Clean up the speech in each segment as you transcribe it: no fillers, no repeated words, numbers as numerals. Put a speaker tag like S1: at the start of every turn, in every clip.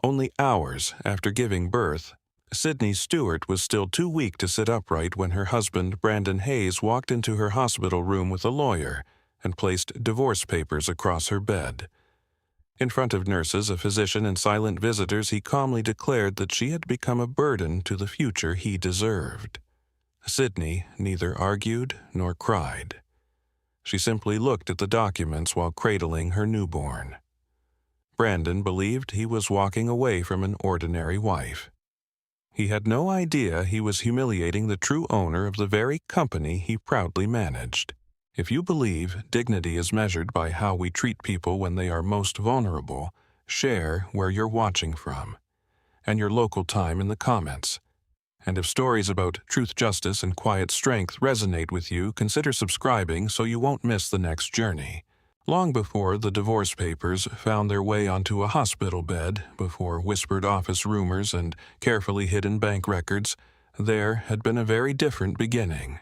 S1: Only hours after giving birth, Sydney Stewart was still too weak to sit upright when her husband, Brandon Hayes, walked into her hospital room with a lawyer and placed divorce papers across her bed. In front of nurses, a physician, and silent visitors, he calmly declared that she had become a burden to the future he deserved. Sydney neither argued nor cried. She simply looked at the documents while cradling her newborn. Brandon believed he was walking away from an ordinary wife. He had no idea he was humiliating the true owner of the very company he proudly managed. If you believe dignity is measured by how we treat people when they are most vulnerable, share where you're watching from and your local time in the comments. And if stories about truth, justice, and quiet strength resonate with you, consider subscribing so you won't miss the next journey. Long before the divorce papers found their way onto a hospital bed, before whispered office rumors and carefully hidden bank records, there had been a very different beginning.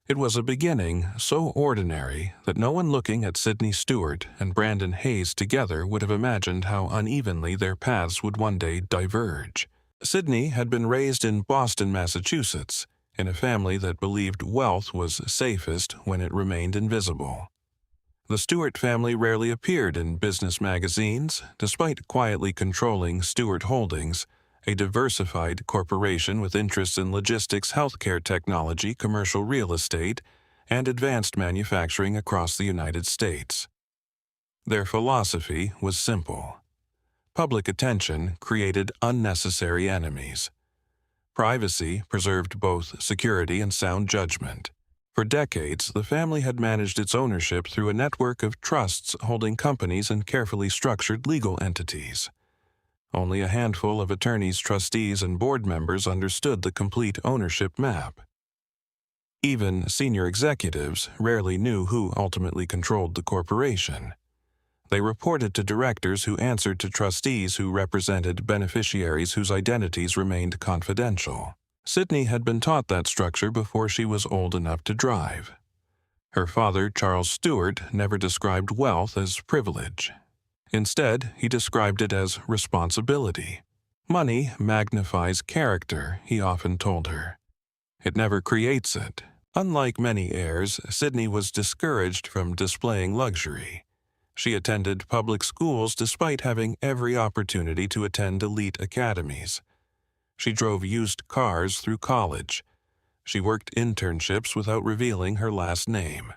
S1: It was a beginning so ordinary that no one looking at Sydney Stewart and Brandon Hayes together would have imagined how unevenly their paths would one day diverge. Sydney had been raised in Boston, Massachusetts, in a family that believed wealth was safest when it remained invisible. The Stewart family rarely appeared in business magazines, despite quietly controlling Stewart Holdings, a diversified corporation with interests in logistics, healthcare technology, commercial real estate, and advanced manufacturing across the United States. Their philosophy was simple. Public attention created unnecessary enemies. Privacy preserved both security and sound judgment. For decades, the family had managed its ownership through a network of trusts holding companies and carefully structured legal entities. Only a handful of attorneys, trustees, and board members understood the complete ownership map. Even senior executives rarely knew who ultimately controlled the corporation. They reported to directors who answered to trustees who represented beneficiaries whose identities remained confidential. Sydney had been taught that structure before she was old enough to drive. Her father, Charles Stewart, never described wealth as privilege. Instead, he described it as responsibility. Money magnifies character, he often told her. It never creates it. Unlike many heirs, Sydney was discouraged from displaying luxury. She attended public schools despite having every opportunity to attend elite academies. She drove used cars through college. She worked internships without revealing her last name.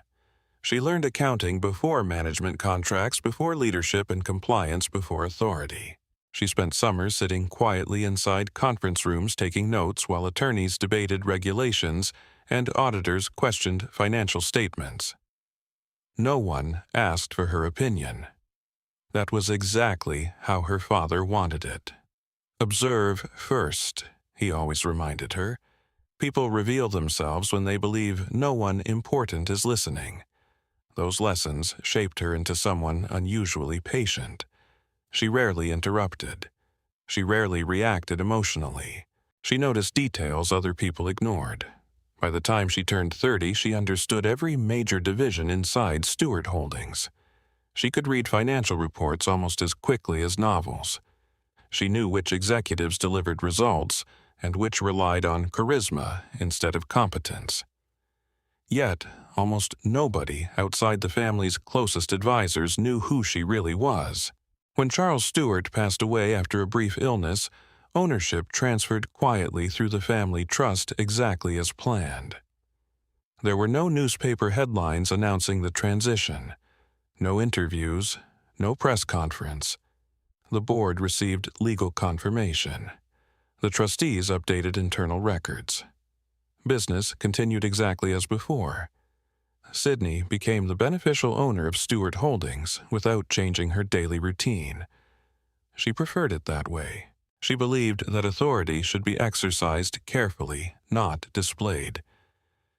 S1: She learned accounting before management contracts, before leadership, and compliance before authority. She spent summers sitting quietly inside conference rooms taking notes while attorneys debated regulations and auditors questioned financial statements. No one asked for her opinion. That was exactly how her father wanted it. Observe first, he always reminded her. People reveal themselves when they believe no one important is listening. Those lessons shaped her into someone unusually patient. She rarely interrupted. She rarely reacted emotionally. She noticed details other people ignored. By the time she turned 30, she understood every major division inside Stewart Holdings. She could read financial reports almost as quickly as novels. She knew which executives delivered results and which relied on charisma instead of competence. Yet, almost nobody outside the family's closest advisors knew who she really was. When Charles Stewart passed away after a brief illness, ownership transferred quietly through the family trust exactly as planned. There were no newspaper headlines announcing the transition, no interviews, no press conference. The board received legal confirmation. The trustees updated internal records. Business continued exactly as before. Sydney became the beneficial owner of Stewart Holdings without changing her daily routine. She preferred it that way. She believed that authority should be exercised carefully, not displayed.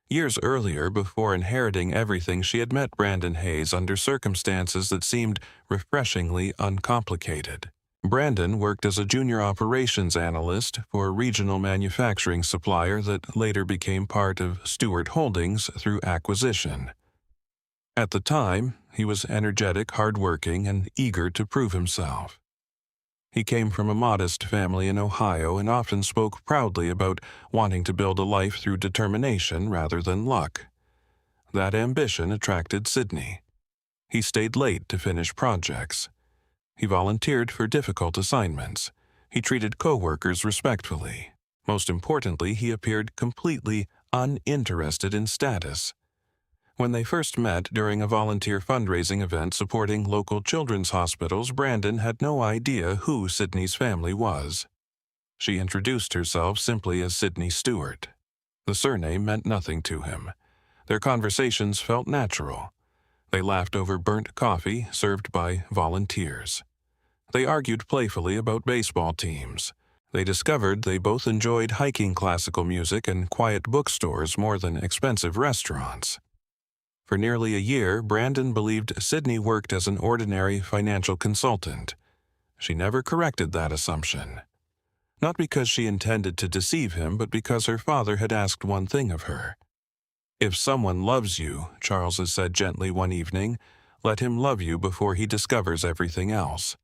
S1: Years earlier, before inheriting everything, she had met Brandon Hayes under circumstances that seemed refreshingly uncomplicated. Brandon worked as a junior operations analyst for a regional manufacturing supplier that later became part of Stewart Holdings through acquisition. At the time, he was energetic, hardworking, and eager to prove himself. He came from a modest family in Ohio and often spoke proudly about wanting to build a life through determination rather than luck. That ambition attracted Sidney. He stayed late to finish projects. He volunteered for difficult assignments. He treated coworkers respectfully. Most importantly, he appeared completely uninterested in status. When they first met during a volunteer fundraising event supporting local children's hospitals, Brandon had no idea who Sidney's family was. She introduced herself simply as Sidney Stewart. The surname meant nothing to him. Their conversations felt natural. They laughed over burnt coffee served by volunteers. They argued playfully about baseball teams. They discovered they both enjoyed hiking classical music and quiet bookstores more than expensive restaurants. For nearly a year, Brandon believed Sidney worked as an ordinary financial consultant. She never corrected that assumption. Not because she intended to deceive him, but because her father had asked one thing of her. "If someone loves you," Charles had said gently one evening, "let him love you before he discovers everything else."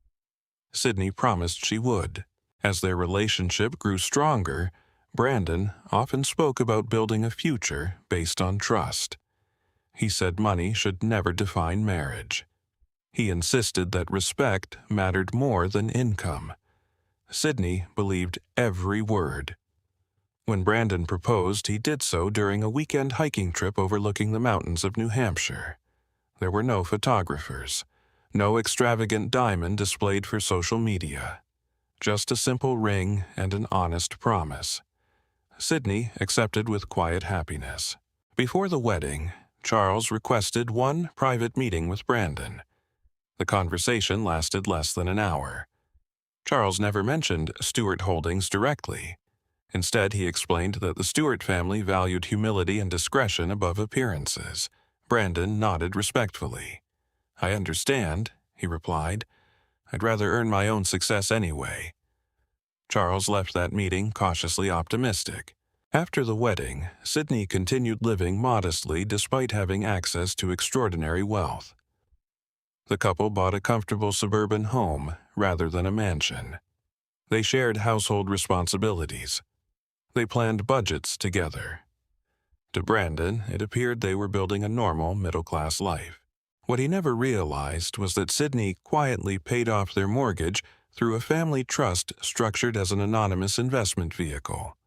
S1: Sidney promised she would. As their relationship grew stronger, Brandon often spoke about building a future based on trust. He said money should never define marriage. He insisted that respect mattered more than income. Sidney believed every word. When Brandon proposed, he did so during a weekend hiking trip overlooking the mountains of New Hampshire. There were no photographers, no extravagant diamond displayed for social media. Just a simple ring and an honest promise. Sidney accepted with quiet happiness. Before the wedding, Charles requested one private meeting with Brandon. The conversation lasted less than an hour. Charles never mentioned Stewart Holdings directly. Instead, he explained that the Stewart family valued humility and discretion above appearances. Brandon nodded respectfully. "I understand," he replied. "I'd rather earn my own success anyway." Charles left that meeting cautiously optimistic. After the wedding, Sidney continued living modestly despite having access to extraordinary wealth. The couple bought a comfortable suburban home rather than a mansion. They shared household responsibilities. They planned budgets together. To Brandon, it appeared they were building a normal middle-class life. What he never realized was that Sidney quietly paid off their mortgage through a family trust structured as an anonymous investment vehicle.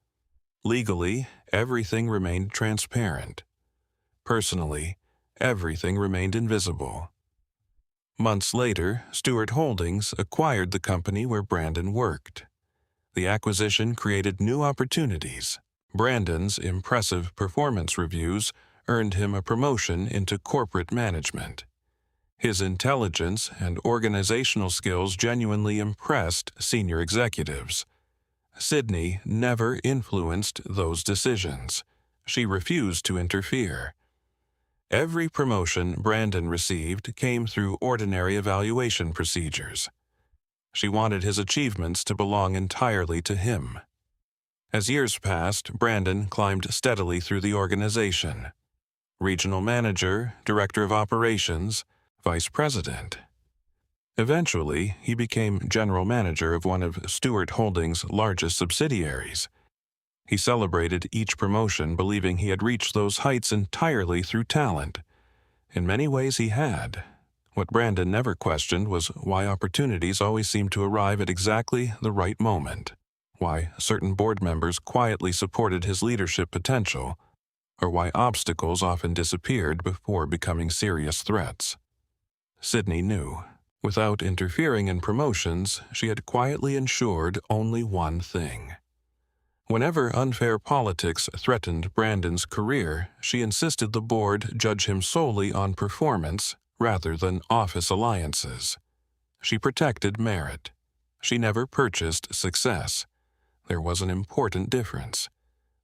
S1: Legally, everything remained transparent. Personally, everything remained invisible. Months later, Stewart Holdings acquired the company where Brandon worked. The acquisition created new opportunities. Brandon's impressive performance reviews earned him a promotion into corporate management. His intelligence and organizational skills genuinely impressed senior executives. Sidney never influenced those decisions. She refused to interfere. Every promotion Brandon received came through ordinary evaluation procedures. She wanted his achievements to belong entirely to him. As years passed, Brandon climbed steadily through the organization. Regional manager, director of operations, vice president. Eventually, he became general manager of one of Stewart Holdings' largest subsidiaries. He celebrated each promotion, believing he had reached those heights entirely through talent. In many ways he had. What Brandon never questioned was why opportunities always seemed to arrive at exactly the right moment, why certain board members quietly supported his leadership potential, or why obstacles often disappeared before becoming serious threats. Sidney knew. Without interfering in promotions, she had quietly ensured only one thing. Whenever unfair politics threatened Brandon's career, she insisted the board judge him solely on performance rather than office alliances. She protected merit. She never purchased success. There was an important difference.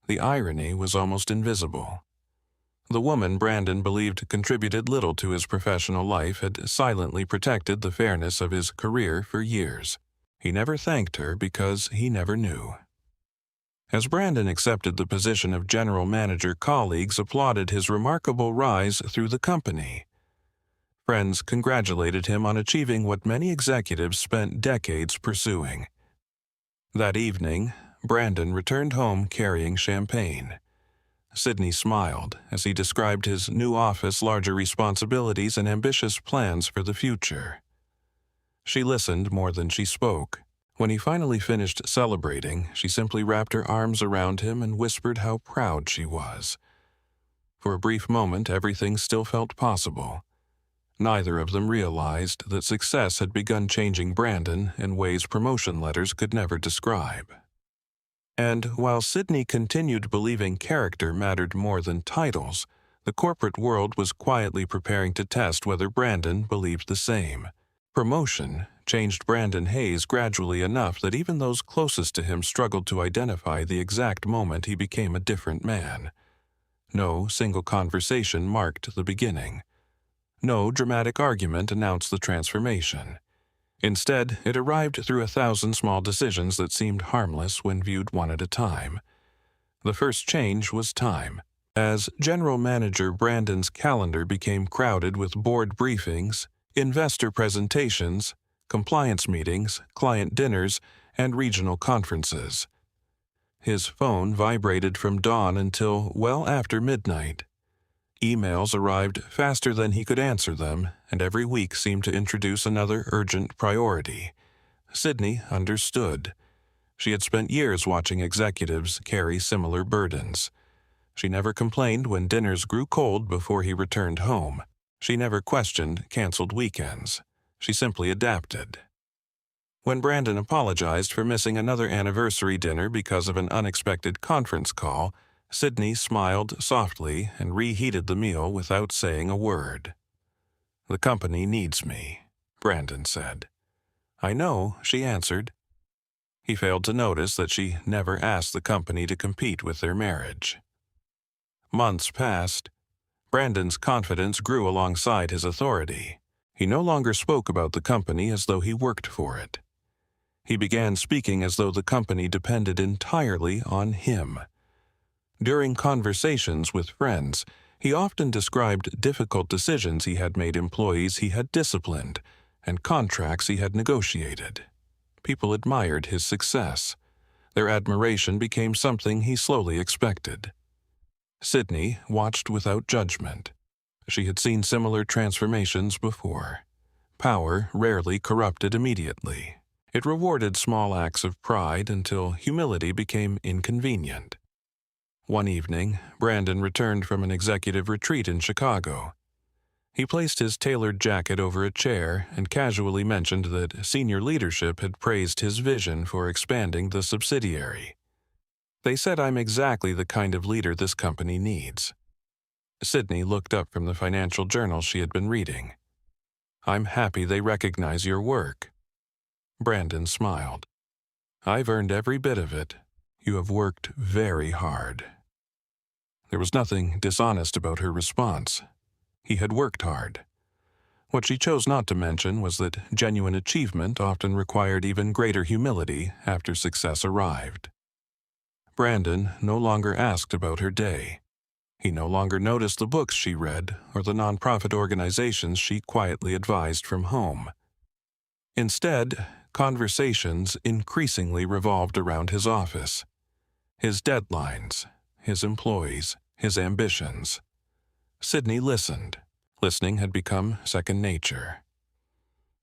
S1: The irony was almost invisible. The woman Brandon believed contributed little to his professional life had silently protected the fairness of his career for years. He never thanked her because he never knew. As Brandon accepted the position of general manager, colleagues applauded his remarkable rise through the company. Friends congratulated him on achieving what many executives spent decades pursuing. That evening, Brandon returned home carrying champagne. Sidney smiled as he described his new office, larger responsibilities, and ambitious plans for the future. She listened more than she spoke. When he finally finished celebrating, she simply wrapped her arms around him and whispered how proud she was. For a brief moment, everything still felt possible. Neither of them realized that success had begun changing Brandon in ways promotion letters could never describe. And while Sidney continued believing character mattered more than titles, the corporate world was quietly preparing to test whether Brandon believed the same. Promotion changed Brandon Hayes gradually enough that even those closest to him struggled to identify the exact moment he became a different man. No single conversation marked the beginning. No dramatic argument announced the transformation. Instead, it arrived through 1,000 small decisions that seemed harmless when viewed one at a time. The first change was time. As general manager, Brandon's calendar became crowded with board briefings, investor presentations, compliance meetings, client dinners, and regional conferences. His phone vibrated from dawn until well after midnight. Emails arrived faster than he could answer them, and every week seemed to introduce another urgent priority. Sidney understood. She had spent years watching executives carry similar burdens. She never complained when dinners grew cold before he returned home. She never questioned canceled weekends. She simply adapted. When Brandon apologized for missing another anniversary dinner because of an unexpected conference call, Sidney smiled softly and reheated the meal without saying a word. "The company needs me," Brandon said. "I know," she answered. He failed to notice that she never asked the company to compete with their marriage. Months passed. Brandon's confidence grew alongside his authority. He no longer spoke about the company as though he worked for it. He began speaking as though the company depended entirely on him. During conversations with friends, he often described difficult decisions he had made, employees he had disciplined, and contracts he had negotiated. People admired his success. Their admiration became something he slowly expected. Sidney watched without judgment. She had seen similar transformations before. Power rarely corrupted immediately. It rewarded small acts of pride until humility became inconvenient. One evening, Brandon returned from an executive retreat in Chicago. He placed his tailored jacket over a chair and casually mentioned that senior leadership had praised his vision for expanding the subsidiary. "They said I'm exactly the kind of leader this company needs." Sidney looked up from the financial journal she had been reading. "I'm happy they recognize your work." Brandon smiled. "I've earned every bit of it. You have worked very hard." There was nothing dishonest about her response. He had worked hard. What she chose not to mention was that genuine achievement often required even greater humility after success arrived. Brandon no longer asked about her day. He no longer noticed the books she read or the nonprofit organizations she quietly advised from home. Instead, conversations increasingly revolved around his office, his deadlines, his employees, his ambitions. Sidney listened. Listening had become second nature.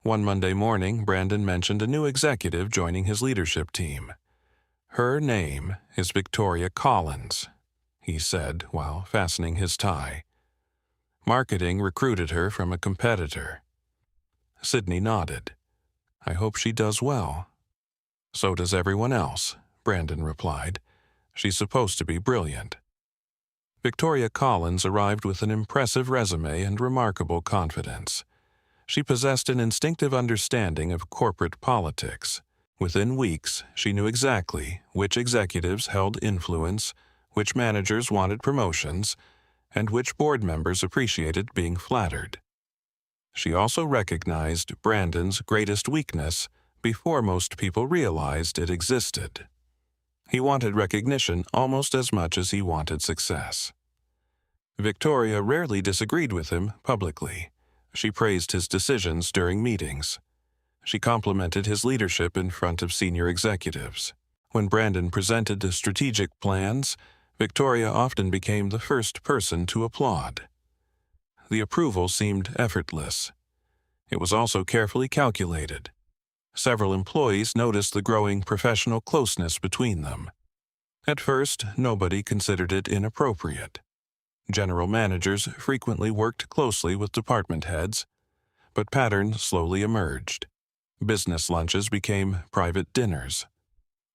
S1: One Monday morning, Brandon mentioned a new executive joining his leadership team. "Her name is Victoria Collins," he said while fastening his tie. "Marketing recruited her from a competitor." Sidney nodded. "I hope she does well." "So does everyone else," Brandon replied. "She's supposed to be brilliant." Victoria Collins arrived with an impressive resume and remarkable confidence. She possessed an instinctive understanding of corporate politics. Within weeks, she knew exactly which executives held influence, which managers wanted promotions, and which board members appreciated being flattered. She also recognized Brandon's greatest weakness before most people realized it existed. He wanted recognition almost as much as he wanted success. Victoria rarely disagreed with him publicly. She praised his decisions during meetings. She complimented his leadership in front of senior executives. When Brandon presented the strategic plans, Victoria often became the first person to applaud. The approval seemed effortless. It was also carefully calculated. Several employees noticed the growing professional closeness between them. At first, nobody considered it inappropriate. General managers frequently worked closely with department heads, but patterns slowly emerged. Business lunches became private dinners.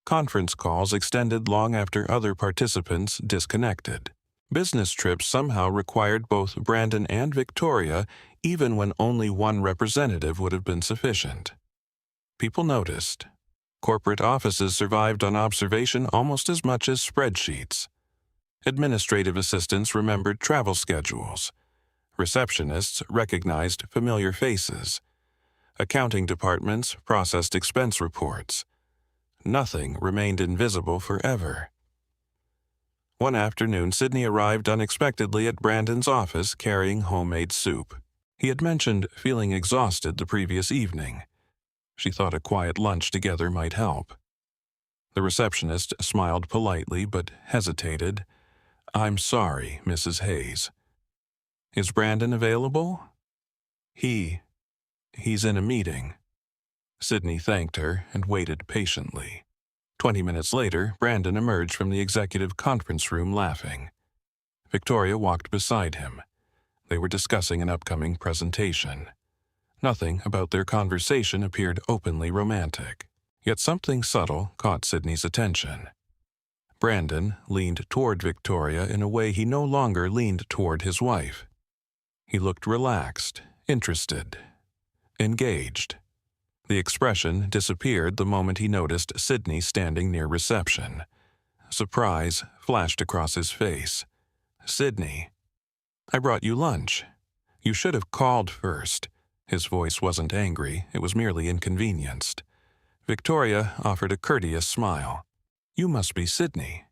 S1: Conference calls extended long after other participants disconnected. Business trips somehow required both Brandon and Victoria, even when only one representative would have been sufficient. People noticed. Corporate offices survived on observation almost as much as spreadsheets. Administrative assistants remembered travel schedules. Receptionists recognized familiar faces. Accounting departments processed expense reports. Nothing remained invisible forever. One afternoon, Sydney arrived unexpectedly at Brandon's office carrying homemade soup. He had mentioned feeling exhausted the previous evening. She thought a quiet lunch together might help. The receptionist smiled politely but hesitated. "I'm sorry, Mrs. Hayes." "Is Brandon available?" He's in a meeting." Sydney thanked her and waited patiently. 20 minutes later, Brandon emerged from the executive conference room laughing. Victoria walked beside him. They were discussing an upcoming presentation. Nothing about their conversation appeared openly romantic, yet something subtle caught Sydney's attention. Brandon leaned toward Victoria in a way he no longer leaned toward his wife. He looked relaxed, interested, engaged. The expression disappeared the moment he noticed Sydney standing near reception. Surprise flashed across his face. "Sydney, I brought you lunch. You should have called first." His voice wasn't angry, it was merely inconvenienced. Victoria offered a courteous smile. "You must be Sydney.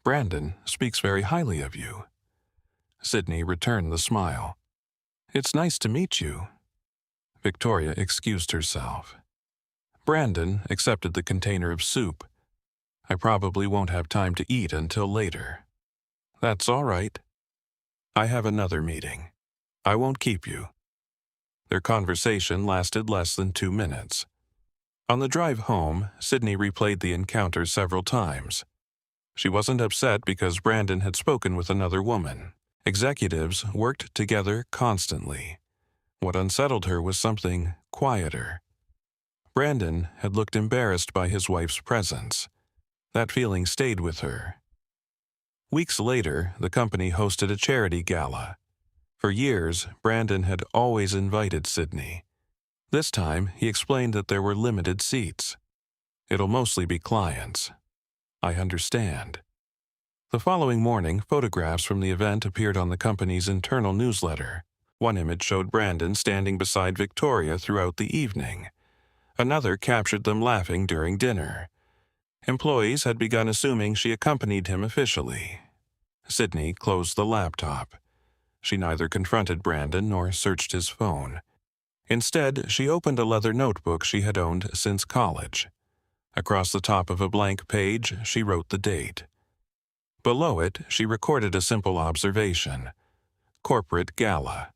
S1: Brandon speaks very highly of you." Sydney returned the smile. "It's nice to meet you." Victoria excused herself. Brandon accepted the container of soup. "I probably won't have time to eat until later." "That's all right. I have another meeting. I won't keep you." Their conversation lasted less than 2 minutes. On the drive home, Sydney replayed the encounter several times. She wasn't upset because Brandon had spoken with another woman. Executives worked together constantly. What unsettled her was something quieter. Brandon had looked embarrassed by his wife's presence. That feeling stayed with her. Weeks later, the company hosted a charity gala. For years, Brandon had always invited Sydney. This time, he explained that there were limited seats. "It'll mostly be clients." "I understand." The following morning, photographs from the event appeared on the company's internal newsletter. One image showed Brandon standing beside Victoria throughout the evening. Another captured them laughing during dinner. Employees had begun assuming she accompanied him officially. Sydney closed the laptop. She neither confronted Brandon nor searched his phone. Instead, she opened a leather notebook she had owned since college. Across the top of a blank page, she wrote the date. Below it, she recorded a simple observation: Corporate Gala.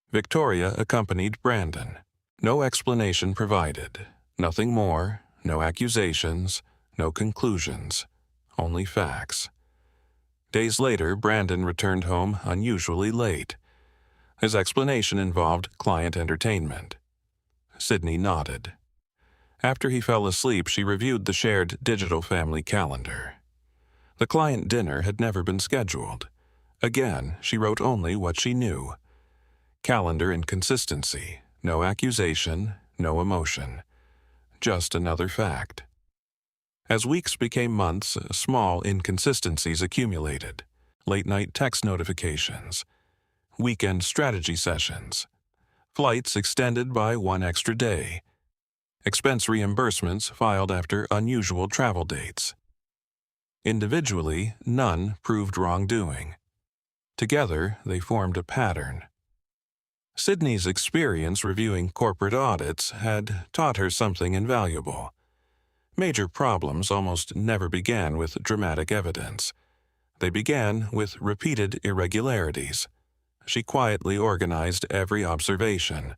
S1: Victoria accompanied Brandon. No explanation provided. Nothing more, no accusations, no conclusions. Only facts. Days later, Brandon returned home unusually late. His explanation involved client entertainment. Sydney nodded. After he fell asleep, she reviewed the shared digital family calendar. The client dinner had never been scheduled. Again, she wrote only what she knew. Calendar inconsistency, no accusation, no emotion. Just another fact. As weeks became months, small inconsistencies accumulated. Late-night text notifications, weekend strategy sessions, flights extended by 1 extra day, expense reimbursements filed after unusual travel dates. Individually, none proved wrongdoing. Together, they formed a pattern. Sydney's experience reviewing corporate audits had taught her something invaluable. Major problems almost never began with dramatic evidence. They began with repeated irregularities. She quietly organized every observation: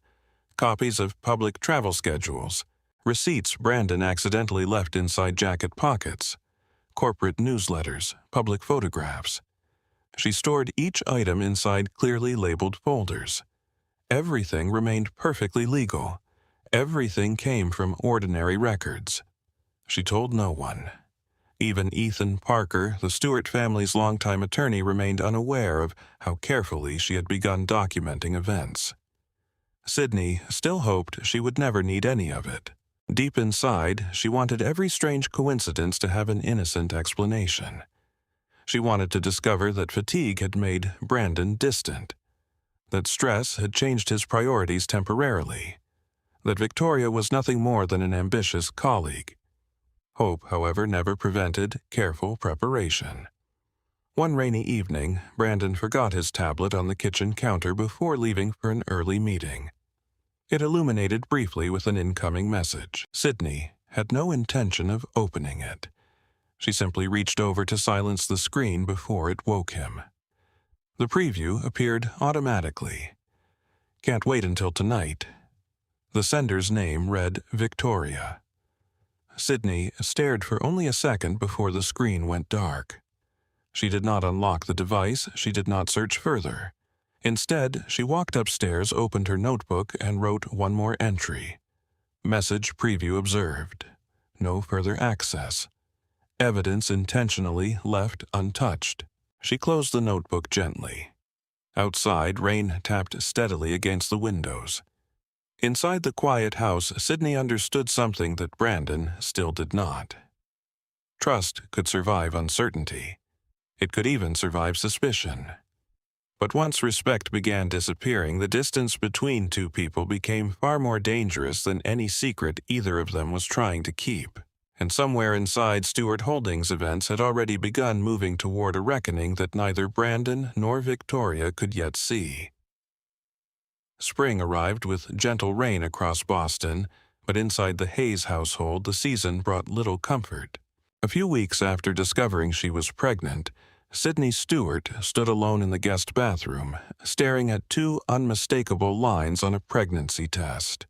S1: copies of public travel schedules, receipts Brandon accidentally left inside jacket pockets, corporate newsletters, public photographs. She stored each item inside clearly labeled folders. Everything remained perfectly legal. Everything came from ordinary records. She told no one. Even Ethan Parker, the Stewart family's longtime attorney, remained unaware of how carefully she had begun documenting events. Sydney still hoped she would never need any of it. Deep inside, she wanted every strange coincidence to have an innocent explanation. She wanted to discover that fatigue had made Brandon distant, that stress had changed his priorities temporarily, that Victoria was nothing more than an ambitious colleague. Hope, however, never prevented careful preparation. One rainy evening, Brandon forgot his tablet on the kitchen counter before leaving for an early meeting. It illuminated briefly with an incoming message. Sydney had no intention of opening it. She simply reached over to silence the screen before it woke him. The preview appeared automatically. Can't wait until tonight. The sender's name read Victoria. Sydney stared for only a second before the screen went dark. She did not unlock the device, she did not search further. Instead, she walked upstairs, opened her notebook, and wrote one more entry. Message preview observed. No further access. Evidence intentionally left untouched. She closed the notebook gently. Outside, rain tapped steadily against the windows. Inside the quiet house, Sydney understood something that Brandon still did not. Trust could survive uncertainty. It could even survive suspicion. But once respect began disappearing, the distance between two people became far more dangerous than any secret either of them was trying to keep. And somewhere inside Stewart Holdings, events had already begun moving toward a reckoning that neither Brandon nor Victoria could yet see. Spring arrived with gentle rain across Boston, but inside the Hayes household the season brought little comfort. A few weeks after discovering she was pregnant, Sydney Stewart stood alone in the guest bathroom, staring at two unmistakable lines on a pregnancy test.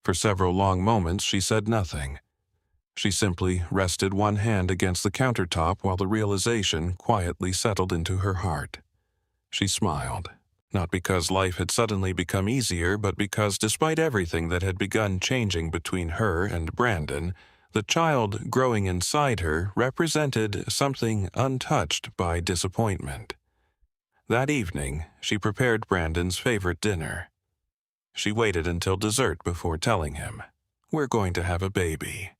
S1: For several long moments she said nothing. She simply rested one hand against the countertop while the realization quietly settled into her heart. She smiled. Not because life had suddenly become easier, but because despite everything that had begun changing between her and Brandon, the child growing inside her represented something untouched by disappointment. That evening, she prepared Brandon's favorite dinner. She waited until dessert before telling him, "We're going to have a baby."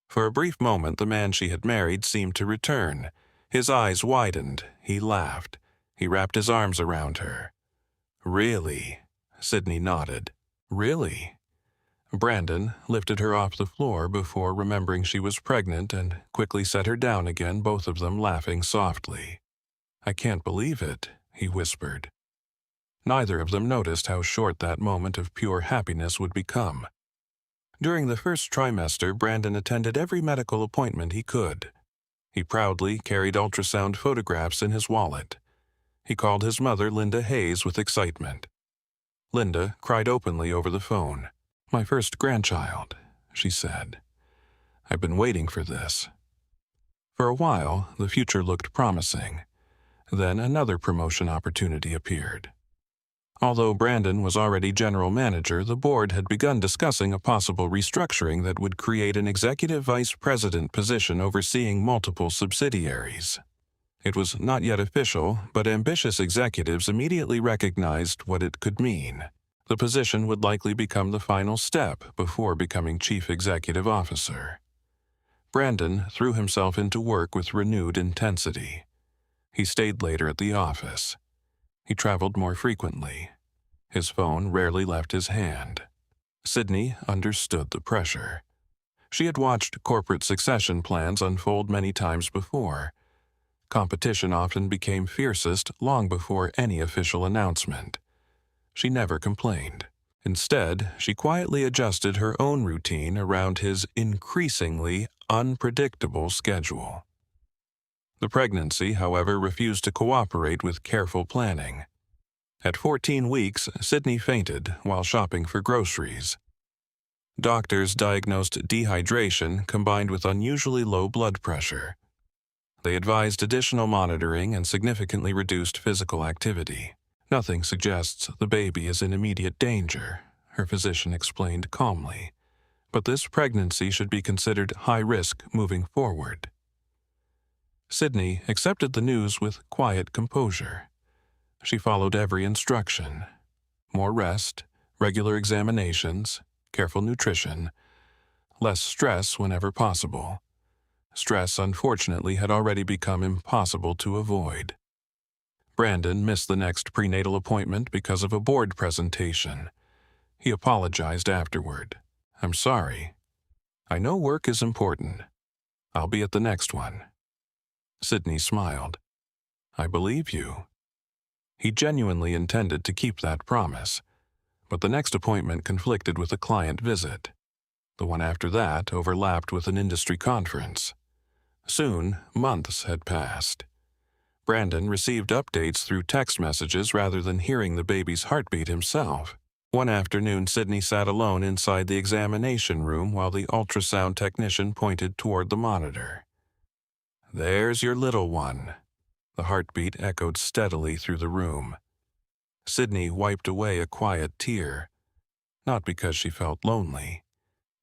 S1: For a brief moment, the man she had married seemed to return. His eyes widened. He laughed. He wrapped his arms around her. "Really?" Sydney nodded. "Really?" Brandon lifted her off the floor before remembering she was pregnant and quickly set her down again, both of them laughing softly. "I can't believe it," he whispered. Neither of them noticed how short that moment of pure happiness would become. During the first trimester, Brandon attended every medical appointment he could. He proudly carried ultrasound photographs in his wallet. He called his mother, Linda Hayes, with excitement. Linda cried openly over the phone. "My first grandchild," she said. "I've been waiting for this." For a while, the future looked promising. Then another promotion opportunity appeared. Although Brandon was already general manager, the board had begun discussing a possible restructuring that would create an executive vice president position overseeing multiple subsidiaries. It was not yet official, but ambitious executives immediately recognized what it could mean. The position would likely become the final step before becoming chief executive officer. Brandon threw himself into work with renewed intensity. He stayed later at the office. He traveled more frequently. His phone rarely left his hand. Sydney understood the pressure. She had watched corporate succession plans unfold many times before. Competition often became fiercest long before any official announcement. She never complained. Instead, she quietly adjusted her own routine around his increasingly unpredictable schedule. The pregnancy, however, refused to cooperate with careful planning. At 14 weeks, Sydney fainted while shopping for groceries. Doctors diagnosed dehydration combined with unusually low blood pressure. They advised additional monitoring and significantly reduced physical activity. "Nothing suggests the baby is in immediate danger," her physician explained calmly, "but this pregnancy should be considered high risk moving forward." Sydney accepted the news with quiet composure. She followed every instruction: more rest, regular examinations, careful nutrition, less stress whenever possible. Stress, unfortunately, had already become impossible to avoid. Brandon missed the next prenatal appointment because of a board presentation. He apologized afterward. "I'm sorry. I know work is important. I'll be at the next one." Sydney smiled. "I believe you." He genuinely intended to keep that promise, but the next appointment conflicted with a client visit. The one after that overlapped with an industry conference. Soon, months had passed. Brandon received updates through text messages rather than hearing the baby's heartbeat himself. One afternoon, Sydney sat alone inside the examination room while the ultrasound technician pointed toward the monitor. "There's your little one." The heartbeat echoed steadily through the room. Sydney wiped away a quiet tear, not because she felt lonely,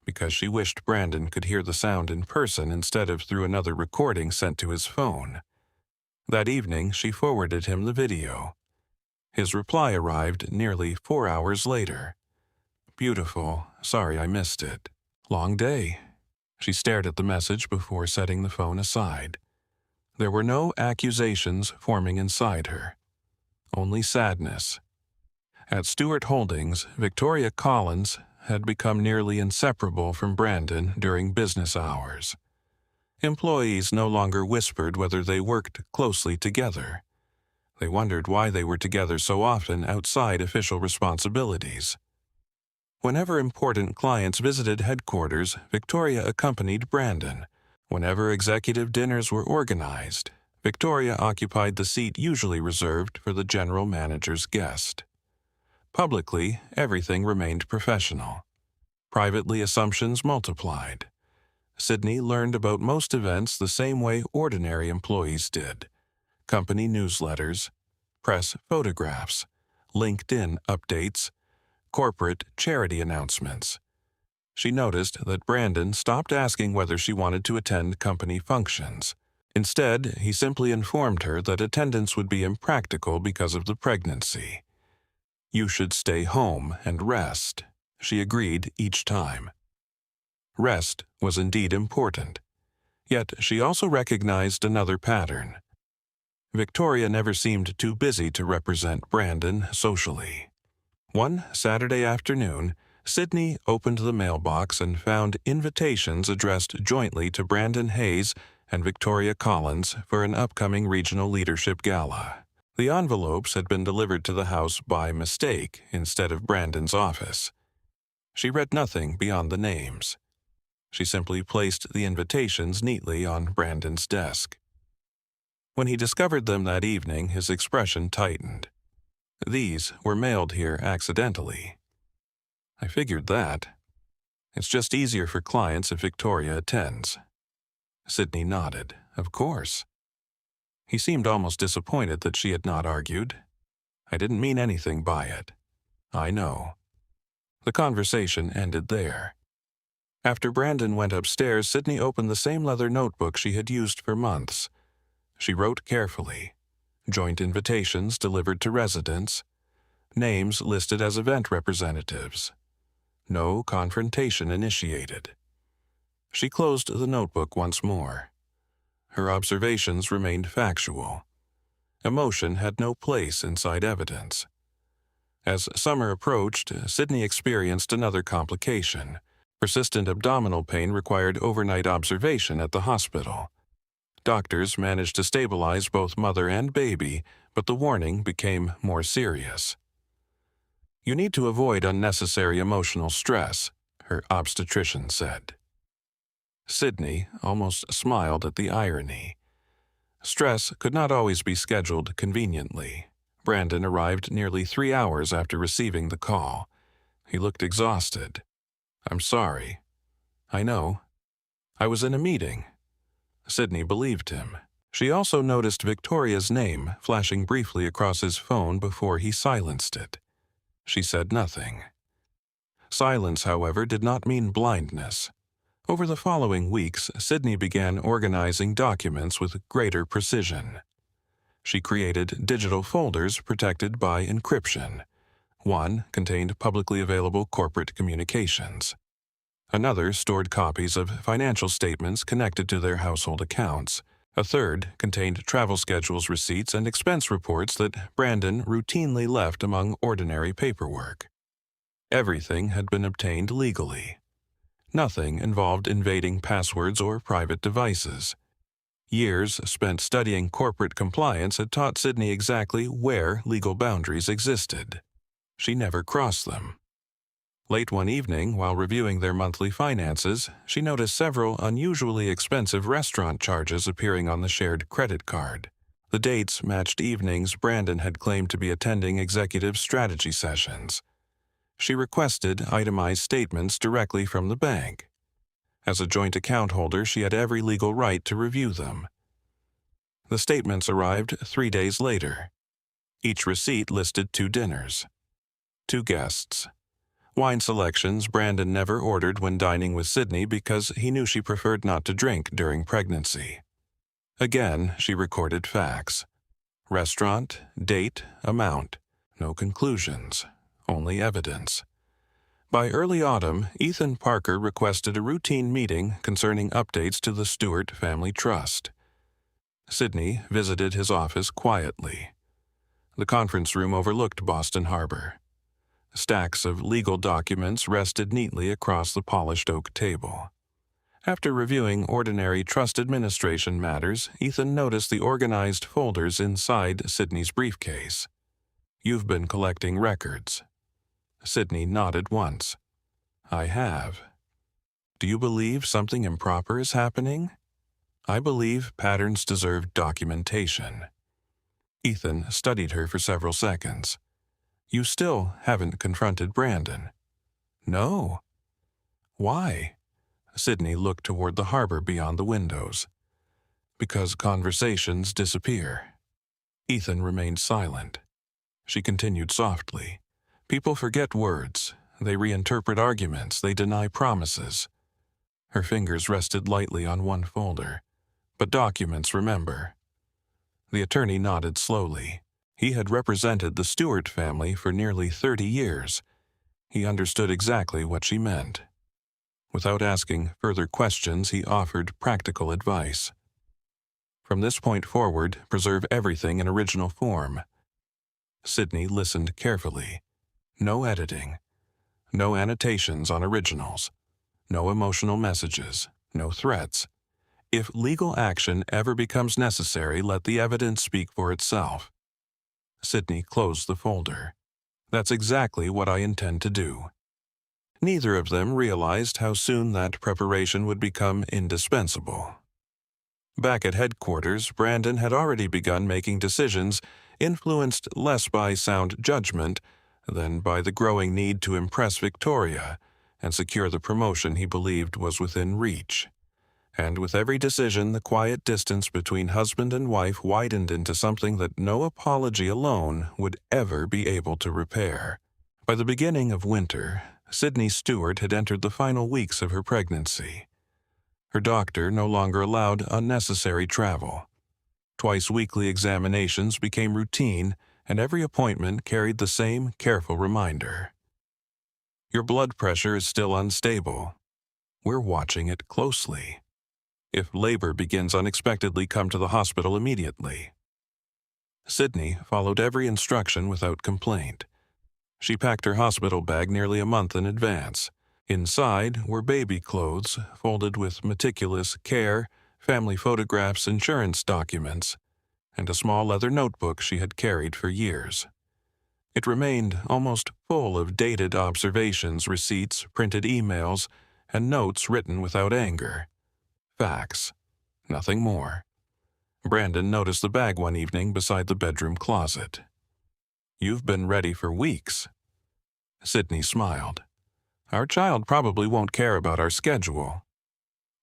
S1: because she wished Brandon could hear the sound in person instead of through another recording sent to his phone. That evening, she forwarded him the video. His reply arrived nearly 4 hours later. "Beautiful. Sorry I missed it. Long day." She stared at the message before setting the phone aside. There were no accusations forming inside her, only sadness. At Stewart Holdings, Victoria Collins had become nearly inseparable from Brandon during business hours. Employees no longer whispered whether they worked closely together. They wondered why they were together so often outside official responsibilities. Whenever important clients visited headquarters, Victoria accompanied Brandon. Whenever executive dinners were organized, Victoria occupied the seat usually reserved for the general manager's guest. Publicly, everything remained professional. Privately, assumptions multiplied. Sydney learned about most events the same way ordinary employees did: company newsletters, press photographs, LinkedIn updates, corporate charity announcements. She noticed that Brandon stopped asking whether she wanted to attend company functions. Instead, he simply informed her that attendance would be impractical because of the pregnancy. "You should stay home and rest," she agreed each time. Rest was indeed important. Yet she also recognized another pattern. Victoria never seemed too busy to represent Brandon socially. One Saturday afternoon, Sydney opened the mailbox and found invitations addressed jointly to Brandon Hayes and Victoria Collins for an upcoming regional leadership gala. The envelopes had been delivered to the house by mistake instead of Brandon's office. She read nothing beyond the names. She simply placed the invitations neatly on Brandon's desk. When he discovered them that evening, his expression tightened. "These were mailed here accidentally." "I figured that. It's just easier for clients if Victoria attends." Sydney nodded. "Of course." He seemed almost disappointed that she had not argued. "I didn't mean anything by it." "I know." The conversation ended there. After Brandon went upstairs, Sydney opened the same leather notebook she had used for months. She wrote carefully. Joint invitations delivered to residents. Names listed as event representatives. No confrontation initiated. She closed the notebook once more. Her observations remained factual. Emotion had no place inside evidence. As summer approached, Sydney experienced another complication. Persistent abdominal pain required overnight observation at the hospital. Doctors managed to stabilize both mother and baby, but the warning became more serious. "You need to avoid unnecessary emotional stress," her obstetrician said. Sydney almost smiled at the irony. Stress could not always be scheduled conveniently. Brandon arrived nearly 3 hours after receiving the call. He looked exhausted. "I'm sorry." "I know. I was in a meeting." Sydney believed him. She also noticed Victoria's name flashing briefly across his phone before he silenced it. She said nothing. Silence, however, did not mean blindness. Over the following weeks, Sydney began organizing documents with greater precision. She created digital folders protected by encryption. One contained publicly available corporate communications. Another stored copies of financial statements connected to their household accounts. A third contained travel schedules, receipts, and expense reports that Brandon routinely left among ordinary paperwork. Everything had been obtained legally. Nothing involved invading passwords or private devices. Years spent studying corporate compliance had taught Sydney exactly where legal boundaries existed. She never crossed them. Late one evening, while reviewing their monthly finances, she noticed several unusually expensive restaurant charges appearing on the shared credit card. The dates matched evenings Brandon had claimed to be attending executive strategy sessions. She requested itemized statements directly from the bank. As a joint account holder, she had every legal right to review them. The statements arrived 3 days later. Each receipt listed 2 dinners, 2 guests. Wine selections Brandon never ordered when dining with Sydney because he knew she preferred not to drink during pregnancy. Again, she recorded facts. Restaurant, date, amount. No conclusions, only evidence. By early autumn, Ethan Parker requested a routine meeting concerning updates to the Stewart Family Trust. Sydney visited his office quietly. The conference room overlooked Boston Harbor. Stacks of legal documents rested neatly across the polished oak table. After reviewing ordinary trust administration matters, Ethan noticed the organized folders inside Sydney's briefcase. "You've been collecting records." Sydney nodded once. "I have." "Do you believe something improper is happening?" "I believe patterns deserve documentation." Ethan studied her for several seconds. "You still haven't confronted Brandon?" "No." "Why?" Sydney looked toward the harbor beyond the windows. "Because conversations disappear." Ethan remained silent. She continued softly. "People forget words. They reinterpret arguments. They deny promises." Her fingers rested lightly on one folder. "But documents remember." The attorney nodded slowly. He had represented the Stewart family for nearly 30 years. He understood exactly what she meant. Without asking further questions, he offered practical advice. "From this point forward, preserve everything in original form." Sydney listened carefully. No editing. No annotations on originals. No emotional messages. No threats. If legal action ever becomes necessary, let the evidence speak for itself. Sydney closed the folder. "That's exactly what I intend to do." Neither of them realized how soon that preparation would become indispensable. Back at headquarters, Brandon had already begun making decisions influenced less by sound judgment than by the growing need to impress Victoria and secure the promotion he believed was within reach. And with every decision, the quiet distance between husband and wife widened into something that no apology alone would ever be able to repair. By the beginning of winter, Sydney Stewart had entered the final weeks of her pregnancy. Her doctor no longer allowed unnecessary travel. Twice-weekly examinations became routine, and every appointment carried the same careful reminder. "Your blood pressure is still unstable. We're watching it closely. If labor begins unexpectedly, come to the hospital immediately." Sydney followed every instruction without complaint. She packed her hospital bag nearly a month in advance. Inside were baby clothes, folded with meticulous care, family photographs, insurance documents, and a small leather notebook she had carried for years. It remained almost full of dated observations, receipts, printed emails, and notes written without anger. Facts. Nothing more. Brandon noticed the bag one evening beside the bedroom closet. "You've been ready for weeks." Sydney smiled. "Our child probably won't care about our schedule."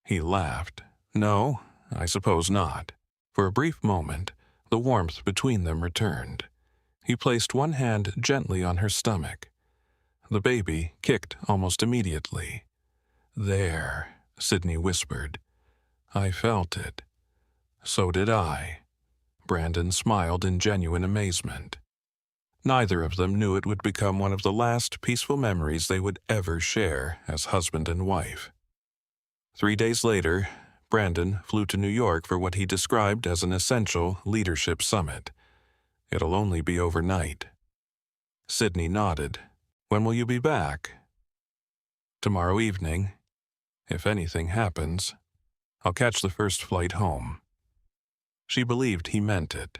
S1: He laughed. "No, I suppose not." For a brief moment, the warmth between them returned. He placed one hand gently on her stomach. The baby kicked almost immediately. "There," Sydney whispered. "I felt it." "So did I." Brandon smiled in genuine amazement. Neither of them knew it would become one of the last peaceful memories they would ever share as husband and wife. 3 days later, Brandon flew to New York for what he described as an essential leadership summit. "It'll only be overnight." Sydney nodded. "When will you be back?" "Tomorrow evening. If anything happens, I'll catch the first flight home." She believed he meant it.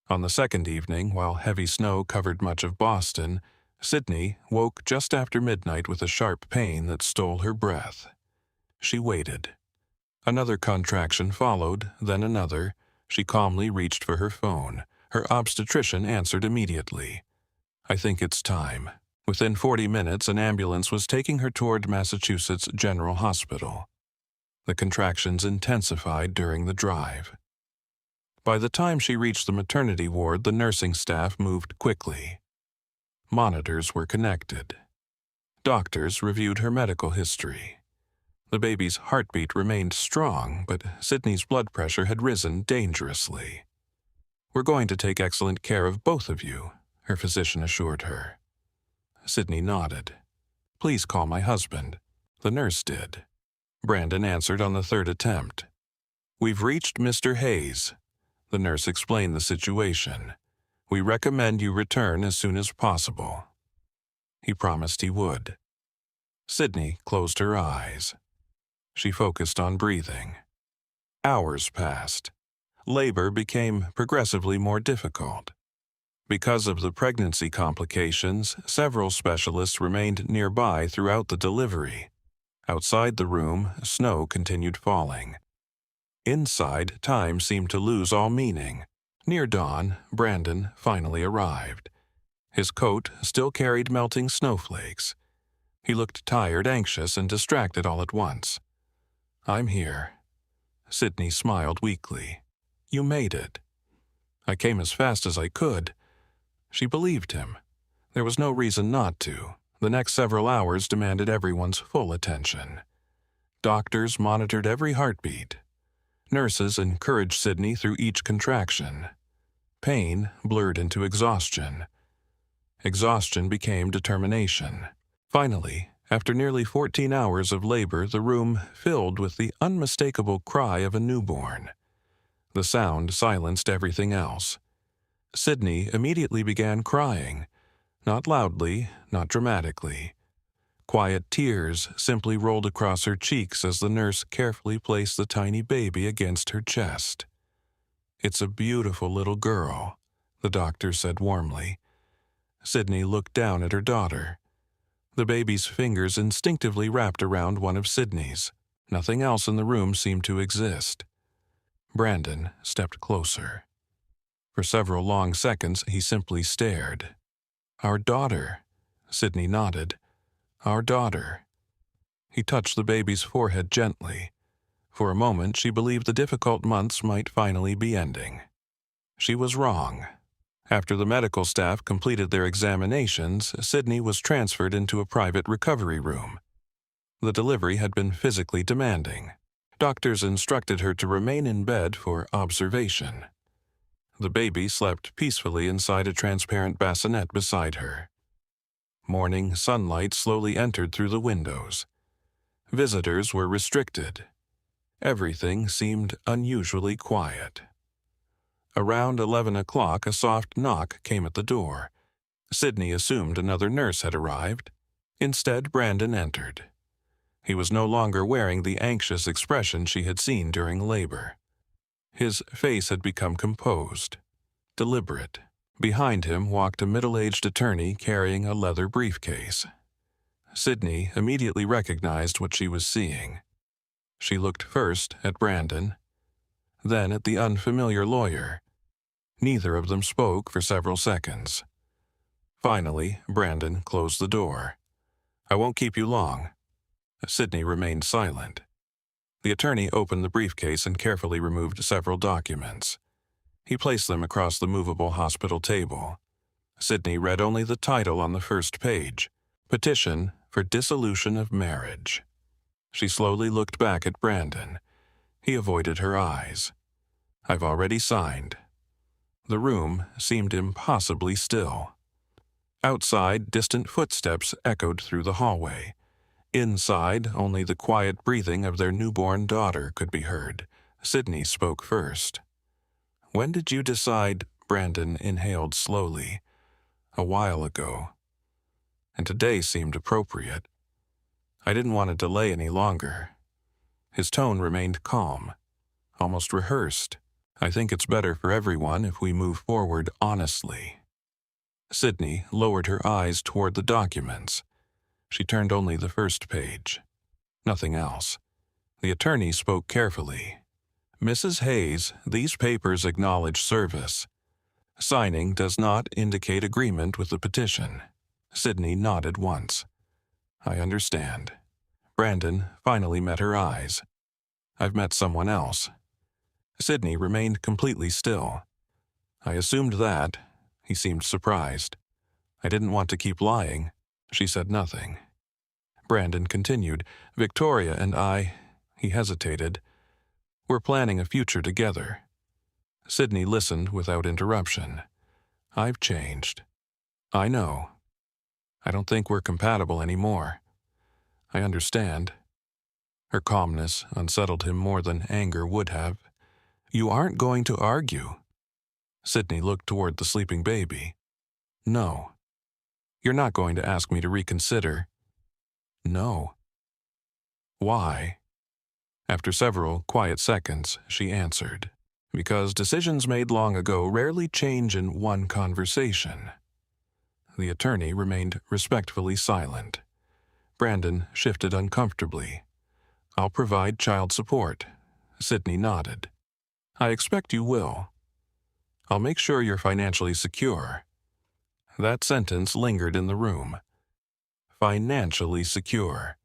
S1: On the second evening, while heavy snow covered much of Boston, Sydney woke just after midnight with a sharp pain that stole her breath. She waited. Another contraction followed, then another. She calmly reached for her phone. Her obstetrician answered immediately. "I think it's time." Within 40 minutes, an ambulance was taking her toward Massachusetts General Hospital. The contractions intensified during the drive. By the time she reached the maternity ward, the nursing staff moved quickly. Monitors were connected. Doctors reviewed her medical history. The baby's heartbeat remained strong, but Sydney's blood pressure had risen dangerously. "We're going to take excellent care of both of you," her physician assured her. Sydney nodded. "Please call my husband." The nurse did. Brandon answered on the third attempt. "We've reached Mr. Hayes." The nurse explained the situation. "We recommend you return as soon as possible." He promised he would. Sydney closed her eyes. She focused on breathing. Hours passed. Labor became progressively more difficult. Because of the pregnancy complications, several specialists remained nearby throughout the delivery. Outside the room, snow continued falling. Inside, time seemed to lose all meaning. Near dawn, Brandon finally arrived. His coat still carried melting snowflakes. He looked tired, anxious, and distracted all at once. "I'm here." Sydney smiled weakly. "You made it." "I came as fast as I could." She believed him. There was no reason not to. The next several hours demanded everyone's full attention. Doctors monitored every heartbeat. Nurses encouraged Sydney through each contraction. Pain blurred into exhaustion. Exhaustion became determination. Finally, after nearly 14 hours of labor, the room filled with the unmistakable cry of a newborn. The sound silenced everything else. Sydney immediately began crying, not loudly, not dramatically. Quiet tears simply rolled across her cheeks as the nurse carefully placed the tiny baby against her chest. "It's a beautiful little girl," the doctor said warmly. Sydney looked down at her daughter. The baby's fingers instinctively wrapped around one of Sydney's. Nothing else in the room seemed to exist. Brandon stepped closer. For several long seconds, he simply stared. "Our daughter," Sydney nodded. "Our daughter." He touched the baby's forehead gently. For a moment, she believed the difficult months might finally be ending. She was wrong. After the medical staff completed their examinations, Sydney was transferred into a private recovery room. The delivery had been physically demanding. Doctors instructed her to remain in bed for observation. The baby slept peacefully inside a transparent bassinet beside her. Morning sunlight slowly entered through the windows. Visitors were restricted. Everything seemed unusually quiet. Around 11 o'clock, a soft knock came at the door. Sydney assumed another nurse had arrived. Instead, Brandon entered. He was no longer wearing the anxious expression she had seen during labor. His face had become composed, deliberate, Behind him walked a middle-aged attorney carrying a leather briefcase. Sydney immediately recognized what she was seeing. She looked first at Brandon, then at the unfamiliar lawyer. Neither of them spoke for several seconds. Finally, Brandon closed the door. "I won't keep you long." Sydney remained silent. The attorney opened the briefcase and carefully removed several documents. He placed them across the movable hospital table. Sydney read only the title on the first page, Petition for Dissolution of Marriage. She slowly looked back at Brandon. He avoided her eyes. "I've already signed." The room seemed impossibly still. Outside, distant footsteps echoed through the hallway. Inside, only the quiet breathing of their newborn daughter could be heard. Sydney spoke first. "When did you decide?" Brandon inhaled slowly. "A while ago. And today seemed appropriate. I didn't want to delay any longer." His tone remained calm, almost rehearsed. "I think it's better for everyone if we move forward honestly." Sydney lowered her eyes toward the documents. She turned only the first page. Nothing else. The attorney spoke carefully. "Mrs. Hayes, these papers acknowledge service. Signing does not indicate agreement with the petition." Sydney nodded once. "I understand." Brandon finally met her eyes. "I've met someone else." Sydney remained completely still. "I assumed that." He seemed surprised. "I didn't want to keep lying." She said nothing. Brandon continued, "Victoria and I," he hesitated, "we're planning a future together." Sydney listened without interruption. "I've changed." "I know. I don't think we're compatible anymore." "I understand." Her calmness unsettled him more than anger would have. "You aren't going to argue?" Sydney looked toward the sleeping baby. "No." "You're not going to ask me to reconsider?" "No." "Why?" After several quiet seconds, she answered, "Because decisions made long ago rarely change in one conversation." The attorney remained respectfully silent. Brandon shifted uncomfortably. "I'll provide child support." Sydney nodded. "I expect you will." "I'll make sure you're financially secure." That sentence lingered in the room. Financially secure.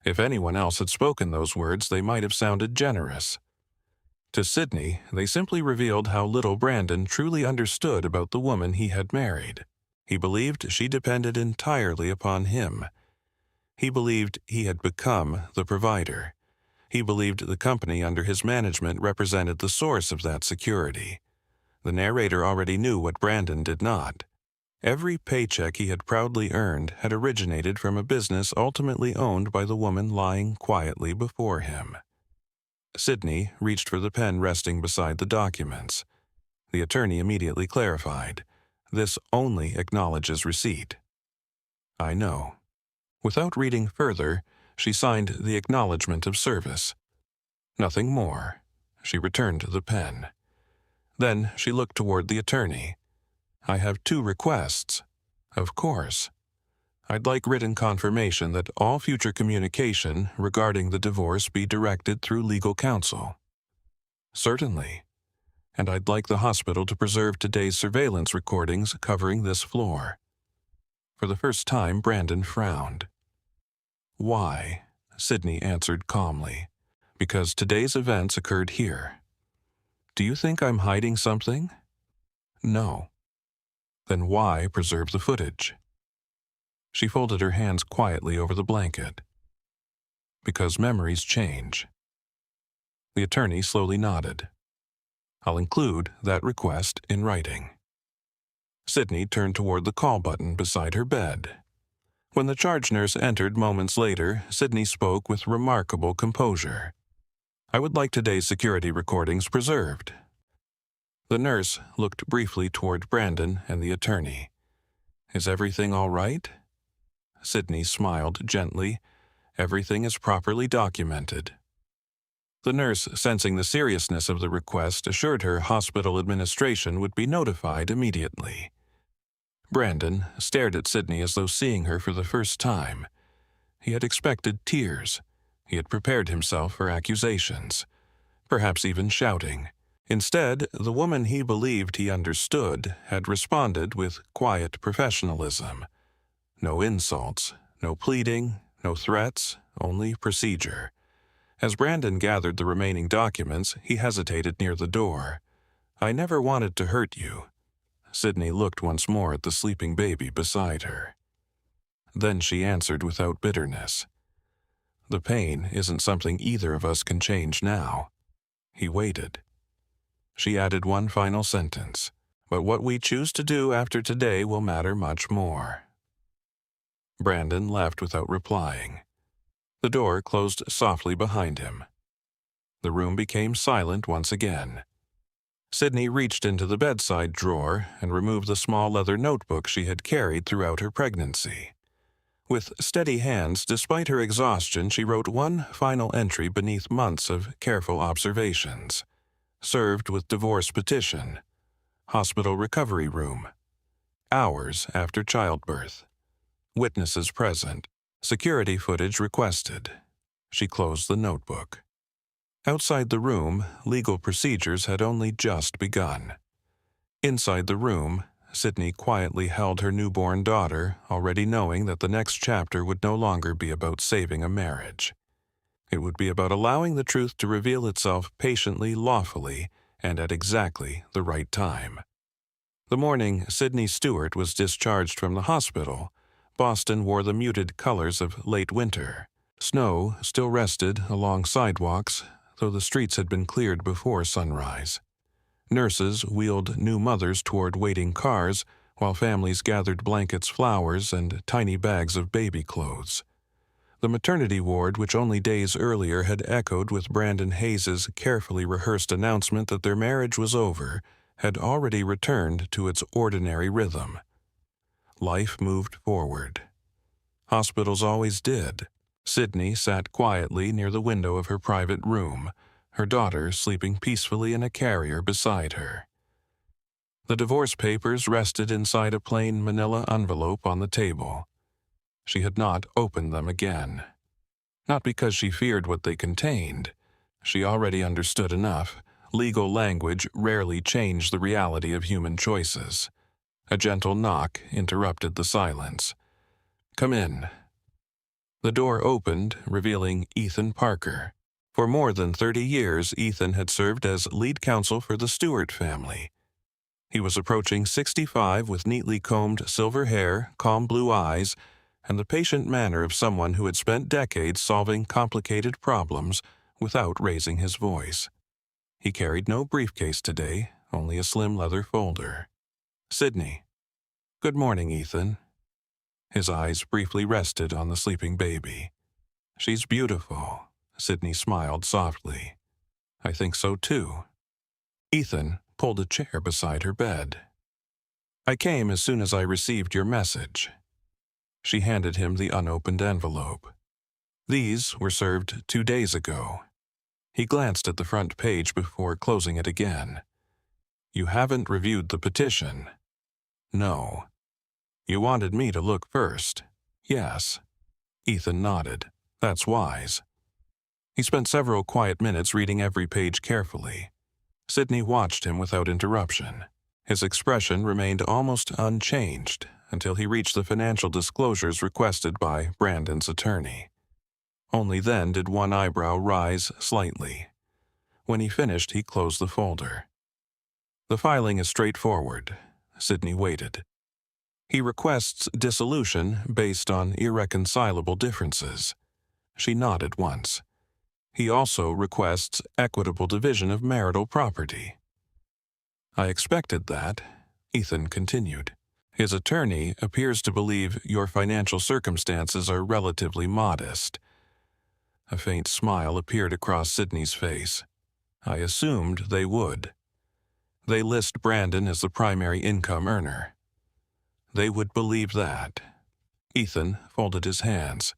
S1: If anyone else had spoken those words, they might have sounded generous. To Sydney, they simply revealed how little Brandon truly understood about the woman he had married. He believed she depended entirely upon him. He believed he had become the provider. He believed the company under his management represented the source of that security. The narrator already knew what Brandon did not. Every paycheck he had proudly earned had originated from a business ultimately owned by the woman lying quietly before him. Sydney reached for the pen resting beside the documents. The attorney immediately clarified, "This only acknowledges receipt." "I know." Without reading further, she signed the acknowledgement of service. Nothing more. She returned the pen. Then she looked toward the attorney. "I have 2 requests." "Of course." "I'd like written confirmation that all future communication regarding the divorce be directed through legal counsel." "Certainly." "And I'd like the hospital to preserve today's surveillance recordings covering this floor." For the first time, Brandon frowned. "Why?" Sydney answered calmly. "Because today's events occurred here." "Do you think I'm hiding something?" "No." "Then why preserve the footage?" She folded her hands quietly over the blanket. "Because memories change." The attorney slowly nodded. "I'll include that request in writing." Sydney turned toward the call button beside her bed. When the charge nurse entered moments later, Sydney spoke with remarkable composure. "I would like today's security recordings preserved." The nurse looked briefly toward Brandon and the attorney. "Is everything all right?" Sydney smiled gently. "Everything is properly documented." The nurse, sensing the seriousness of the request, assured her hospital administration would be notified immediately. Brandon stared at Sydney as though seeing her for the first time. He had expected tears. He had prepared himself for accusations, perhaps even shouting. Instead, the woman he believed he understood had responded with quiet professionalism. No insults, no pleading, no threats, only procedure. As Brandon gathered the remaining documents, he hesitated near the door. "I never wanted to hurt you." Sydney looked once more at the sleeping baby beside her. Then she answered without bitterness. "The pain isn't something either of us can change now." He waited. She added one final sentence. "But what we choose to do after today will matter much more." Brandon left without replying. The door closed softly behind him. The room became silent once again. Sydney reached into the bedside drawer and removed the small leather notebook she had carried throughout her pregnancy. With steady hands, despite her exhaustion, she wrote one final entry beneath months of careful observations. Served with divorce petition. Hospital recovery room. Hours after childbirth. Witnesses present. Security footage requested. She closed the notebook. Outside the room, legal procedures had only just begun. Inside the room, Sydney quietly held her newborn daughter, already knowing that the next chapter would no longer be about saving a marriage. It would be about allowing the truth to reveal itself patiently, lawfully, and at exactly the right time. The morning Sydney Stewart was discharged from the hospital, Boston wore the muted colors of late winter. Snow still rested along sidewalks, though the streets had been cleared before sunrise. Nurses wheeled new mothers toward waiting cars, while families gathered blankets, flowers, and tiny bags of baby clothes. The maternity ward, which only days earlier had echoed with Brandon Hayes' carefully rehearsed announcement that their marriage was over, had already returned to its ordinary rhythm. Life moved forward. Hospitals always did. Sydney sat quietly near the window of her private room, her daughter sleeping peacefully in a carrier beside her. The divorce papers rested inside a plain manila envelope on the table. She had not opened them again. Not because she feared what they contained. She already understood enough. Legal language rarely changed the reality of human choices. A gentle knock interrupted the silence. "Come in." The door opened, revealing Ethan Parker. For more than 30 years, Ethan had served as lead counsel for the Stewart family. He was approaching 65 with neatly combed silver hair, calm blue eyes, and the patient manner of someone who had spent decades solving complicated problems without raising his voice. He carried no briefcase today, only a slim leather folder. "Sydney." "Good morning, Ethan." His eyes briefly rested on the sleeping baby. "She's beautiful." Sydney smiled softly. "I think so too." Ethan pulled a chair beside her bed. "I came as soon as I received your message." She handed him the unopened envelope. "These were served 2 days ago." He glanced at the front page before closing it again. "You haven't reviewed the petition." "No." "You wanted me to look first." "Yes." Ethan nodded. "That's wise." He spent several quiet minutes reading every page carefully. Sydney watched him without interruption. His expression remained almost unchanged until he reached the financial disclosures requested by Brandon's attorney. Only then did one eyebrow rise slightly. When he finished, he closed the folder. "The filing is straightforward." Sydney waited. "He requests dissolution based on irreconcilable differences." She nodded once. "He also requests equitable division of marital property." "I expected that," Ethan continued. "His attorney appears to believe your financial circumstances are relatively modest." A faint smile appeared across Sydney's face. "I assumed they would." "They list Brandon as the primary income earner." "They would believe that." Ethan folded his hands.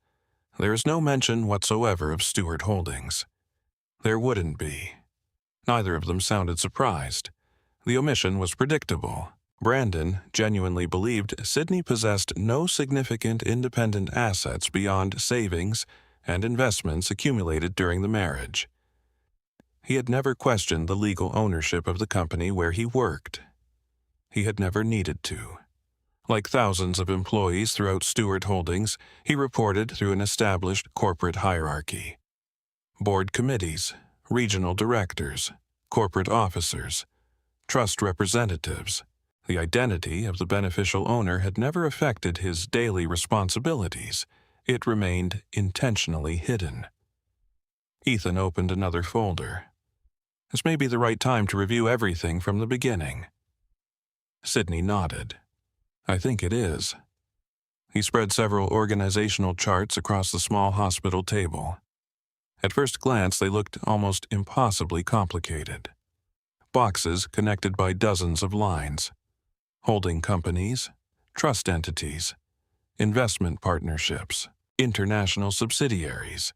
S1: "There is no mention whatsoever of Stewart Holdings." There wouldn't be. Neither of them sounded surprised. The omission was predictable. Brandon genuinely believed Sydney possessed no significant independent assets beyond savings and investments accumulated during the marriage. He had never questioned the legal ownership of the company where he worked. He had never needed to. Like thousands of employees throughout Stewart Holdings, he reported through an established corporate hierarchy. Board committees, regional directors, corporate officers, trust representatives. The identity of the beneficial owner had never affected his daily responsibilities. It remained intentionally hidden. Ethan opened another folder. This may be the right time to review everything from the beginning. Sydney nodded. I think it is. He spread several organizational charts across the small hospital table. At first glance, they looked almost impossibly complicated. Boxes connected by dozens of lines. Holding companies, trust entities, investment partnerships, international subsidiaries.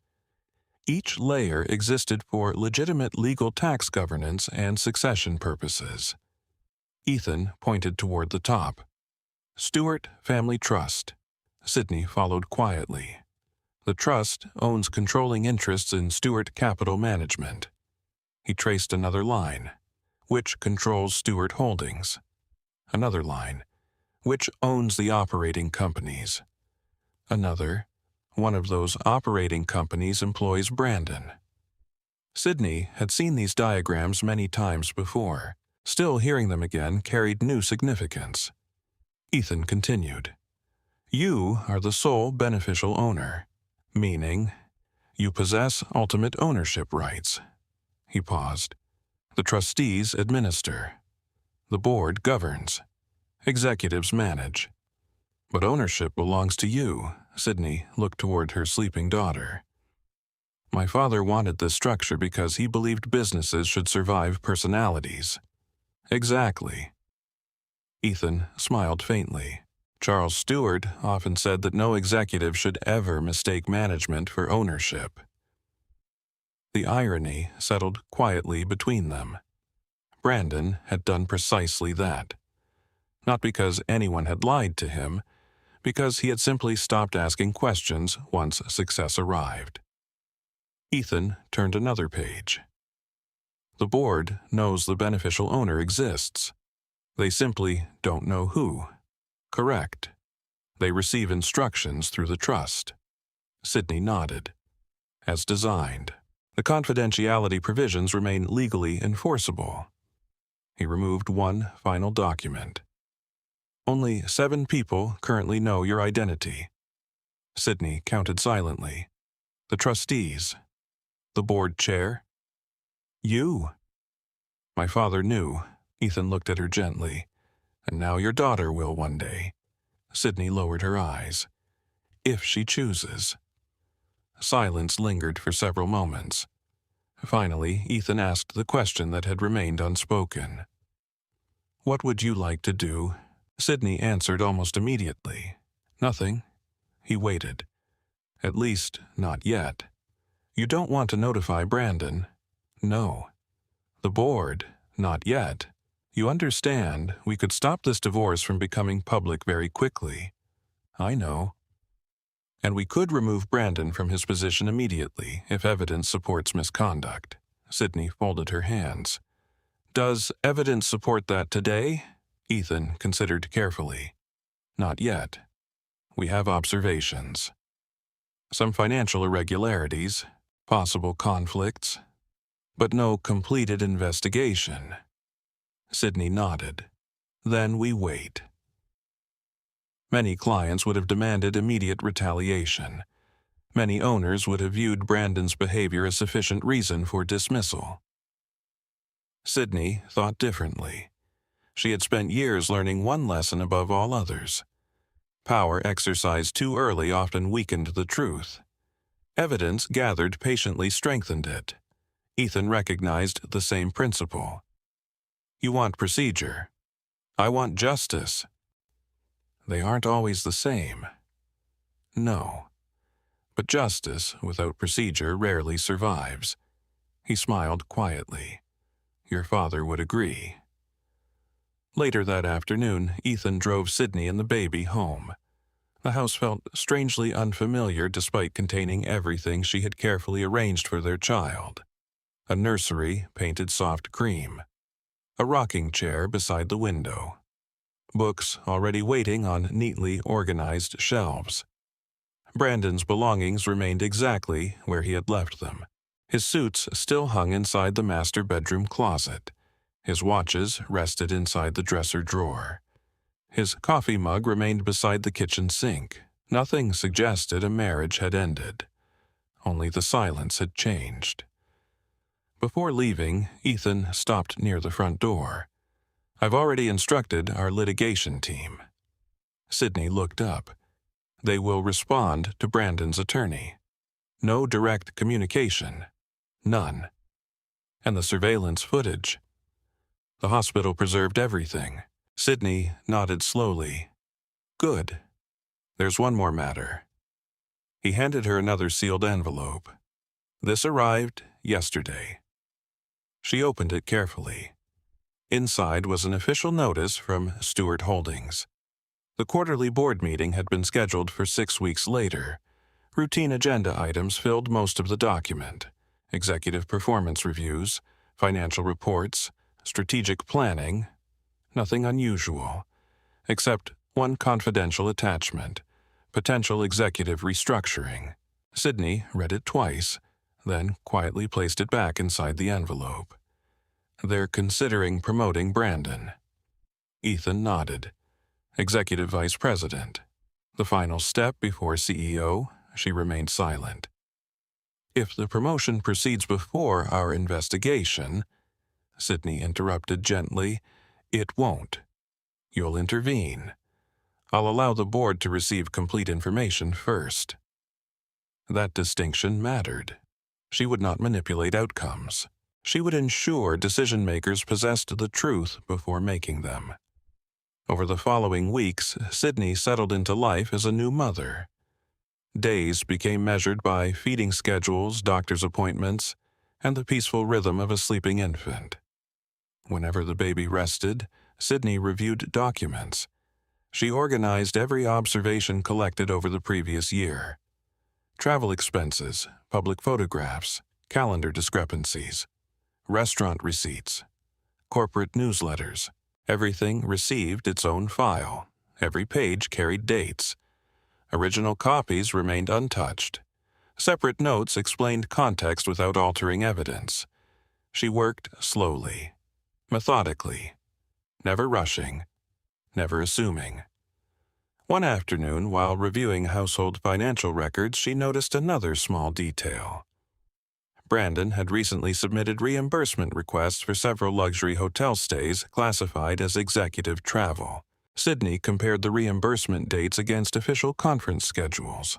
S1: Each layer existed for legitimate legal tax governance and succession purposes. Ethan pointed toward the top. Stewart Family Trust. Sydney followed quietly. The trust owns controlling interests in Stewart Capital Management. He traced another line, which controls Stewart Holdings. Another line, which owns the operating companies. Another, one of those operating companies employs Brandon. Sydney had seen these diagrams many times before. Still hearing them again carried new significance. Ethan continued. You are the sole beneficial owner, meaning you possess ultimate ownership rights. He paused. The trustees administer. The board governs. Executives manage. But ownership belongs to you. Sydney looked toward her sleeping daughter. My father wanted this structure because he believed businesses should survive personalities. Exactly. Ethan smiled faintly. Charles Stewart often said that no executive should ever mistake management for ownership. The irony settled quietly between them. Brandon had done precisely that. Not because anyone had lied to him, because he had simply stopped asking questions once success arrived. Ethan turned another page. The board knows the beneficial owner exists. They simply don't know who. Correct. They receive instructions through the trust. Sydney nodded. As designed. The confidentiality provisions remain legally enforceable. He removed one final document. Only 7 people currently know your identity. Sydney counted silently. The trustees. The board chair. You. My father knew. Ethan looked at her gently. And now your daughter will one day. Sydney lowered her eyes. If she chooses. Silence lingered for several moments. Finally, Ethan asked the question that had remained unspoken. What would you like to do? Sydney answered almost immediately. Nothing. He waited. At least, not yet. You don't want to notify Brandon? No. The board? Not yet. You understand, we could stop this divorce from becoming public very quickly. I know. And we could remove Brandon from his position immediately if evidence supports misconduct. Sydney folded her hands. Does evidence support that today? Ethan considered carefully. Not yet. We have observations. Some financial irregularities, possible conflicts, but no completed investigation. Sydney nodded. Then we wait. Many clients would have demanded immediate retaliation. Many owners would have viewed Brandon's behavior as sufficient reason for dismissal. Sydney thought differently. She had spent years learning one lesson above all others. Power exercised too early often weakened the truth. Evidence gathered patiently strengthened it. Ethan recognized the same principle. You want procedure. I want justice. They aren't always the same. No. But justice without procedure rarely survives. He smiled quietly. Your father would agree. Later that afternoon, Ethan drove Sydney and the baby home. The house felt strangely unfamiliar despite containing everything she had carefully arranged for their child. A nursery painted soft cream. A rocking chair beside the window. Books already waiting on neatly organized shelves. Brandon's belongings remained exactly where he had left them. His suits still hung inside the master bedroom closet. His watches rested inside the dresser drawer. His coffee mug remained beside the kitchen sink. Nothing suggested a marriage had ended. Only the silence had changed. Before leaving, Ethan stopped near the front door. I've already instructed our litigation team. Sydney looked up. They will respond to Brandon's attorney. No direct communication. None. And the surveillance footage. The hospital preserved everything. Sydney nodded slowly. Good. There's one more matter. He handed her another sealed envelope. This arrived yesterday. She opened it carefully. Inside was an official notice from Stewart Holdings. The quarterly board meeting had been scheduled for 6 weeks later. Routine agenda items filled most of the document. Executive performance reviews, financial reports, strategic planning. Nothing unusual, except one confidential attachment, potential executive restructuring. Sydney read it twice, then quietly placed it back inside the envelope. They're considering promoting Brandon. Ethan nodded. Executive Vice President. The final step before CEO, she remained silent. If the promotion proceeds before our investigation, Sydney interrupted gently, it won't. You'll intervene. I'll allow the board to receive complete information first. That distinction mattered. She would not manipulate outcomes. She would ensure decision-makers possessed the truth before making them. Over the following weeks, Sydney settled into life as a new mother. Days became measured by feeding schedules, doctor's appointments, and the peaceful rhythm of a sleeping infant. Whenever the baby rested, Sydney reviewed documents. She organized every observation collected over the previous year. Travel expenses, public photographs, calendar discrepancies, restaurant receipts, corporate newsletters. Everything received its own file. Every page carried dates. Original copies remained untouched. Separate notes explained context without altering evidence. She worked slowly, methodically, never rushing, never assuming. One afternoon, while reviewing household financial records, she noticed another small detail. Brandon had recently submitted reimbursement requests for several luxury hotel stays classified as executive travel. Sydney compared the reimbursement dates against official conference schedules.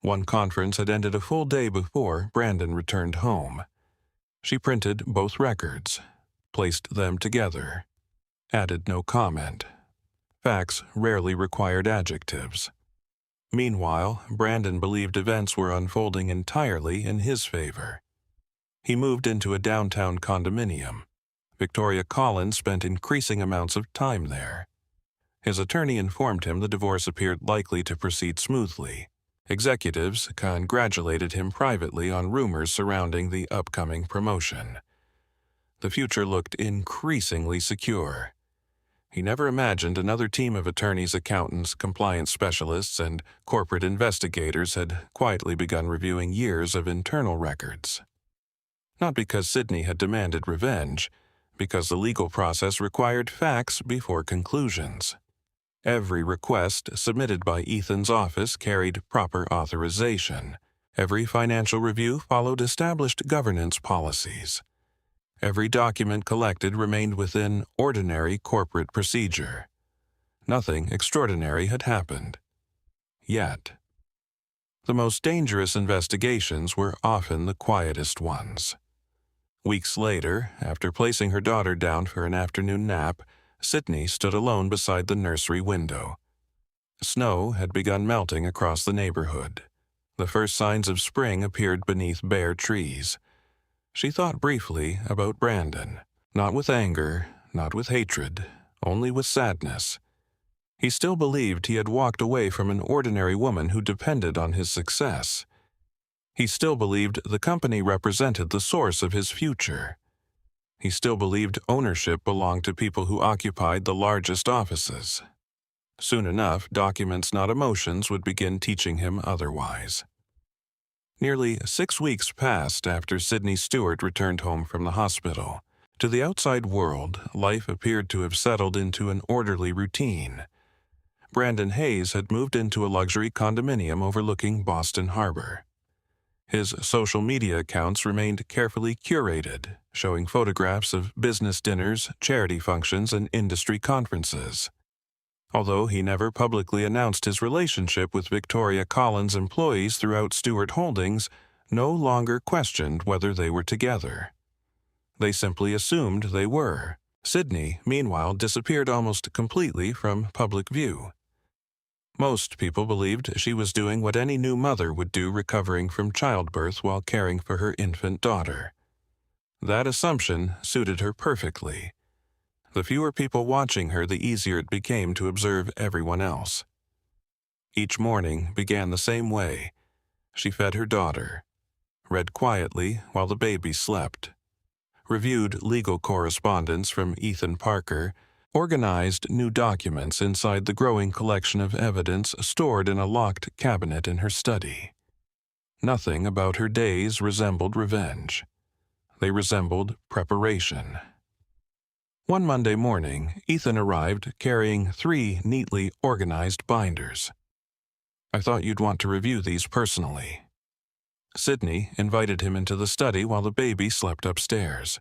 S1: One conference had ended a full day before Brandon returned home. She printed both records, placed them together, added no comment. Facts rarely required adjectives. Meanwhile, Brandon believed events were unfolding entirely in his favor. He moved into a downtown condominium. Victoria Collins spent increasing amounts of time there. His attorney informed him the divorce appeared likely to proceed smoothly. Executives congratulated him privately on rumors surrounding the upcoming promotion. The future looked increasingly secure. He never imagined another team of attorneys, accountants, compliance specialists, and corporate investigators had quietly begun reviewing years of internal records. Not because Sydney had demanded revenge, because the legal process required facts before conclusions. Every request submitted by Ethan's office carried proper authorization. Every financial review followed established governance policies. Every document collected remained within ordinary corporate procedure. Nothing extraordinary had happened. Yet. The most dangerous investigations were often the quietest ones. Weeks later, after placing her daughter down for an afternoon nap, Sydney stood alone beside the nursery window. Snow had begun melting across the neighborhood. The first signs of spring appeared beneath bare trees. She thought briefly about Brandon, not with anger, not with hatred, only with sadness. He still believed he had walked away from an ordinary woman who depended on his success. He still believed the company represented the source of his future. He still believed ownership belonged to people who occupied the largest offices. Soon enough, documents, not emotions, would begin teaching him otherwise. Nearly 6 weeks passed after Sydney Stewart returned home from the hospital. To the outside world, life appeared to have settled into an orderly routine. Brandon Hayes had moved into a luxury condominium overlooking Boston Harbor. His social media accounts remained carefully curated, showing photographs of business dinners, charity functions, and industry conferences. Although he never publicly announced his relationship with Victoria Collins employees throughout Stewart Holdings, no longer questioned whether they were together. They simply assumed they were. Sydney, meanwhile, disappeared almost completely from public view. Most people believed she was doing what any new mother would do recovering from childbirth while caring for her infant daughter. That assumption suited her perfectly. The fewer people watching her, the easier it became to observe everyone else. Each morning began the same way. She fed her daughter, read quietly while the baby slept, reviewed legal correspondence from Ethan Parker, organized new documents inside the growing collection of evidence stored in a locked cabinet in her study. Nothing about her days resembled revenge. They resembled preparation. One Monday morning, Ethan arrived carrying 3 neatly organized binders. "I thought you'd want to review these personally." Sydney invited him into the study while the baby slept upstairs.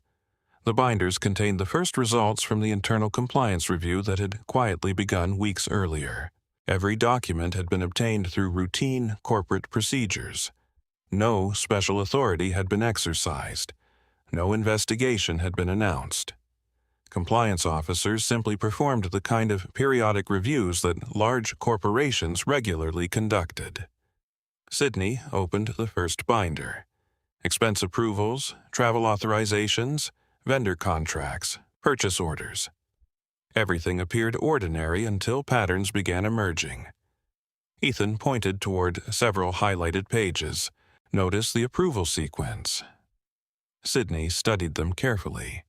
S1: The binders contained the first results from the internal compliance review that had quietly begun weeks earlier. Every document had been obtained through routine corporate procedures. No special authority had been exercised. No investigation had been announced. Compliance officers simply performed the kind of periodic reviews that large corporations regularly conducted. Sydney opened the first binder. Expense approvals, travel authorizations, vendor contracts, purchase orders. Everything appeared ordinary until patterns began emerging. Ethan pointed toward several highlighted pages. "Notice the approval sequence." Sydney studied them carefully.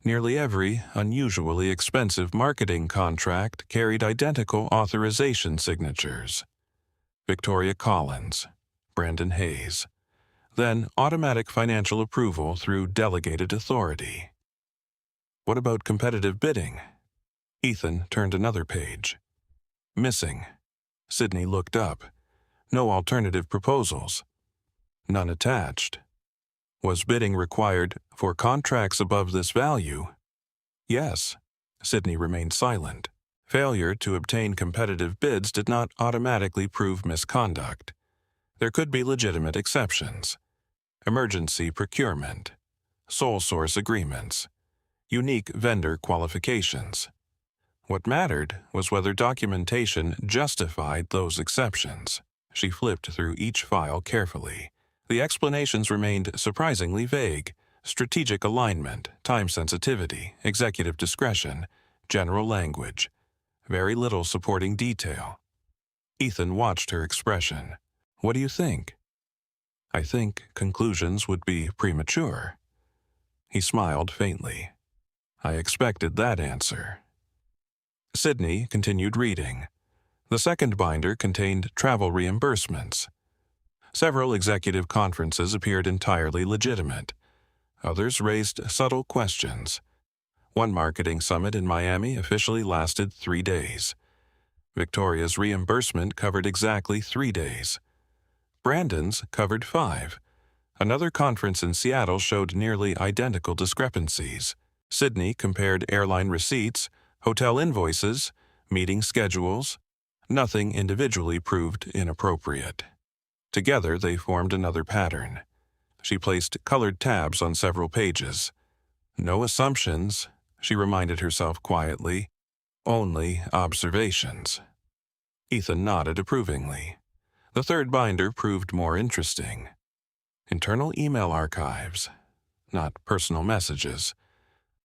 S1: Nearly every unusually expensive marketing contract carried identical authorization signatures. Victoria Collins, Brandon Hayes. Then automatic financial approval through delegated authority. What about competitive bidding? Ethan turned another page. Missing. Sydney looked up. No alternative proposals. None attached. Was bidding required for contracts above this value? Yes. Sydney remained silent. Failure to obtain competitive bids did not automatically prove misconduct. There could be legitimate exceptions. Emergency procurement, sole source agreements, unique vendor qualifications. What mattered was whether documentation justified those exceptions. She flipped through each file carefully. The explanations remained surprisingly vague: strategic alignment, time sensitivity, executive discretion, general language. Very little supporting detail. Ethan watched her expression. "What do you think?" "I think conclusions would be premature." He smiled faintly. "I expected that answer." Sydney continued reading. The second binder contained travel reimbursements. Several executive conferences appeared entirely legitimate. Others raised subtle questions. One marketing summit in Miami officially lasted 3 days. Victoria's reimbursement covered exactly 3 days. Brandon's covered 5. Another conference in Seattle showed nearly identical discrepancies. Sydney compared airline receipts, hotel invoices, meeting schedules. Nothing individually proved inappropriate. Together they formed another pattern. She placed colored tabs on several pages. No assumptions, she reminded herself quietly. Only observations. Ethan nodded approvingly. The third binder proved more interesting. Internal email archives. not personal messages.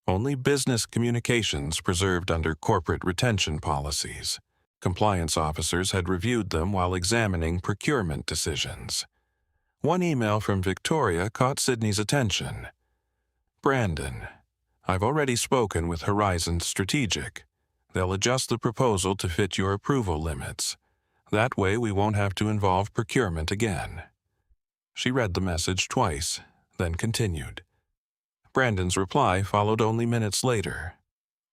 S1: Only business communications preserved under corporate retention policies. Compliance officers had reviewed them while examining procurement decisions. One email from Victoria caught Sydney's attention. Brandon, I've already spoken with Horizon Strategic. They'll adjust the proposal to fit your approval limits. That way we won't have to involve procurement again. She read the message twice, then continued. Brandon's reply followed only minutes later.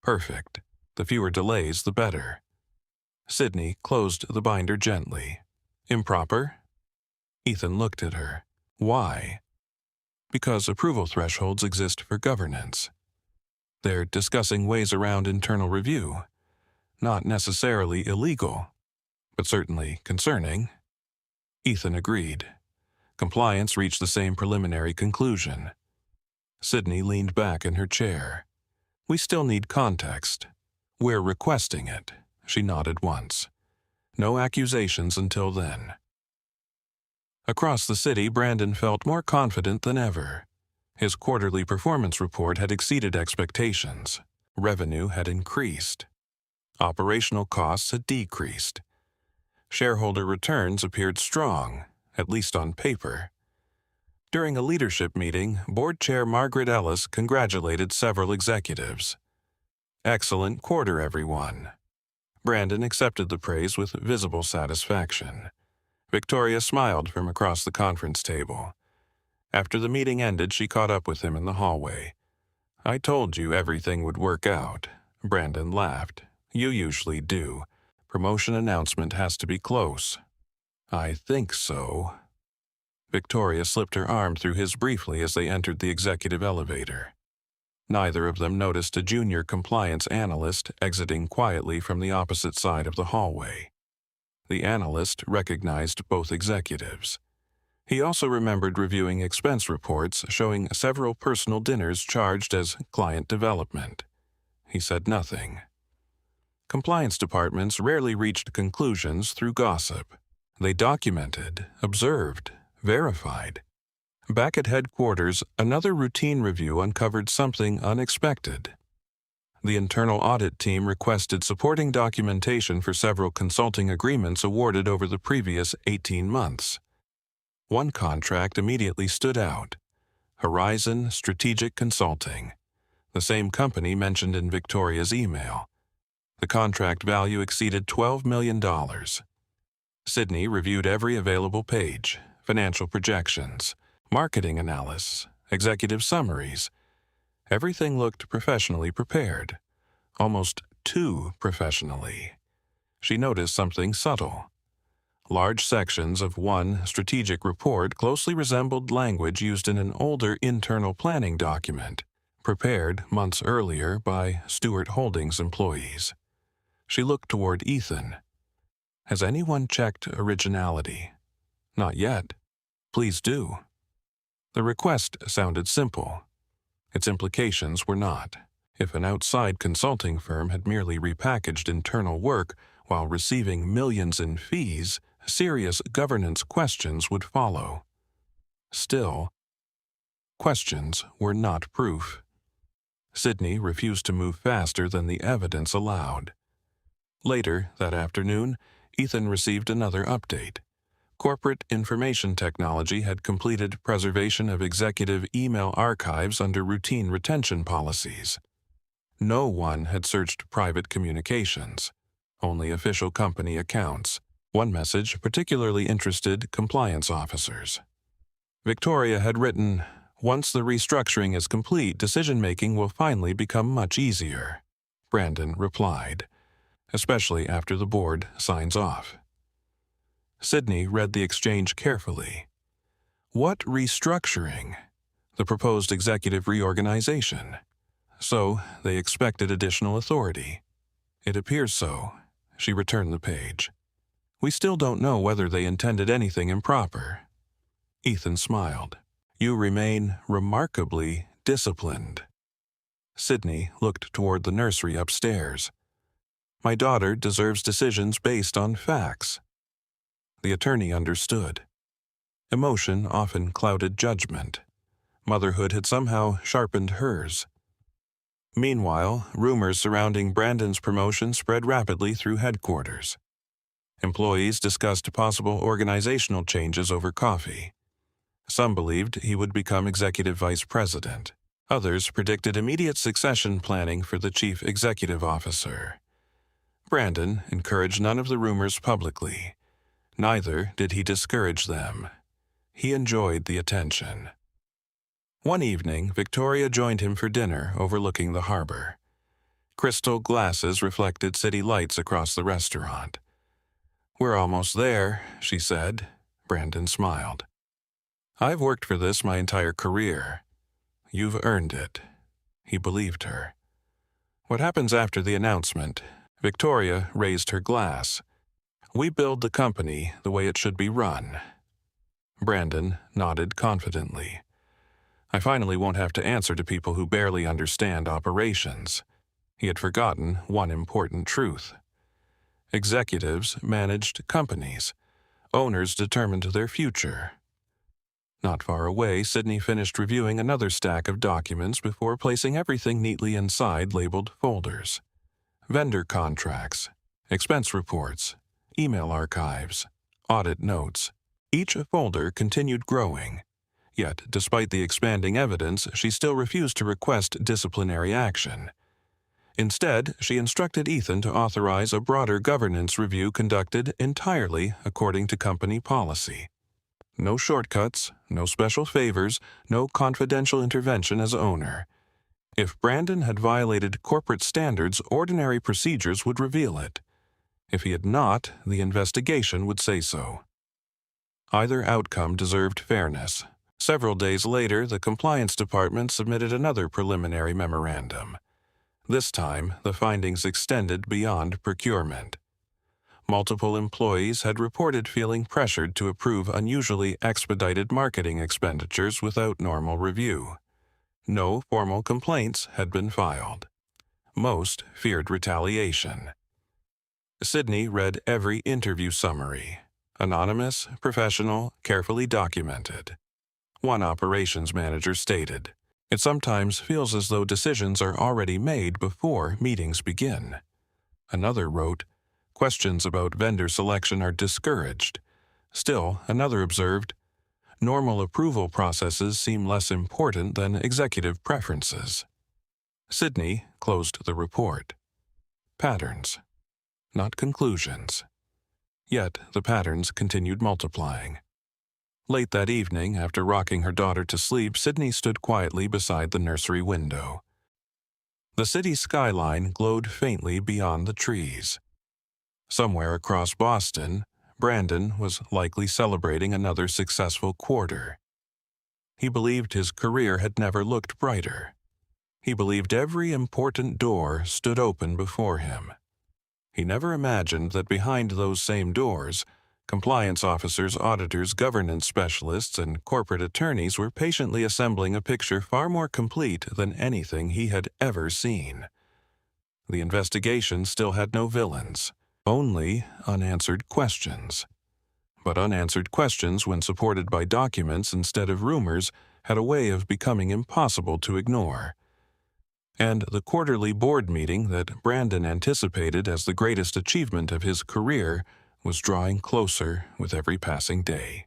S1: Perfect. The fewer delays, the better. Sydney closed the binder gently. Improper? Ethan looked at her. Why? Because approval thresholds exist for governance. They're discussing ways around internal review. Not necessarily illegal, but certainly concerning. Ethan agreed. Compliance reached the same preliminary conclusion. Sydney leaned back in her chair. We still need context. We're requesting it. She nodded once. No accusations until then. Across the city, Brandon felt more confident than ever. His quarterly performance report had exceeded expectations. Revenue had increased. Operational costs had decreased. Shareholder returns appeared strong, at least on paper. During a leadership meeting, Board Chair Margaret Ellis congratulated several executives. Excellent quarter, everyone. Brandon accepted the praise with visible satisfaction. Victoria smiled from across the conference table. After the meeting ended, she caught up with him in the hallway. I told you everything would work out. Brandon laughed. You usually do. Promotion announcement has to be close. I think so. Victoria slipped her arm through his briefly as they entered the executive elevator. Neither of them noticed a junior compliance analyst exiting quietly from the opposite side of the hallway. The analyst recognized both executives. He also remembered reviewing expense reports showing several personal dinners charged as client development. He said nothing. Compliance departments rarely reached conclusions through gossip. They documented, observed, verified. Back at headquarters, another routine review uncovered something unexpected. The internal audit team requested supporting documentation for several consulting agreements awarded over the previous 18 months. One contract immediately stood out. Horizon Strategic Consulting, the same company mentioned in Victoria's email. The contract value exceeded $12 million. Sydney reviewed every available page, financial projections, marketing analysis, executive summaries. Everything looked professionally prepared, almost too professionally. She noticed something subtle. Large sections of one strategic report closely resembled language used in an older internal planning document, prepared months earlier by Stewart Holdings employees. She looked toward Ethan. Has anyone checked originality? Not yet. Please do. The request sounded simple. Its implications were not. If an outside consulting firm had merely repackaged internal work while receiving millions in fees, serious governance questions would follow. Still, questions were not proof. Sydney refused to move faster than the evidence allowed. Later that afternoon, Ethan received another update. Corporate Information Technology had completed preservation of executive email archives under routine retention policies. No one had searched private communications, only official company accounts. One message particularly interested compliance officers. Victoria had written, "Once the restructuring is complete, decision-making will finally become much easier." Brandon replied, "Especially after the board signs off." Sydney read the exchange carefully. What restructuring? The proposed executive reorganization. So they expected additional authority. It appears so. She returned the page. We still don't know whether they intended anything improper. Ethan smiled. You remain remarkably disciplined. Sydney looked toward the nursery upstairs. My daughter deserves decisions based on facts. The attorney understood. Emotion often clouded judgment. Motherhood had somehow sharpened hers. Meanwhile, rumors surrounding Brandon's promotion spread rapidly through headquarters. Employees discussed possible organizational changes over coffee. Some believed he would become executive vice president. Others predicted immediate succession planning for the chief executive officer. Brandon encouraged none of the rumors publicly. Neither did he discourage them. He enjoyed the attention. One evening, Victoria joined him for dinner overlooking the harbor. Crystal glasses reflected city lights across the restaurant. "We're almost there," she said. Brandon smiled. "I've worked for this my entire career." "You've earned it." He believed her. "What happens after the announcement?" Victoria raised her glass. "We build the company the way it should be run." Brandon nodded confidently. "I finally won't have to answer to people who barely understand operations." He had forgotten one important truth. Executives managed companies. Owners determined their future. Not far away, Sydney finished reviewing another stack of documents before placing everything neatly inside labeled folders. Vendor contracts, expense reports, email archives, audit notes. Each folder continued growing. Yet, despite the expanding evidence, she still refused to request disciplinary action. Instead, she instructed Ethan to authorize a broader governance review conducted entirely according to company policy. No shortcuts, no special favors, no confidential intervention as owner. If Brandon had violated corporate standards, ordinary procedures would reveal it. If he had not, the investigation would say so. Either outcome deserved fairness. Several days later, the compliance department submitted another preliminary memorandum. This time, the findings extended beyond procurement. Multiple employees had reported feeling pressured to approve unusually expedited marketing expenditures without normal review. No formal complaints had been filed. Most feared retaliation. Sydney read every interview summary. Anonymous, professional, carefully documented. One operations manager stated, "It sometimes feels as though decisions are already made before meetings begin." Another wrote, "Questions about vendor selection are discouraged." Still, another observed, "Normal approval processes seem less important than executive preferences." Sydney closed the report. Patterns, not conclusions. Yet the patterns continued multiplying. Late that evening, after rocking her daughter to sleep, Sydney stood quietly beside the nursery window. The city skyline glowed faintly beyond the trees. Somewhere across Boston, Brandon was likely celebrating another successful quarter. He believed his career had never looked brighter. He believed every important door stood open before him. He never imagined that behind those same doors, compliance officers, auditors, governance specialists, and corporate attorneys were patiently assembling a picture far more complete than anything he had ever seen. The investigation still had no villains, only unanswered questions. But unanswered questions, when supported by documents instead of rumors, had a way of becoming impossible to ignore. And the quarterly board meeting that Brandon anticipated as the greatest achievement of his career was drawing closer with every passing day.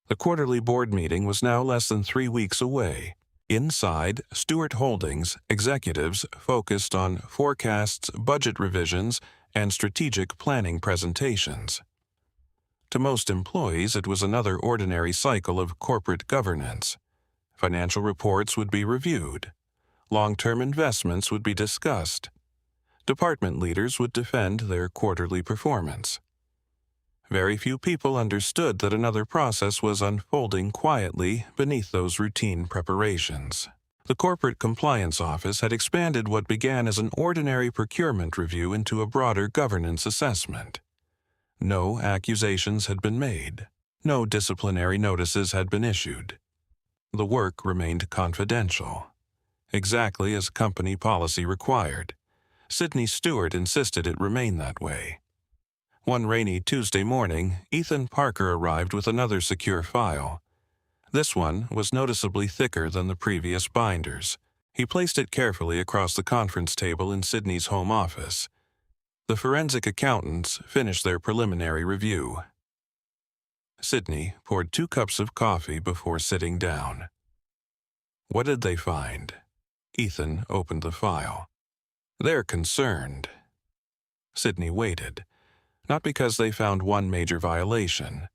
S1: The quarterly board meeting was now less than 3 weeks away. Inside, Stewart Holdings executives focused on forecasts, budget revisions, and strategic planning presentations. To most employees, it was another ordinary cycle of corporate governance. Financial reports would be reviewed. Long-term investments would be discussed. Department leaders would defend their quarterly performance. Very few people understood that another process was unfolding quietly beneath those routine preparations. The Corporate Compliance Office had expanded what began as an ordinary procurement review into a broader governance assessment. No accusations had been made. No disciplinary notices had been issued. The work remained confidential, exactly as company policy required. Sydney Stewart insisted it remain that way. One rainy Tuesday morning, Ethan Parker arrived with another secure file. This one was noticeably thicker than the previous binders. He placed it carefully across the conference table in Sydney's home office. The forensic accountants finished their preliminary review. Sydney poured 2 cups of coffee before sitting down. What did they find? Ethan opened the file. They're concerned. Sydney waited, not because they found one major violation.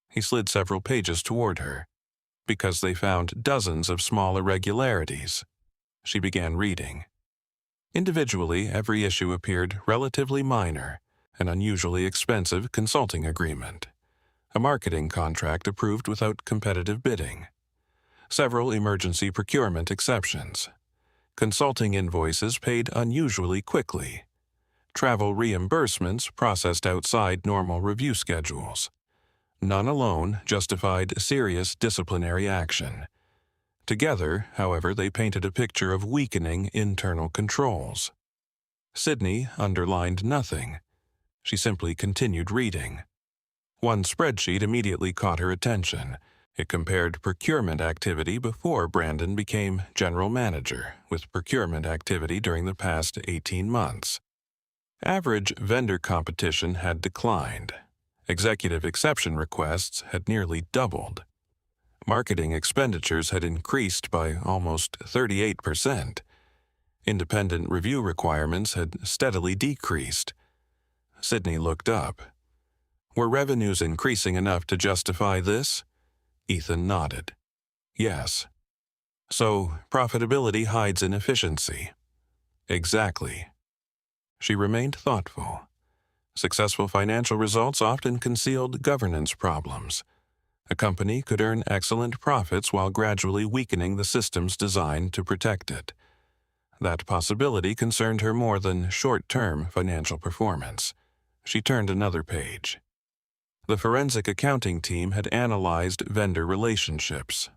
S1: He slid several pages toward her, because they found dozens of small irregularities. She began reading. Individually, every issue appeared relatively minor: an unusually expensive consulting agreement, a marketing contract approved without competitive bidding, several emergency procurement exceptions, consulting invoices paid unusually quickly, travel reimbursements processed outside normal review schedules. None alone justified serious disciplinary action. Together, however, they painted a picture of weakening internal controls. Sydney underlined nothing. She simply continued reading. One spreadsheet immediately caught her attention. It compared procurement activity before Brandon became general manager with procurement activity during the past 18 months. Average vendor competition had declined. Executive exception requests had nearly doubled. Marketing expenditures had increased by almost 38%. Independent review requirements had steadily decreased. Sydney looked up. Were revenues increasing enough to justify this? Ethan nodded. Yes. So, profitability hides inefficiency. Exactly. She remained thoughtful. Successful financial results often concealed governance problems. A company could earn excellent profits while gradually weakening the systems designed to protect it. That possibility concerned her more than short-term financial performance. She turned another page. The forensic accounting team had analyzed vendor relationships.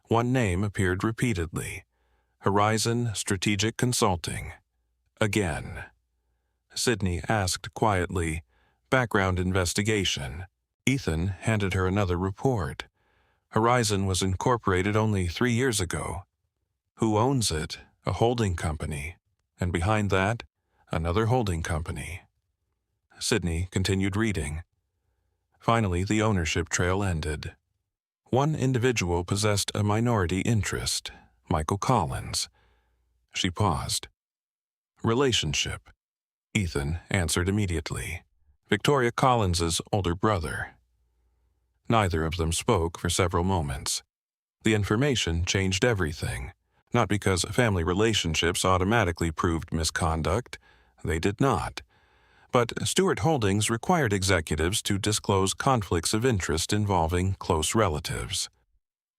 S1: One name appeared repeatedly: Horizon Strategic Consulting. Again. Sydney asked quietly, "Background investigation." Ethan handed her another report. Horizon was incorporated only 3 years ago. Who owns it? A holding company. And behind that, another holding company. Sydney continued reading. Finally, the ownership trail ended. One individual possessed a minority interest: Michael Collins. She paused. Relationship. Ethan answered immediately. Victoria Collins's older brother. Neither of them spoke for several moments. The information changed everything, not because family relationships automatically proved misconduct. They did not. But Stewart Holdings required executives to disclose conflicts of interest involving close relatives.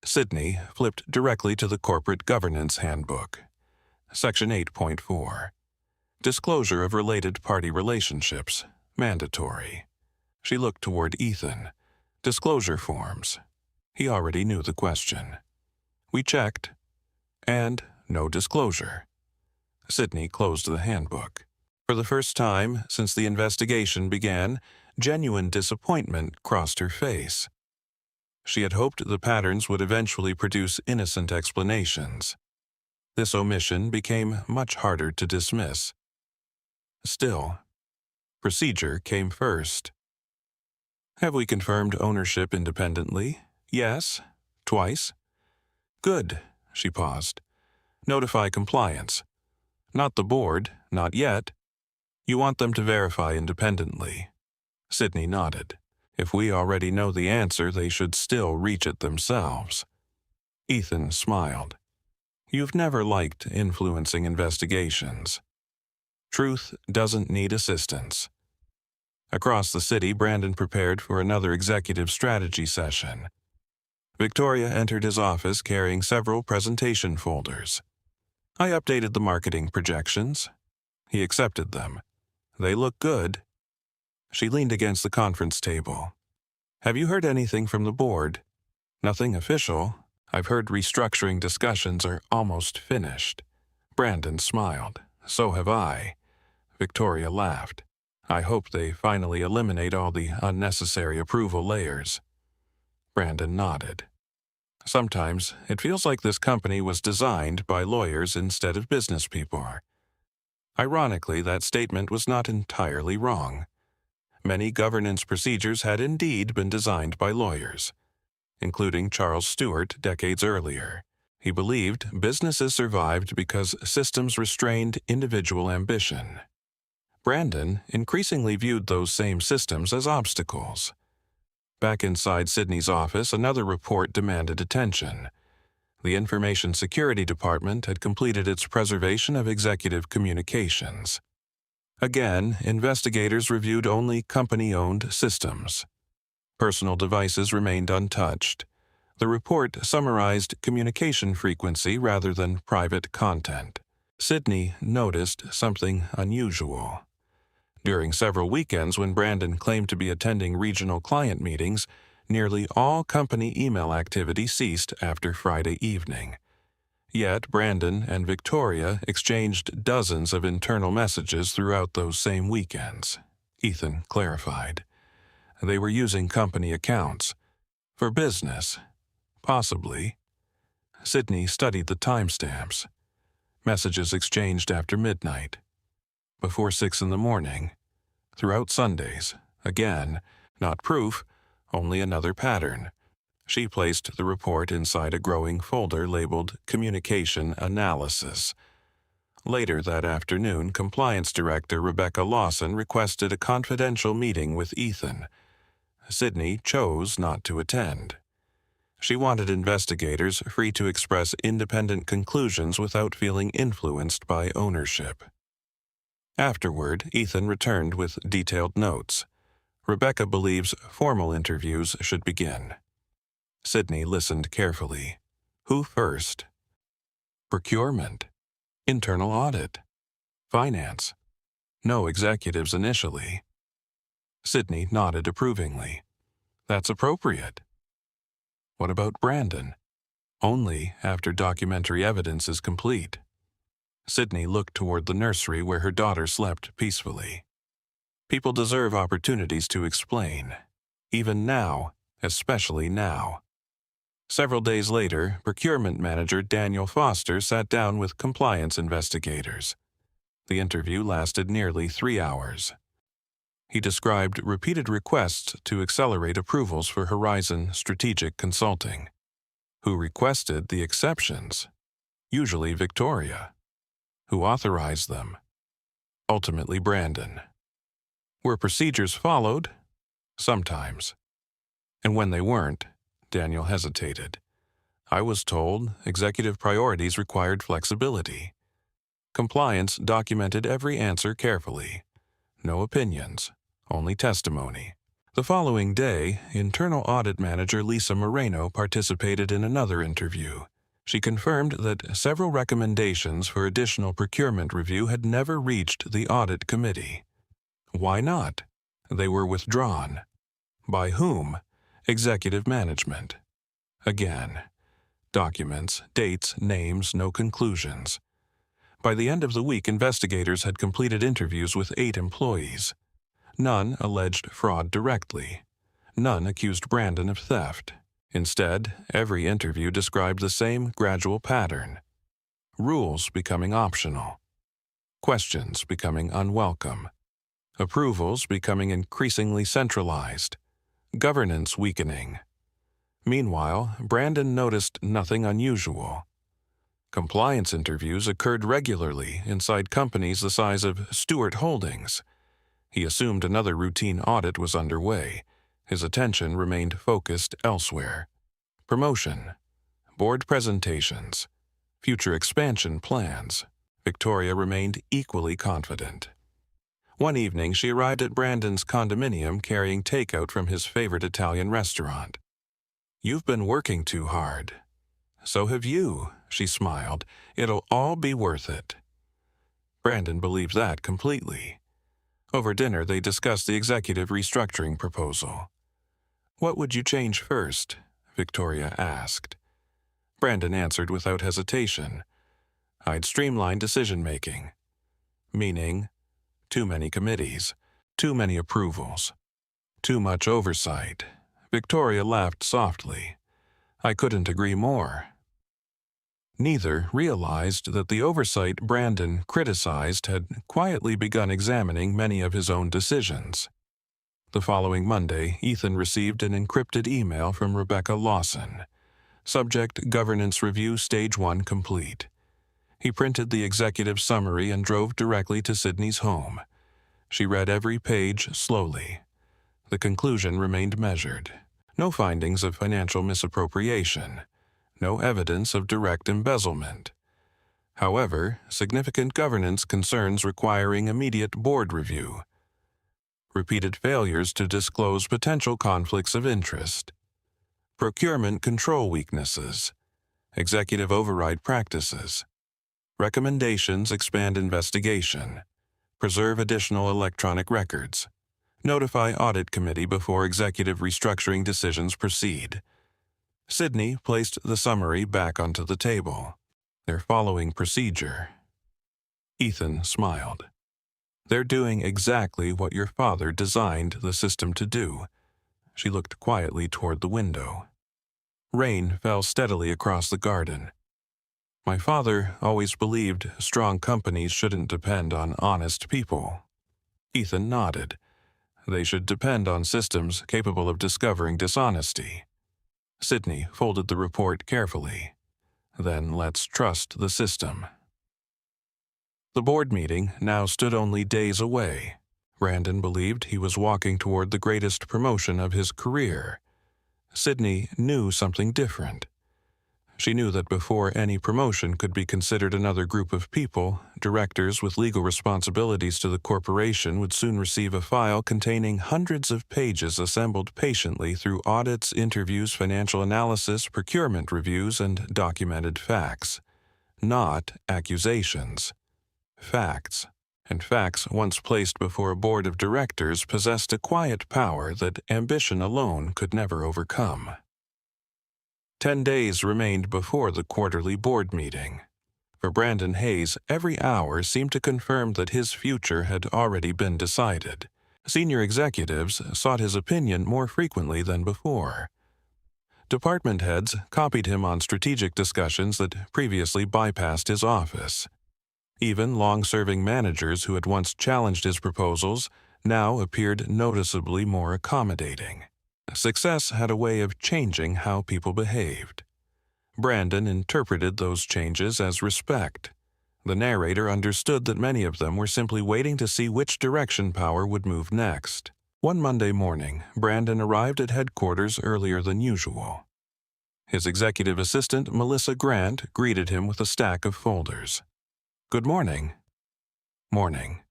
S1: Sydney flipped directly to the Corporate Governance Handbook. Section 8.4. Disclosure of related party relationships. Mandatory. She looked toward Ethan. Disclosure forms. He already knew the question. We checked. And no disclosure. Sydney closed the handbook. For the first time since the investigation began, genuine disappointment crossed her face. She had hoped the patterns would eventually produce innocent explanations. This omission became much harder to dismiss. Still, procedure came first. Have we confirmed ownership independently? Yes. Twice. Good. She paused. Notify compliance. Not the board, not yet. You want them to verify independently. Sydney nodded. If we already know the answer, they should still reach it themselves. Ethan smiled. You've never liked influencing investigations. Truth doesn't need assistance. Across the city, Brandon prepared for another executive strategy session. Victoria entered his office carrying several presentation folders. I updated the marketing projections. He accepted them. They look good. She leaned against the conference table. Have you heard anything from the board? Nothing official. I've heard restructuring discussions are almost finished. Brandon smiled. So have I. Victoria laughed. I hope they finally eliminate all the unnecessary approval layers. Brandon nodded. Sometimes it feels like this company was designed by lawyers instead of business people. Ironically, that statement was not entirely wrong. Many governance procedures had indeed been designed by lawyers, including Charles Stewart decades earlier. He believed businesses survived because systems restrained individual ambition. Brandon increasingly viewed those same systems as obstacles. Back inside Sydney's office, another report demanded attention. The Information Security Department had completed its preservation of executive communications. Again, investigators reviewed only company-owned systems. Personal devices remained untouched. The report summarized communication frequency rather than private content. Sydney noticed something unusual. During several weekends when Brandon claimed to be attending regional client meetings, nearly all company email activity ceased after Friday evening. Yet Brandon and Victoria exchanged dozens of internal messages throughout those same weekends. Ethan clarified. They were using company accounts. For business. Possibly. Sydney studied the timestamps. Messages exchanged after midnight. Before 6 in the morning. Throughout Sundays. Again, not proof, only another pattern. She placed the report inside a growing folder labeled Communication Analysis. Later that afternoon, Compliance Director Rebecca Lawson requested a confidential meeting with Ethan. Sydney chose not to attend. She wanted investigators free to express independent conclusions without feeling influenced by ownership. Afterward, Ethan returned with detailed notes. Rebecca believes formal interviews should begin. Sydney listened carefully. Who first? Procurement. Internal audit. Finance. No executives initially. Sydney nodded approvingly. That's appropriate. What about Brandon? Only after documentary evidence is complete. Sydney looked toward the nursery where her daughter slept peacefully. People deserve opportunities to explain. Even now, especially now. Several days later, Procurement Manager Daniel Foster sat down with compliance investigators. The interview lasted nearly 3 hours. He described repeated requests to accelerate approvals for Horizon Strategic Consulting. Who requested the exceptions? Usually Victoria. Who authorized them? Ultimately Brandon. Were procedures followed? Sometimes. And when they weren't, Daniel hesitated. I was told executive priorities required flexibility. Compliance documented every answer carefully. No opinions, only testimony. The following day, Internal Audit Manager Lisa Moreno participated in another interview. She confirmed that several recommendations for additional procurement review had never reached the audit committee. Why not? They were withdrawn. By whom? Executive management. Again. Documents, dates, names, no conclusions. By the end of the week, investigators had completed interviews with 8 employees. None alleged fraud directly. None accused Brandon of theft. Instead, every interview described the same gradual pattern. Rules becoming optional. Questions becoming unwelcome. Approvals becoming increasingly centralized. Governance weakening. Meanwhile, Brandon noticed nothing unusual. Compliance interviews occurred regularly inside companies the size of Stewart Holdings. He assumed another routine audit was underway. His attention remained focused elsewhere. Promotion, board presentations, future expansion plans. Victoria remained equally confident. One evening, she arrived at Brandon's condominium carrying takeout from his favorite Italian restaurant. You've been working too hard. So have you, she smiled. It'll all be worth it. Brandon believed that completely. Over dinner, they discussed the executive restructuring proposal. What would you change first? Victoria asked. Brandon answered without hesitation. I'd streamline decision-making. Meaning, too many committees, too many approvals, too much oversight. Victoria laughed softly. I couldn't agree more. Neither realized that the oversight Brandon criticized had quietly begun examining many of his own decisions. The following Monday, Ethan received an encrypted email from Rebecca Lawson. Subject: Governance Review Stage 1 complete. He printed the executive summary and drove directly to Sydney's home. She read every page slowly. The conclusion remained measured. No findings of financial misappropriation. No evidence of direct embezzlement. However, significant governance concerns requiring immediate board review. Repeated failures to disclose potential conflicts of interest. Procurement control weaknesses. Executive override practices. Recommendations expand investigation. Preserve additional electronic records. Notify audit committee before executive restructuring decisions proceed. Sydney placed the summary back onto the table. They're following procedure. Ethan smiled. They're doing exactly what your father designed the system to do. She looked quietly toward the window. Rain fell steadily across the garden. My father always believed strong companies shouldn't depend on honest people. Ethan nodded. They should depend on systems capable of discovering dishonesty. Sydney folded the report carefully. Then let's trust the system. The board meeting now stood only days away. Brandon believed he was walking toward the greatest promotion of his career. Sydney knew something different. She knew that before any promotion could be considered another group of people, directors with legal responsibilities to the corporation would soon receive a file containing hundreds of pages assembled patiently through audits, interviews, financial analysis, procurement reviews, and documented facts. Not accusations. Facts. And facts once placed before a board of directors possessed a quiet power that ambition alone could never overcome. 10 days remained before the quarterly board meeting. For Brandon Hayes, every hour seemed to confirm that his future had already been decided. Senior executives sought his opinion more frequently than before. Department heads copied him on strategic discussions that previously bypassed his office. Even long-serving managers who had once challenged his proposals now appeared noticeably more accommodating. Success had a way of changing how people behaved. Brandon interpreted those changes as respect. The narrator understood that many of them were simply waiting to see which direction power would move next. One Monday morning, Brandon arrived at headquarters earlier than usual. His executive assistant, Melissa Grant, greeted him with a stack of folders. "Good morning." "Morning.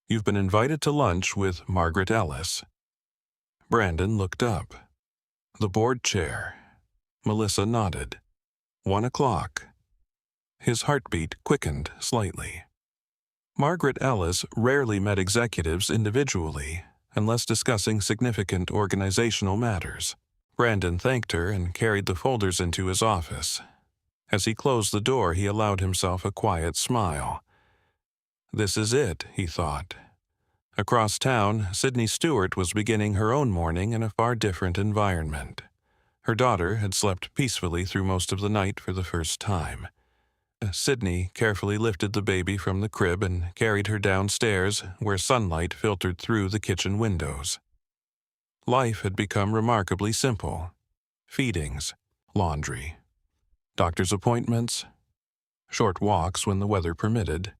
S1: You've been invited to lunch with Margaret Ellis." Brandon looked up. The board chair. Melissa nodded. 1 o'clock. His heartbeat quickened slightly. Margaret Ellis rarely met executives individually, unless discussing significant organizational matters. Brandon thanked her and carried the folders into his office. As he closed the door, he allowed himself a quiet smile. This is it, he thought. Across town, Sydney Stewart was beginning her own morning in a far different environment. Her daughter had slept peacefully through most of the night for the first time. Sydney carefully lifted the baby from the crib and carried her downstairs, where sunlight filtered through the kitchen windows. Life had become remarkably simple. Feedings, laundry, doctor's appointments, short walks when the weather permitted,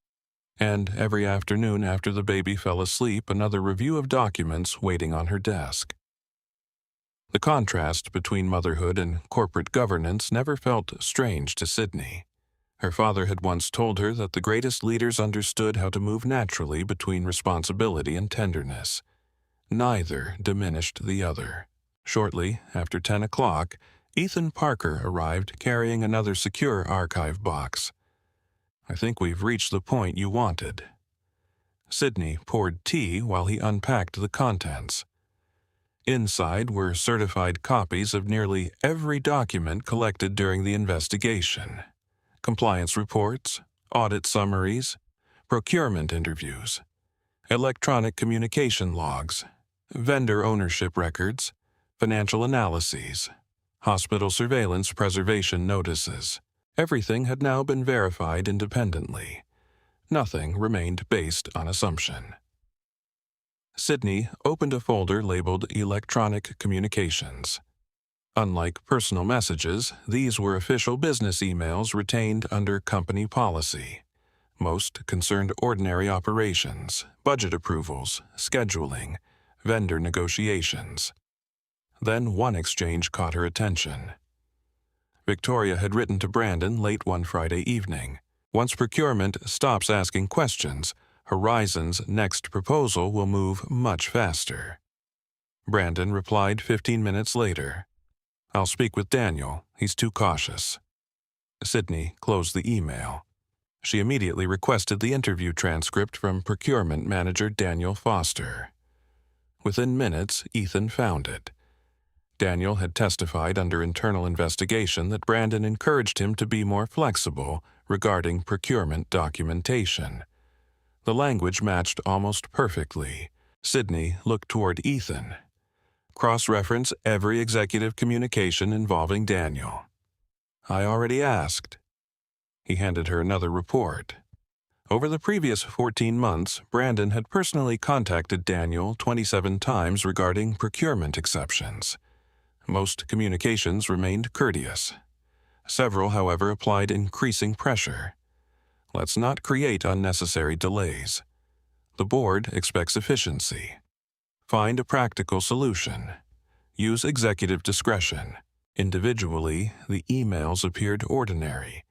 S1: and every afternoon after the baby fell asleep, another review of documents waiting on her desk. The contrast between motherhood and corporate governance never felt strange to Sydney. Her father had once told her that the greatest leaders understood how to move naturally between responsibility and tenderness. Neither diminished the other. Shortly after 10 o'clock, Ethan Parker arrived carrying another secure archive box. "I think we've reached the point you wanted." Sydney poured tea while he unpacked the contents. Inside were certified copies of nearly every document collected during the investigation. Compliance reports, audit summaries, procurement interviews, electronic communication logs, vendor ownership records, financial analyses, hospital surveillance preservation notices. Everything had now been verified independently. Nothing remained based on assumption. Sydney opened a folder labeled Electronic Communications. Unlike personal messages, these were official business emails retained under company policy. Most concerned ordinary operations, budget approvals, scheduling, vendor negotiations. Then one exchange caught her attention. Victoria had written to Brandon late one Friday evening. Once procurement stops asking questions, Horizon's next proposal will move much faster. Brandon replied 15 minutes later. I'll speak with Daniel. He's too cautious. Sydney closed the email. She immediately requested the interview transcript from procurement manager Daniel Foster. Within minutes, Ethan found it. Daniel had testified under internal investigation that Brandon encouraged him to be more flexible regarding procurement documentation. The language matched almost perfectly. Sydney looked toward Ethan. Cross-reference every executive communication involving Daniel. I already asked. He handed her another report. Over the previous 14 months, Brandon had personally contacted Daniel 27 times regarding procurement exceptions. Most communications remained courteous. Several, however, applied increasing pressure. Let's not create unnecessary delays. The board expects efficiency. Find a practical solution. Use executive discretion. Individually, the emails appeared ordinary.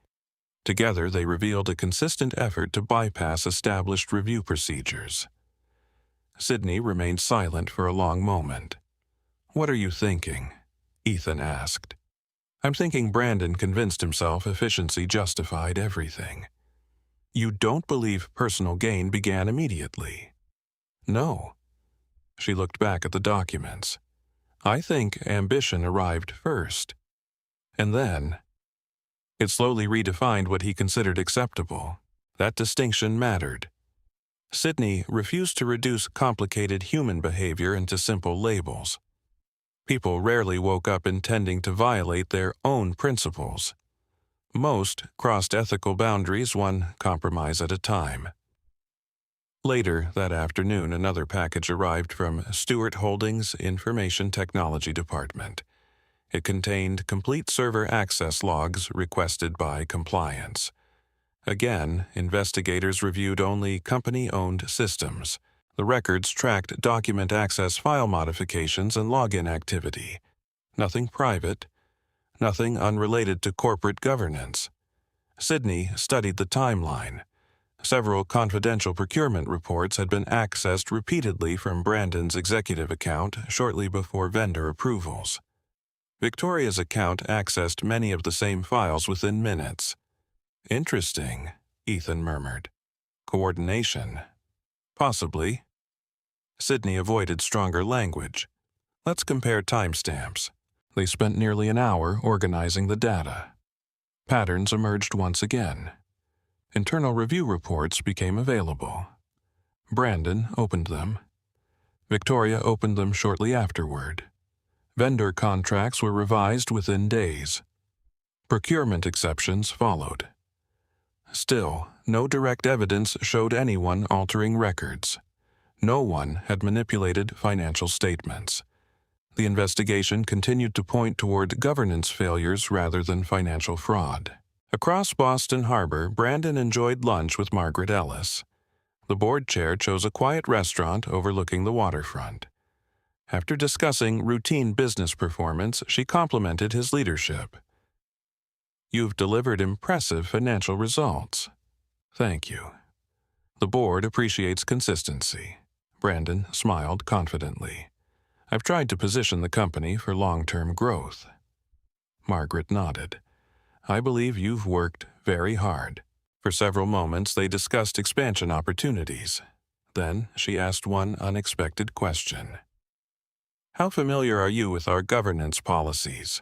S1: Together, they revealed a consistent effort to bypass established review procedures. Sydney remained silent for a long moment. What are you thinking? Ethan asked. I'm thinking Brandon convinced himself efficiency justified everything. You don't believe personal gain began immediately? No. She looked back at the documents. I think ambition arrived first. And then, it slowly redefined what he considered acceptable. That distinction mattered. Sydney refused to reduce complicated human behavior into simple labels. People rarely woke up intending to violate their own principles. Most crossed ethical boundaries one compromise at a time. Later that afternoon, another package arrived from Stewart Holdings' Information Technology Department. It contained complete server access logs requested by compliance. Again, investigators reviewed only company-owned systems. The records tracked document access file modifications and login activity. Nothing private, nothing unrelated to corporate governance. Sydney studied the timeline. Several confidential procurement reports had been accessed repeatedly from Brandon's executive account shortly before vendor approvals. Victoria's account accessed many of the same files within minutes. Interesting, Ethan murmured. Coordination. Possibly. Sydney avoided stronger language. Let's compare timestamps. They spent nearly an hour organizing the data. Patterns emerged once again. Internal review reports became available. Brandon opened them. Victoria opened them shortly afterward. Vendor contracts were revised within days. Procurement exceptions followed. Still, no direct evidence showed anyone altering records. No one had manipulated financial statements. The investigation continued to point toward governance failures rather than financial fraud. Across Boston Harbor, Brandon enjoyed lunch with Margaret Ellis. The board chair chose a quiet restaurant overlooking the waterfront. After discussing routine business performance, she complimented his leadership. You've delivered impressive financial results. Thank you. The board appreciates consistency. Brandon smiled confidently. I've tried to position the company for long-term growth. Margaret nodded. I believe you've worked very hard. For several moments, they discussed expansion opportunities. Then she asked one unexpected question. How familiar are you with our governance policies?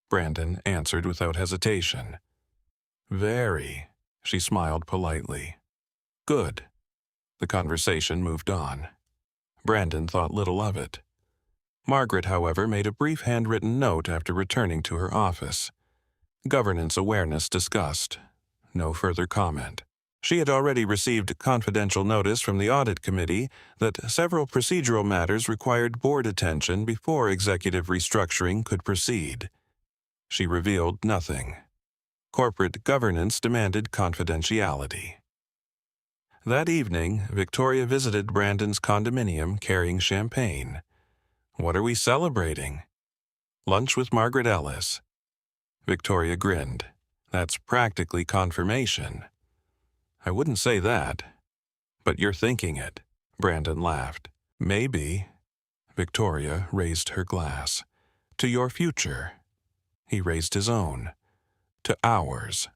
S1: Brandon answered without hesitation. Very, she smiled politely. Good. The conversation moved on. Brandon thought little of it. Margaret, however, made a brief handwritten note after returning to her office. Governance awareness discussed. No further comment. She had already received confidential notice from the audit committee that several procedural matters required board attention before executive restructuring could proceed. She revealed nothing. Corporate governance demanded confidentiality. That evening, Victoria visited Brandon's condominium carrying champagne. "What are we celebrating?" "Lunch with Margaret Ellis." Victoria grinned. "That's practically confirmation." "I wouldn't say that." "But you're thinking it." Brandon laughed. "Maybe." Victoria raised her glass. "To your future." He raised his own. "To ours."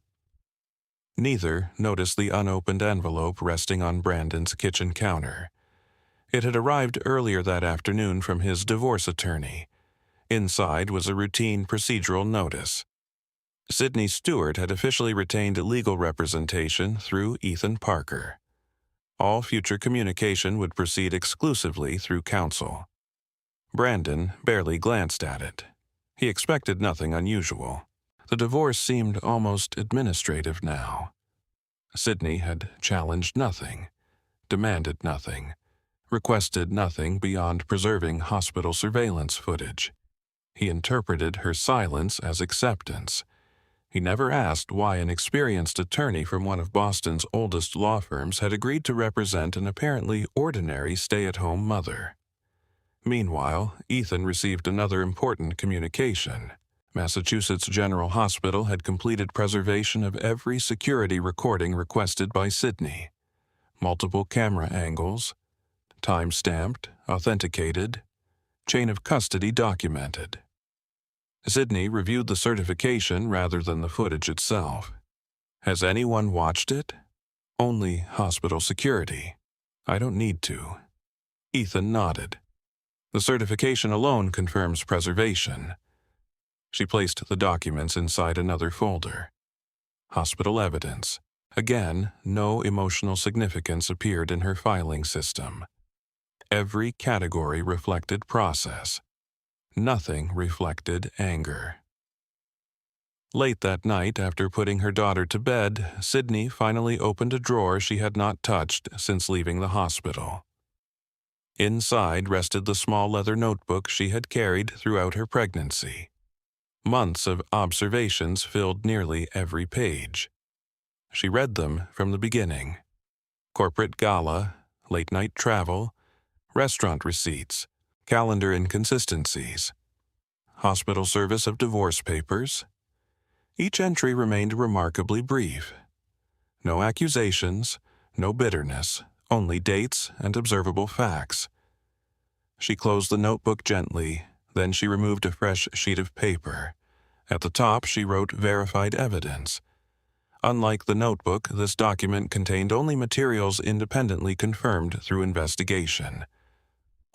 S1: Neither noticed the unopened envelope resting on Brandon's kitchen counter. It had arrived earlier that afternoon from his divorce attorney. Inside was a routine procedural notice. Sydney Stewart had officially retained legal representation through Ethan Parker. All future communication would proceed exclusively through counsel. Brandon barely glanced at it. He expected nothing unusual. The divorce seemed almost administrative now. Sydney had challenged nothing, demanded nothing, requested nothing beyond preserving hospital surveillance footage. He interpreted her silence as acceptance. He never asked why an experienced attorney from one of Boston's oldest law firms had agreed to represent an apparently ordinary stay-at-home mother. Meanwhile, Ethan received another important communication. Massachusetts General Hospital had completed preservation of every security recording requested by Sydney. Multiple camera angles, time-stamped, authenticated, chain of custody documented. Sydney reviewed the certification rather than the footage itself. "Has anyone watched it?" "Only hospital security." "I don't need to." Ethan nodded. "The certification alone confirms preservation." She placed the documents inside another folder. Hospital evidence. Again, no emotional significance appeared in her filing system. Every category reflected process. Nothing reflected anger. Late that night, after putting her daughter to bed, Sydney finally opened a drawer she had not touched since leaving the hospital. Inside rested the small leather notebook she had carried throughout her pregnancy. Months of observations filled nearly every page. She read them from the beginning. Corporate gala, late-night travel, restaurant receipts, calendar inconsistencies, hospital service of divorce papers. Each entry remained remarkably brief. No accusations, no bitterness, only dates and observable facts. She closed the notebook gently, then she removed a fresh sheet of paper. At the top, she wrote verified evidence. Unlike the notebook, this document contained only materials independently confirmed through investigation.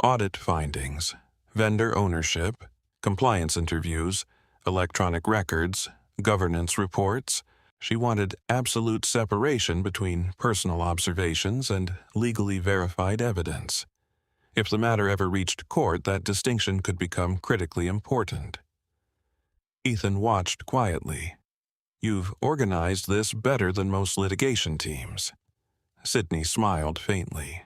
S1: Audit findings, vendor ownership, compliance interviews, electronic records, governance reports. She wanted absolute separation between personal observations and legally verified evidence. If the matter ever reached court, that distinction could become critically important. Ethan watched quietly. "You've organized this better than most litigation teams." Sydney smiled faintly.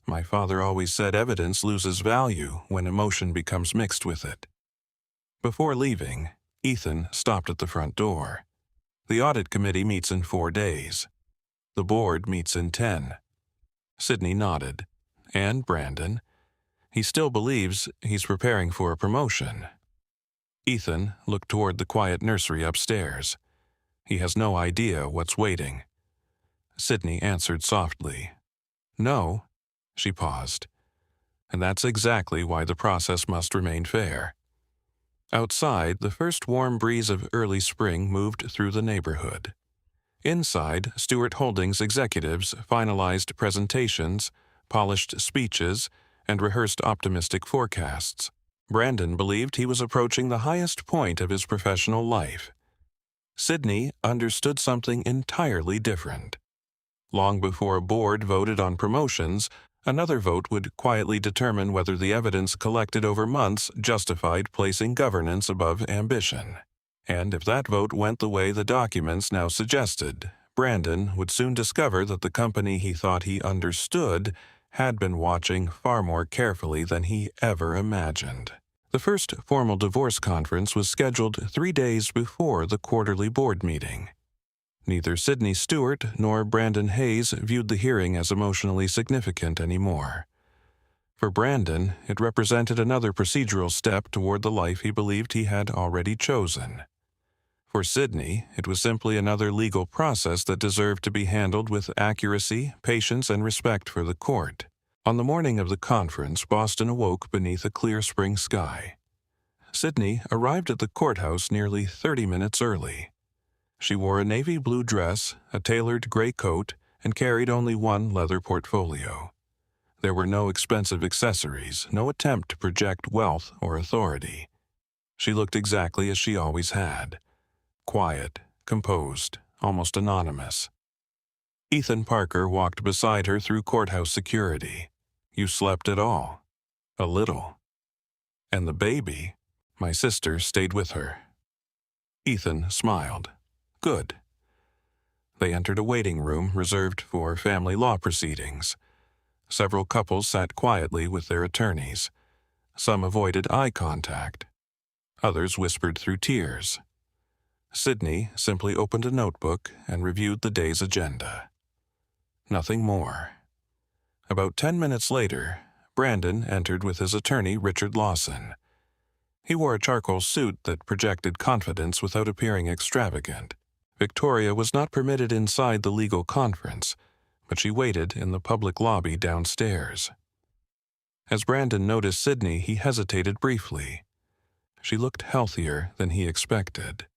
S1: "My father always said evidence loses value when emotion becomes mixed with it." Before leaving, Ethan stopped at the front door. "The audit committee meets in 4 days. The board meets in 10. Sydney nodded. "And Brandon? He still believes he's preparing for a promotion." Ethan looked toward the quiet nursery upstairs. "He has no idea what's waiting." Sydney answered softly. "No." She paused. "And that's exactly why the process must remain fair." Outside, the first warm breeze of early spring moved through the neighborhood. Inside, Stewart Holdings executives finalized presentations, polished speeches, and rehearsed optimistic forecasts. Brandon believed he was approaching the highest point of his professional life. Sydney understood something entirely different. Long before a board voted on promotions, Another vote would quietly determine whether the evidence collected over months justified placing governance above ambition. And if that vote went the way the documents now suggested, Brandon would soon discover that the company he thought he understood had been watching far more carefully than he ever imagined. The first formal divorce conference was scheduled 3 days before the quarterly board meeting. Neither Sydney Stewart nor Brandon Hayes viewed the hearing as emotionally significant anymore. For Brandon, it represented another procedural step toward the life he believed he had already chosen. For Sydney, it was simply another legal process that deserved to be handled with accuracy, patience, and respect for the court. On the morning of the conference, Boston awoke beneath a clear spring sky. Sydney arrived at the courthouse nearly 30 minutes early. She wore a navy blue dress, a tailored gray coat, and carried only one leather portfolio. There were no expensive accessories, no attempt to project wealth or authority. She looked exactly as she always had. Quiet, composed, almost anonymous. Ethan Parker walked beside her through courthouse security. "You slept at all?" "A little." "And the baby?" "My sister stayed with her." Ethan smiled. "Good." They entered a waiting room reserved for family law proceedings. Several couples sat quietly with their attorneys. Some avoided eye contact. Others whispered through tears. Sydney simply opened a notebook and reviewed the day's agenda. Nothing more. About 10 minutes later, Brandon entered with his attorney, Richard Lawson. He wore a charcoal suit that projected confidence without appearing extravagant. Victoria was not permitted inside the legal conference, but she waited in the public lobby downstairs. As Brandon noticed Sydney, he hesitated briefly. She looked healthier than he expected.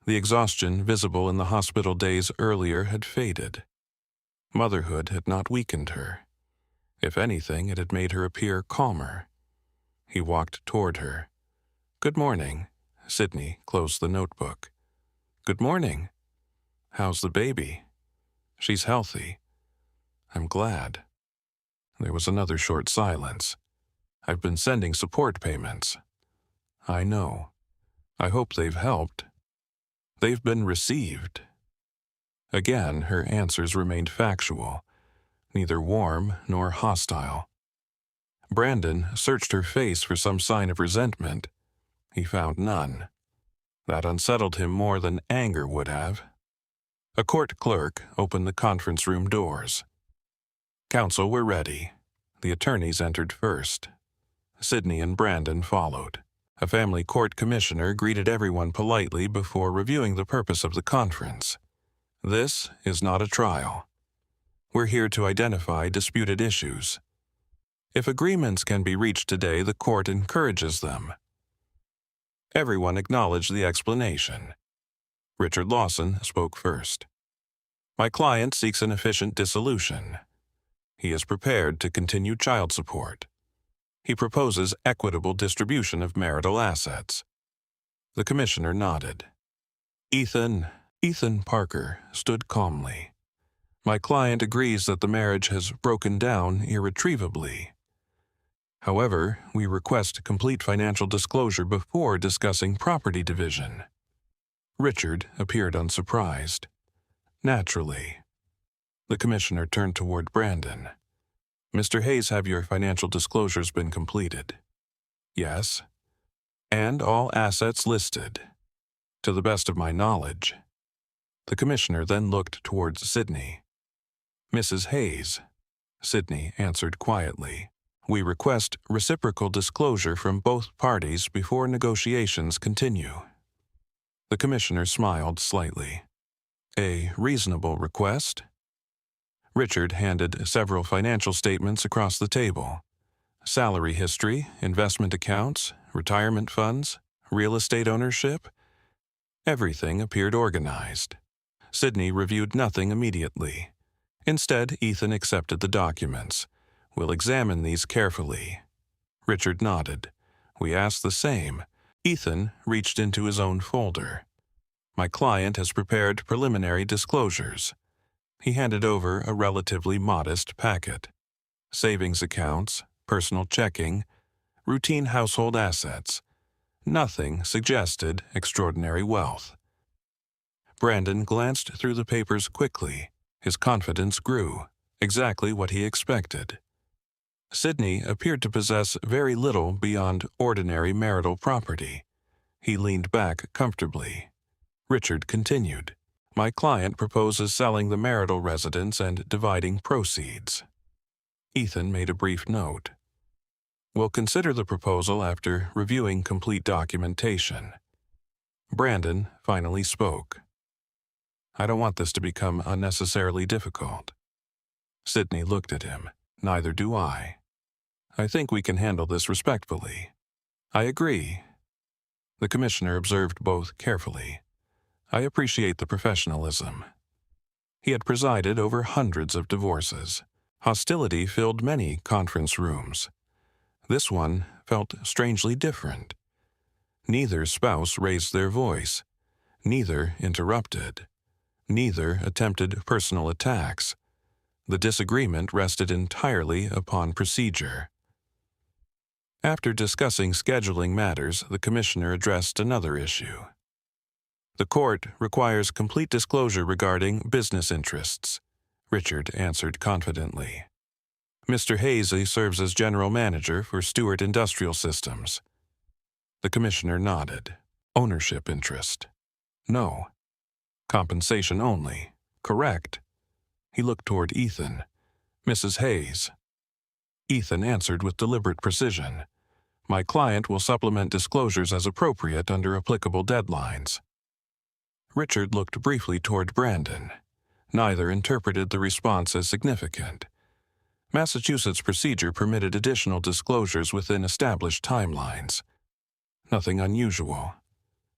S1: The exhaustion visible in the hospital days earlier had faded. Motherhood had not weakened her. If anything, it had made her appear calmer. He walked toward her. "Good morning." Sydney closed the notebook. "Good morning. How's the baby?" "She's healthy." "I'm glad." There was another short silence. "I've been sending support payments." "I know. I hope they've helped." "They've been received." Again, her answers remained factual, neither warm nor hostile. Brandon searched her face for some sign of resentment. He found none. That unsettled him more than anger would have. A court clerk opened the conference room doors. Counsel were ready. The attorneys entered first. Sydney and Brandon followed. A family court commissioner greeted everyone politely before reviewing the purpose of the conference. "This is not a trial. We're here to identify disputed issues. If agreements can be reached today, the court encourages them." Everyone acknowledged the explanation. Richard Lawson spoke first. "My client seeks an efficient dissolution. He is prepared to continue child support. He proposes equitable distribution of marital assets." The commissioner nodded. Ethan Parker stood calmly. "My client agrees that the marriage has broken down irretrievably. However, we request complete financial disclosure before discussing property division." Richard appeared unsurprised. "Naturally." The commissioner turned toward Brandon. "Mr. Hayes, have your financial disclosures been completed?" "Yes." "And all assets listed?" "To the best of my knowledge." The commissioner then looked towards Sydney. "Mrs. Hayes," Sydney answered quietly, "we request reciprocal disclosure from both parties before negotiations continue." The commissioner smiled slightly. "A reasonable request?" Richard handed several financial statements across the table. Salary history, investment accounts, retirement funds, real estate ownership. Everything appeared organized. Sydney reviewed nothing immediately. Instead, Ethan accepted the documents. "We'll examine these carefully." Richard nodded. "We asked the same." Ethan reached into his own folder. "My client has prepared preliminary disclosures." He handed over a relatively modest packet. Savings accounts, personal checking, routine household assets. Nothing suggested extraordinary wealth. Brandon glanced through the papers quickly. His confidence grew, exactly what he expected. Sydney appeared to possess very little beyond ordinary marital property. He leaned back comfortably. Richard continued, "My client proposes selling the marital residence and dividing proceeds." Ethan made a brief note. "We'll consider the proposal after reviewing complete documentation." Brandon finally spoke. "I don't want this to become unnecessarily difficult." Sydney looked at him. "Neither do I. I think we can handle this respectfully." "I agree." The commissioner observed both carefully. "I appreciate the professionalism." He had presided over hundreds of divorces. Hostility filled many conference rooms. This one felt strangely different. Neither spouse raised their voice. Neither interrupted. Neither attempted personal attacks. The disagreement rested entirely upon procedure. After discussing scheduling matters, the commissioner addressed another issue. "The court requires complete disclosure regarding business interests," Richard answered confidently. "Mr. Hazey serves as general manager for Stewart Industrial Systems." The commissioner nodded. "Ownership interest?" "No." "Compensation only?" "Correct." He looked toward Ethan. "Mrs. Hayes?" Ethan answered with deliberate precision. "My client will supplement disclosures as appropriate under applicable deadlines." Richard looked briefly toward Brandon. Neither interpreted the response as significant. Massachusetts procedure permitted additional disclosures within established timelines. Nothing unusual.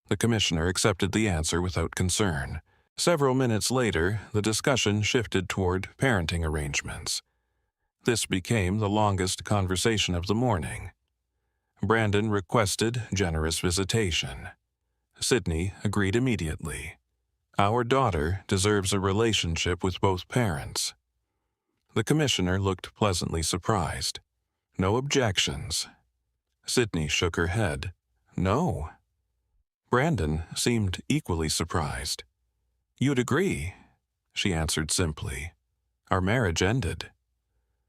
S1: The commissioner accepted the answer without concern. Several minutes later, the discussion shifted toward parenting arrangements. This became the longest conversation of the morning. Brandon requested generous visitation. Sydney agreed immediately. "Our daughter deserves a relationship with both parents." The commissioner looked pleasantly surprised. "No objections." Sydney shook her head. "No." Brandon seemed equally surprised. "You'd agree," she answered simply. "Our marriage ended."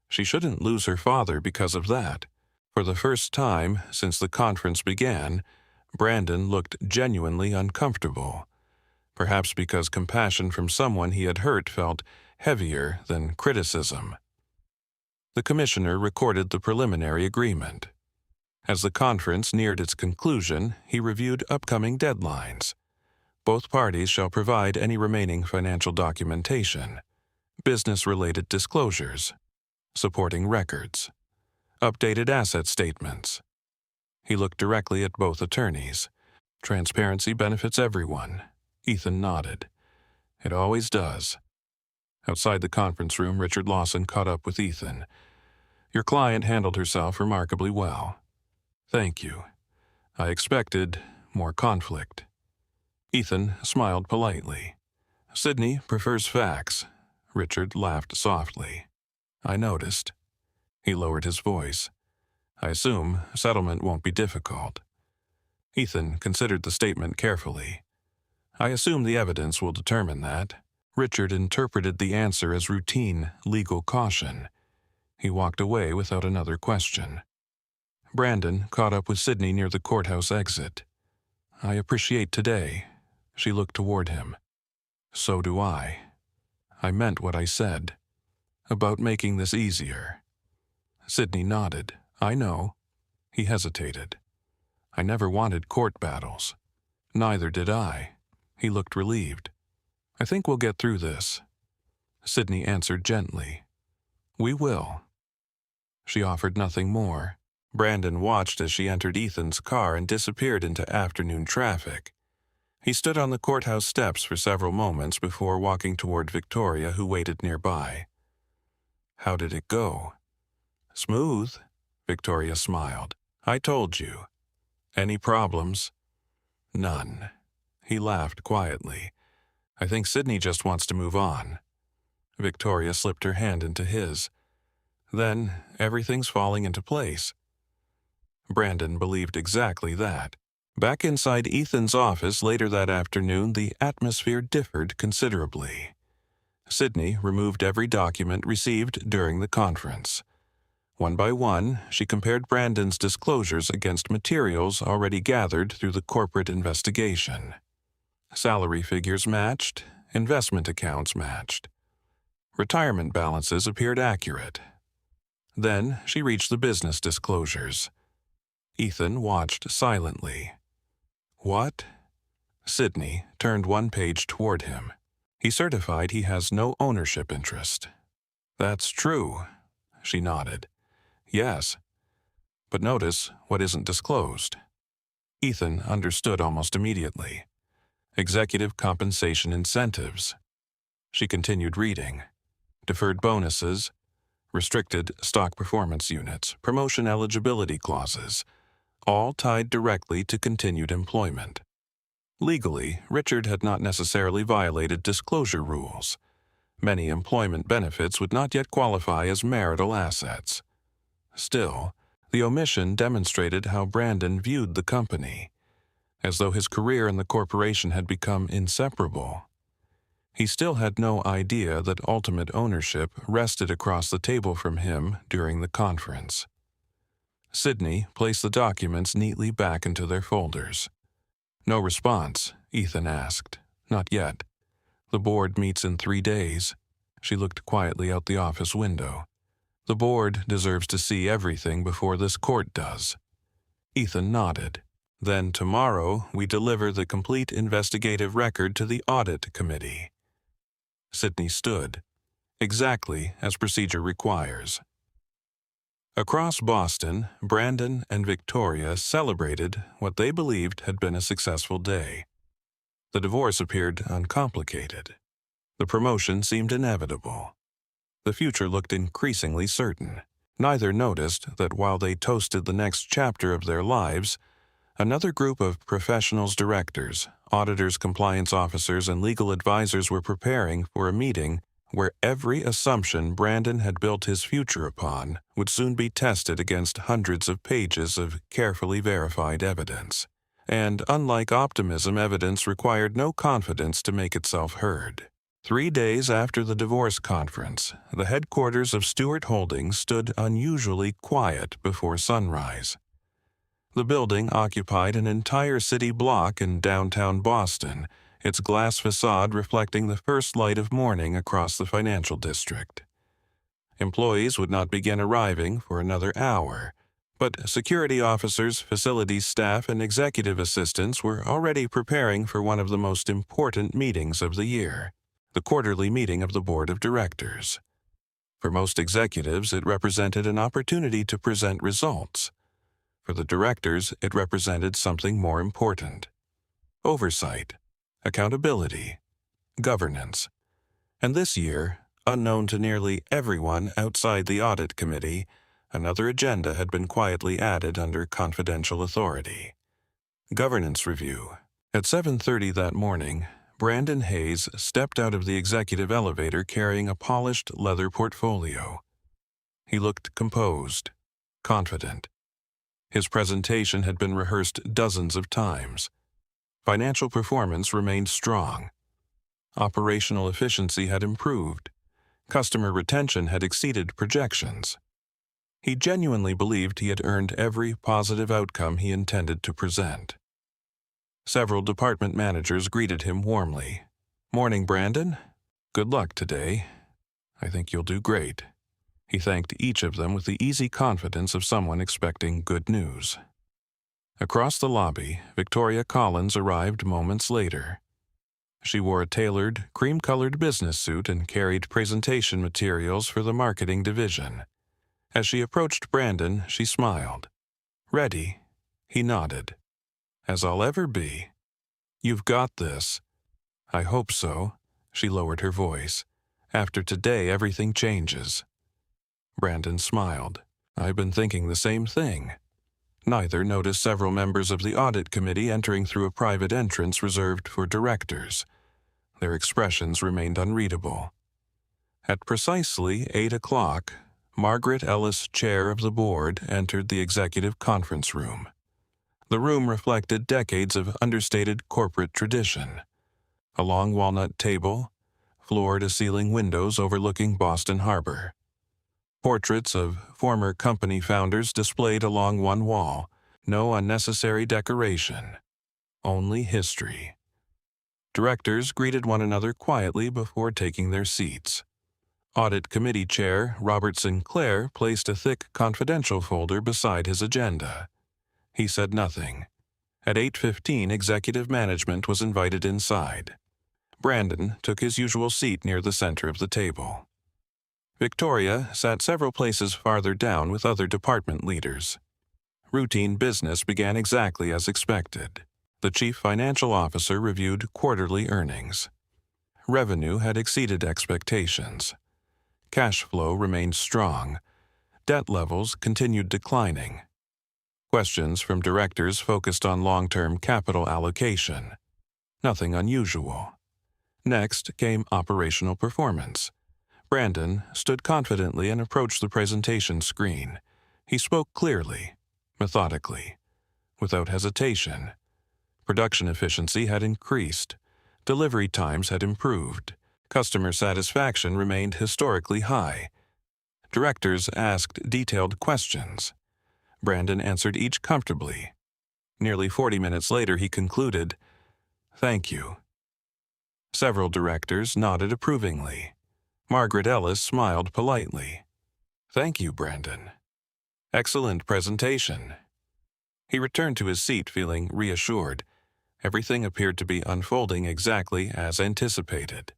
S1: She shouldn't lose her father because of that. For the first time since the conference began, Brandon looked genuinely uncomfortable, perhaps because compassion from someone he had hurt felt heavier than criticism. The commissioner recorded the preliminary agreement. As the conference neared its conclusion, he reviewed upcoming deadlines. Both parties shall provide any remaining financial documentation, business-related disclosures, supporting records, updated asset statements. He looked directly at both attorneys. "Transparency benefits everyone." Ethan nodded. "It always does." Outside the conference room, Richard Lawson caught up with Ethan. "Your client handled herself remarkably well." "Thank you. I expected more conflict." Ethan smiled politely. "Sydney prefers facts." Richard laughed softly. "I noticed." He lowered his voice. "I assume settlement won't be difficult." Ethan considered the statement carefully. "I assume the evidence will determine that." Richard interpreted the answer as routine legal caution. He walked away without another question. Brandon caught up with Sydney near the courthouse exit. "I appreciate today." She looked toward him. "So do I. I meant what I said. About making this easier." Sydney nodded. "I know." He hesitated. "I never wanted court battles." "Neither did I." He looked relieved. "I think we'll get through this." Sydney answered gently. "We will." She offered nothing more. Brandon watched as she entered Ethan's car and disappeared into afternoon traffic. He stood on the courthouse steps for several moments before walking toward Victoria, who waited nearby. "How did it go?" "Smooth," Victoria smiled. "I told you." "Any problems?" "None." He laughed quietly. "I think Sydney just wants to move on." Victoria slipped her hand into his. Then everything's falling into place. Brandon believed exactly that. Back inside Ethan's office later that afternoon, the atmosphere differed considerably. Sydney removed every document received during the conference. One by one, she compared Brandon's disclosures against materials already gathered through the corporate investigation. Salary figures matched, investment accounts matched. Retirement balances appeared accurate. Then she reached the business disclosures. Ethan watched silently. What? Sydney turned one page toward him. He certified he has no ownership interest. That's true. She nodded. Yes. But notice what isn't disclosed. Ethan understood almost immediately. Executive compensation incentives. She continued reading. Deferred bonuses, restricted stock performance units, promotion eligibility clauses, all tied directly to continued employment. Legally, Richard had not necessarily violated disclosure rules. Many employment benefits would not yet qualify as marital assets. Still, the omission demonstrated how Brandon viewed the company, as though his career in the corporation had become inseparable. He still had no idea that ultimate ownership rested across the table from him during the conference. Sydney placed the documents neatly back into their folders. No response, Ethan asked. Not yet. The board meets in 3 days. She looked quietly out the office window. The board deserves to see everything before this court does. Ethan nodded. Then tomorrow we deliver the complete investigative record to the audit committee. Sydney stood, exactly as procedure requires. Across Boston, Brandon and Victoria celebrated what they believed had been a successful day. The divorce appeared uncomplicated. The promotion seemed inevitable. The future looked increasingly certain. Neither noticed that while they toasted the next chapter of their lives, another group of professionals, directors, auditors, compliance officers, and legal advisors were preparing for a meeting where every assumption Brandon had built his future upon would soon be tested against hundreds of pages of carefully verified evidence. And unlike optimism, evidence required no confidence to make itself heard. 3 days after the divorce conference, the headquarters of Stewart Holdings stood unusually quiet before sunrise. The building occupied an entire city block in downtown Boston, its glass facade reflecting the first light of morning across the financial district. Employees would not begin arriving for another hour, but security officers, facilities staff, and executive assistants were already preparing for one of the most important meetings of the year, the quarterly meeting of the board of directors. For most executives, it represented an opportunity to present results. For the directors, it represented something more important: oversight, accountability, governance. And this year, unknown to nearly everyone outside the audit committee, another agenda had been quietly added under confidential authority. Governance review. At 7:30 that morning, Brandon Hayes stepped out of the executive elevator carrying a polished leather portfolio. He looked composed, confident. His presentation had been rehearsed dozens of times. Financial performance remained strong. Operational efficiency had improved. Customer retention had exceeded projections. He genuinely believed he had earned every positive outcome he intended to present. Several department managers greeted him warmly. "Morning, Brandon. Good luck today. I think you'll do great." He thanked each of them with the easy confidence of someone expecting good news. Across the lobby, Victoria Collins arrived moments later. She wore a tailored, cream-colored business suit and carried presentation materials for the marketing division. As she approached Brandon, she smiled. "Ready?" He nodded. "As I'll ever be." "You've got this." "I hope so." She lowered her voice. "After today, everything changes." Brandon smiled. "I've been thinking the same thing." Neither noticed several members of the audit committee entering through a private entrance reserved for directors. Their expressions remained unreadable. At precisely 8 o'clock, Margaret Ellis, chair of the board, entered the executive conference room. The room reflected decades of understated corporate tradition. A long walnut table, floor-to-ceiling windows overlooking Boston Harbor. Portraits of former company founders displayed along one wall. No unnecessary decoration. Only history. Directors greeted one another quietly before taking their seats. Audit Committee Chair Robert Sinclair placed a thick confidential folder beside his agenda. He said nothing. At 8:15, executive management was invited inside. Brandon took his usual seat near the center of the table. Victoria sat several places farther down with other department leaders. Routine business began exactly as expected. The chief financial officer reviewed quarterly earnings. Revenue had exceeded expectations. Cash flow remained strong. Debt levels continued declining. Questions from directors focused on long-term capital allocation. Nothing unusual. Next came operational performance. Brandon stood confidently and approached the presentation screen. He spoke clearly, methodically, without hesitation. Production efficiency had increased. Delivery times had improved. Customer satisfaction remained historically high. Directors asked detailed questions. Brandon answered each comfortably. Nearly 40 minutes later, he concluded, "Thank you." Several directors nodded approvingly. Margaret Ellis smiled politely. "Thank you, Brandon. Excellent presentation." He returned to his seat feeling reassured. Everything appeared to be unfolding exactly as anticipated.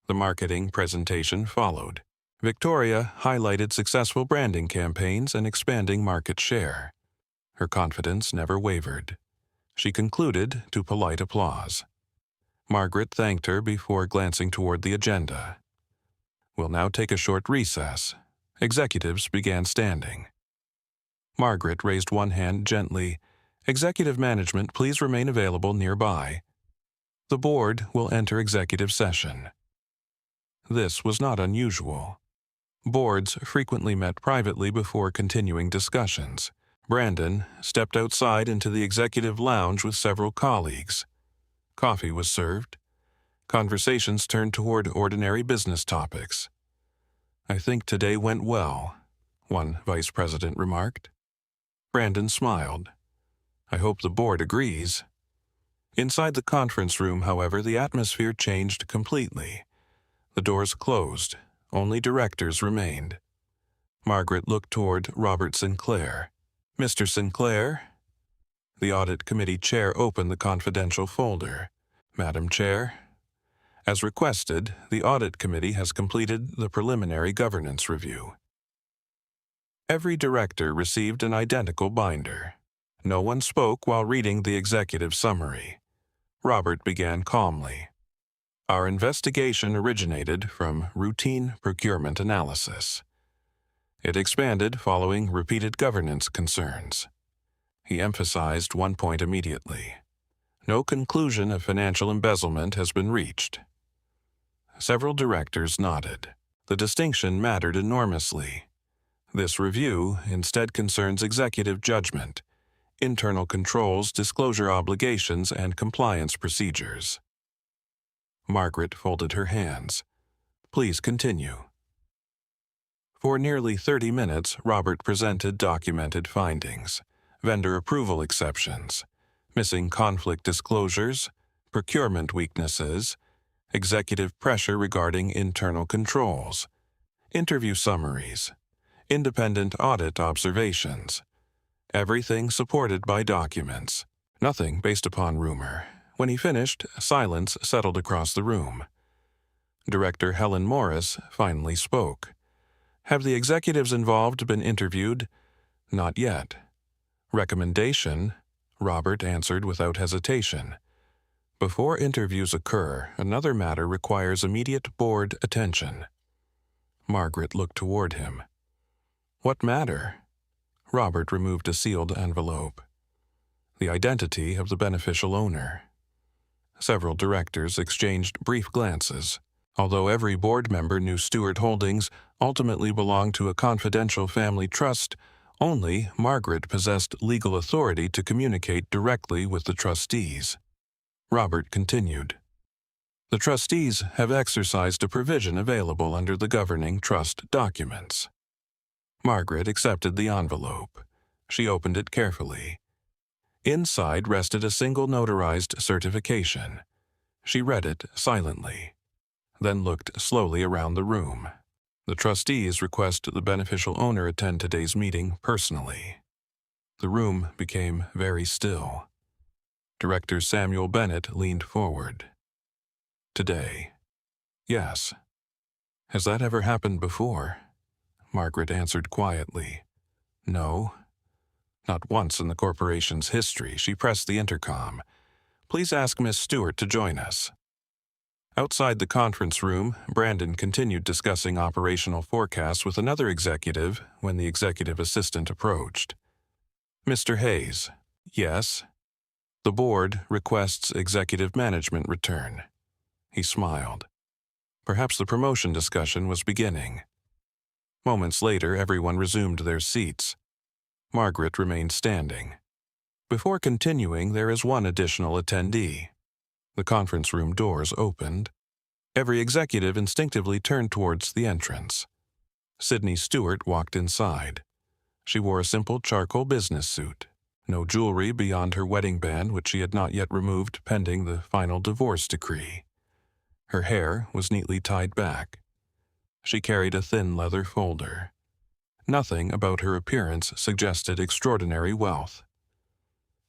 S1: The marketing presentation followed. Victoria highlighted successful branding campaigns and expanding market share. Her confidence never wavered. She concluded to polite applause. Margaret thanked her before glancing toward the agenda. "We'll now take a short recess." Executives began standing. Margaret raised one hand gently. "Executive management, please remain available nearby. The board will enter executive session." This was not unusual. Boards frequently met privately before continuing discussions. Brandon stepped outside into the executive lounge with several colleagues. Coffee was served. Conversations turned toward ordinary business topics. "I think today went well," one vice president remarked. Brandon smiled. "I hope the board agrees." Inside the conference room, however, the atmosphere changed completely. The doors closed. Only directors remained. Margaret looked toward Robert Sinclair. "Mr. Sinclair?" The Audit Committee Chair opened the confidential folder. "Madam Chair, as requested, the Audit Committee has completed the preliminary governance review." Every director received an identical binder. No one spoke while reading the executive summary. Robert began calmly. "Our investigation originated from routine procurement analysis. It expanded following repeated governance concerns." He emphasized one point immediately. "No conclusion of financial embezzlement has been reached." Several directors nodded. The distinction mattered enormously. This review instead concerns executive judgment, internal controls, disclosure obligations, and compliance procedures. Margaret folded her hands. "Please continue." For nearly 30 minutes, Robert presented documented findings, vendor approval exceptions, missing conflict disclosures, procurement weaknesses, executive pressure regarding internal controls, interview summaries, independent audit observations. Everything supported by documents, nothing based upon rumor. When he finished, silence settled across the room. Director Helen Morris finally spoke. "Have the executives involved been interviewed?" "Not yet." "Recommendation?" Robert answered without hesitation. "Before interviews occur, another matter requires immediate board attention." Margaret looked toward him. "What matter?" Robert removed a sealed envelope. "The identity of the beneficial owner." Several directors exchanged brief glances. Although every board member knew Stewart Holdings ultimately belonged to a confidential family trust, only Margaret possessed legal authority to communicate directly with the trustees. Robert continued. The trustees have exercised a provision available under the governing trust documents. Margaret accepted the envelope. She opened it carefully. Inside rested a single notarized certification. She read it silently, then looked slowly around the room. The trustees request the beneficial owner attend today's meeting personally. The room became very still. Director Samuel Bennett leaned forward. Today. Yes. Has that ever happened before? Margaret answered quietly. No. Not once in the corporation's history. She pressed the intercom. Please ask Miss Stewart to join us. Outside the conference room, Brandon continued discussing operational forecasts with another executive when the executive assistant approached. Mr. Hayes. Yes. The board requests executive management return. He smiled. Perhaps the promotion discussion was beginning. Moments later, everyone resumed their seats. Margaret remained standing. Before continuing, there is one additional attendee. The conference room doors opened. Every executive instinctively turned towards the entrance. Sydney Stewart walked inside. She wore a simple charcoal business suit. No jewelry beyond her wedding band, which she had not yet removed pending the final divorce decree. Her hair was neatly tied back. She carried a thin leather folder. Nothing about her appearance suggested extraordinary wealth.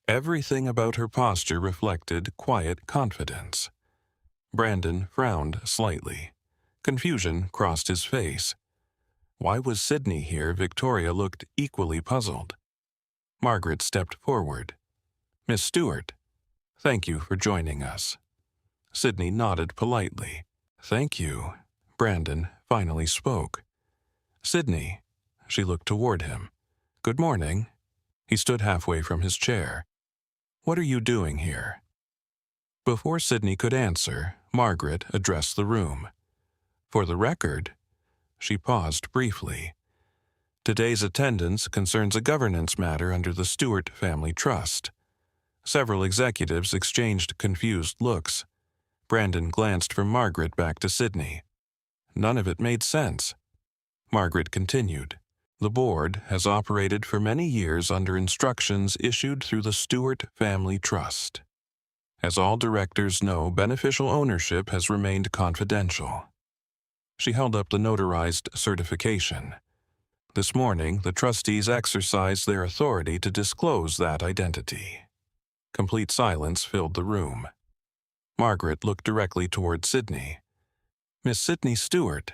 S1: Everything about her posture reflected quiet confidence. Brandon frowned slightly. Confusion crossed his face. Why was Sydney here? Victoria looked equally puzzled. Margaret stepped forward. Miss Stewart, thank you for joining us. Sydney nodded politely. Thank you. Brandon finally spoke. Sydney. She looked toward him. Good morning. He stood halfway from his chair. What are you doing here? Before Sydney could answer, Margaret addressed the room. For the record, she paused briefly. Today's attendance concerns a governance matter under the Stewart Family Trust. Several executives exchanged confused looks. Brandon glanced from Margaret back to Sydney. None of it made sense. Margaret continued. The board has operated for many years under instructions issued through the Stewart Family Trust. As all directors know, beneficial ownership has remained confidential. She held up the notarized certification. This morning, the trustees exercised their authority to disclose that identity. Complete silence filled the room. Margaret looked directly toward Sydney. Miss Sydney Stewart.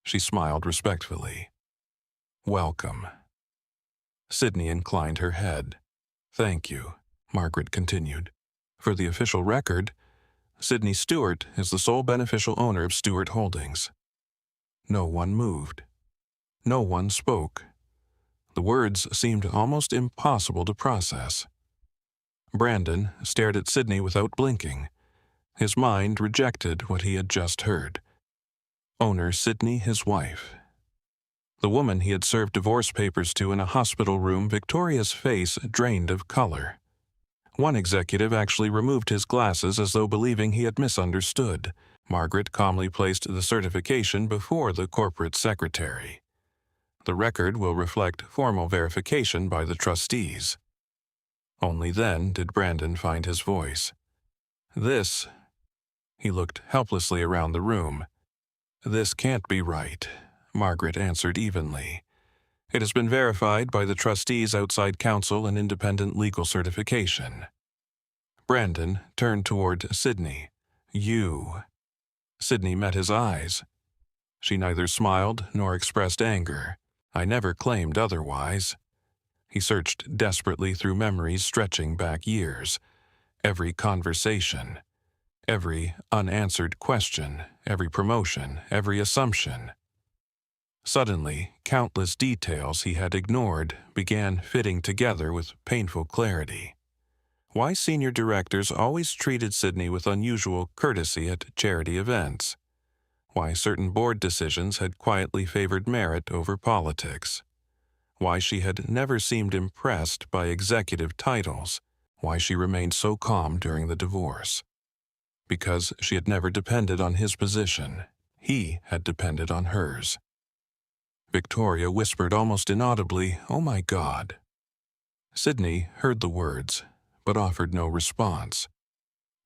S1: She smiled respectfully. Welcome. Sydney inclined her head. Thank you, Margaret continued. For the official record, Sydney Stewart is the sole beneficial owner of Stewart Holdings. No one moved. No one spoke. The words seemed almost impossible to process. Brandon stared at Sydney without blinking. His mind rejected what he had just heard. Owner Sydney, his wife. The woman he had served divorce papers to in a hospital room, Victoria's face drained of color. One executive actually removed his glasses as though believing he had misunderstood. Margaret calmly placed the certification before the corporate secretary. The record will reflect formal verification by the trustees. Only then did Brandon find his voice. This, he looked helplessly around the room. This can't be right, Margaret answered evenly. It has been verified by the trustees, outside counsel, and independent legal certification. Brandon turned toward Sydney. You. Sydney met his eyes. She neither smiled nor expressed anger. I never claimed otherwise. He searched desperately through memories stretching back years. Every conversation, every unanswered question, every promotion, every assumption. Suddenly, countless details he had ignored began fitting together with painful clarity. Why senior directors always treated Sydney with unusual courtesy at charity events. why certain board decisions had quietly favored merit over politics, why she had never seemed impressed by executive titles, why she remained so calm during the divorce. Because she had never depended on his position, he had depended on hers. Victoria whispered almost inaudibly, "Oh my God." Sydney heard the words, but offered no response.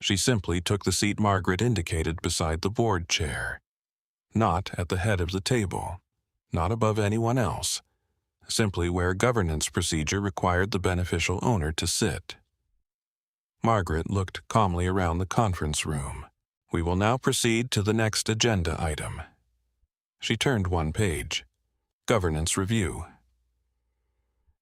S1: She simply took the seat Margaret indicated beside the board chair. Not at the head of the table, not above anyone else, simply where governance procedure required the beneficial owner to sit. Margaret looked calmly around the conference room. "We will now proceed to the next agenda item." She turned one page. Governance Review.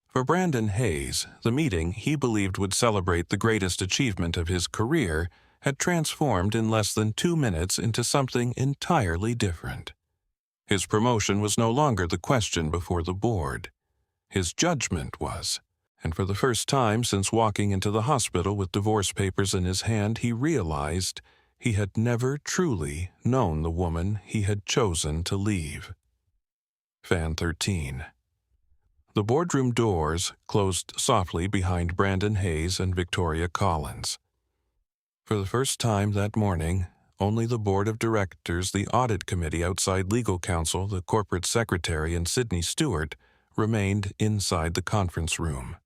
S1: For Brandon Hayes, the meeting he believed would celebrate the greatest achievement of his career had transformed in less than 2 minutes into something entirely different. His promotion was no longer the question before the board. His judgment was, and for the first time since walking into the hospital with divorce papers in his hand, he realized he had never truly known the woman he had chosen to leave. Fan 13. The boardroom doors closed softly behind Brandon Hayes and Victoria Collins. For the first time that morning, only the board of directors, the audit committee, outside legal counsel, the corporate secretary, and Sydney Stewart remained inside the conference room.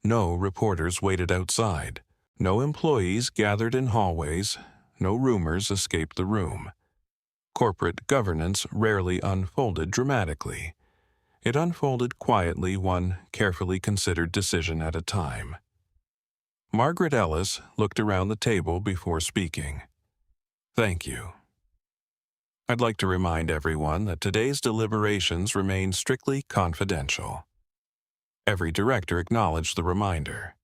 S1: No reporters waited outside. No employees gathered in hallways. No rumors escaped the room. Corporate governance rarely unfolded dramatically. It unfolded quietly, one carefully considered decision at a time. Margaret Ellis looked around the table before speaking. "Thank you. I'd like to remind everyone that today's deliberations remain strictly confidential." Every director acknowledged the reminder.